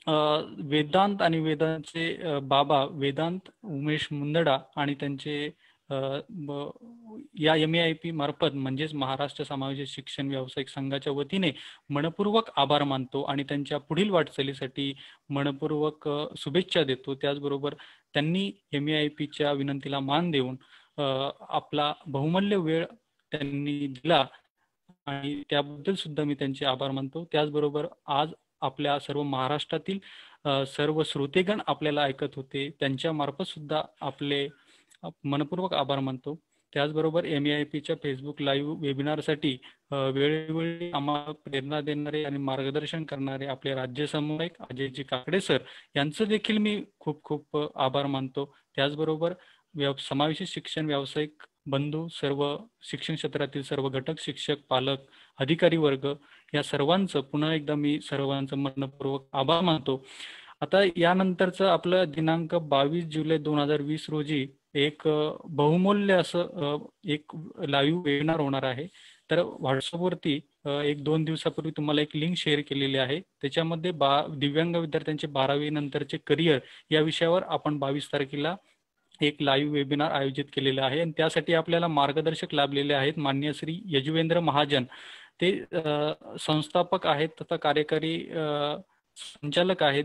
वेदांत आणि वेदांतचे बाबा वेदांत उमेश मुंदडा आणि त्यांचे या MEIP मार्फत म्हणजेच महाराष्ट्र समावेशी शिक्षण व्यावसायिक संघाच्या वतीने मनपूर्वक आभार मानतो आणि त्यांच्या पुढील वाटचालीसाठी मनपूर्वक शुभेच्छा देतो. त्याचबरोबर त्यांनी MEIPच्या विनंतीला मान देऊन आपला बहुमूल्य वेळ त्यांनी दिला आणि त्याबद्दल सुद्धा मी त्यांचे आभार मानतो. त्याचबरोबर आज आपल्या सर्व महाराष्ट्रातील सर्व श्रोतेगण आपल्याला ऐकत होते, त्यांच्या मार्फत सुद्धा आपले मनपूर्वक आभार मानतो. त्याचबरोबर MEIPच्या फेसबुक लाईव्ह वेबिनारसाठी वेळोवेळी आम्हाला प्रेरणा देणारे आणि मार्गदर्शन करणारे आपले राज्य समन्वयक अजयजी काकडे सर यांचं देखील मी खूप खूप आभार मानतो. त्याचबरोबर समावेशी शिक्षण व्यावसायिक बंधू, सर्व शिक्षण क्षेत्रातील सर्व घटक, शिक्षक, पालक, अधिकारी वर्ग या सर्वांचं पुन्हा एकदा मी सर्वांचं मनपूर्वक आभार मानतो. आता यानंतरचं आपलं दिनांक 22 जुलै 2020 रोजी एक बहुमूल्य असं एक लाईव्ह वेबिनार होणार आहे. तर व्हॉट्सअपवरती 1-2 दिवसापूर्वी तुम्हाला एक लिंक शेअर केलेली आहे. त्याच्यामध्ये दिव्यांग विद्यार्थ्यांचे 12वी नंतरचे करिअर या विषयावर आपण 22 तारखेला एक लाईव्ह वेबिनार आयोजित केलेलं आहे आणि त्यासाठी आपल्याला मार्गदर्शक लाभलेले आहेत माननीय श्री यजुवेंद्र महाजन. ते संस्थापक आहेत तथा कार्यकारी संचालक आहेत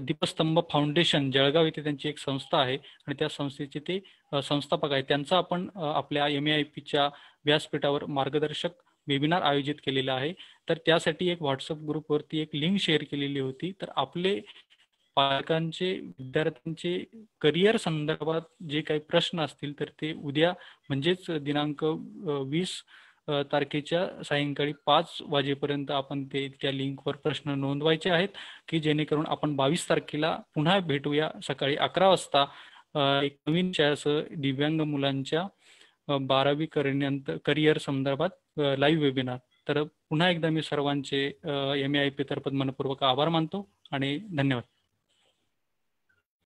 दीपस्तंभ फाउंडेशन जळगाव येथे त्यांची एक संस्था आहे आणि त्या संस्थेचे ते संस्थापक आहेत. त्यांचा आपण आपल्या MEIPच्या व्यासपीठावर मार्गदर्शक वेबिनार आयोजित केलेला आहे. तर त्यासाठी एक व्हॉट्सअप ग्रुपवरती एक लिंक शेअर केलेली होती. तर आपले पालकांचे, विद्यार्थ्यांचे करिअर संदर्भात जे काही प्रश्न असतील तर ते उद्या म्हणजेच दिनांक 20 तारखेच्या सायंकाळी 5 वाजेपर्यंत आपण ते त्या लिंकवर प्रश्न नोंदवायचे आहेत की जेणेकरून आपण 22 तारखेला पुन्हा भेटूया सकाळी 11 वाजता एक नवीन विषयासह दिव्यांग मुलांच्या 12वी करिअर संदर्भात लाईव्ह वेबिनार. तर पुन्हा एकदा मी सर्वांचे MEIP तर्फे मनपूर्वक आभार मानतो आणि धन्यवाद.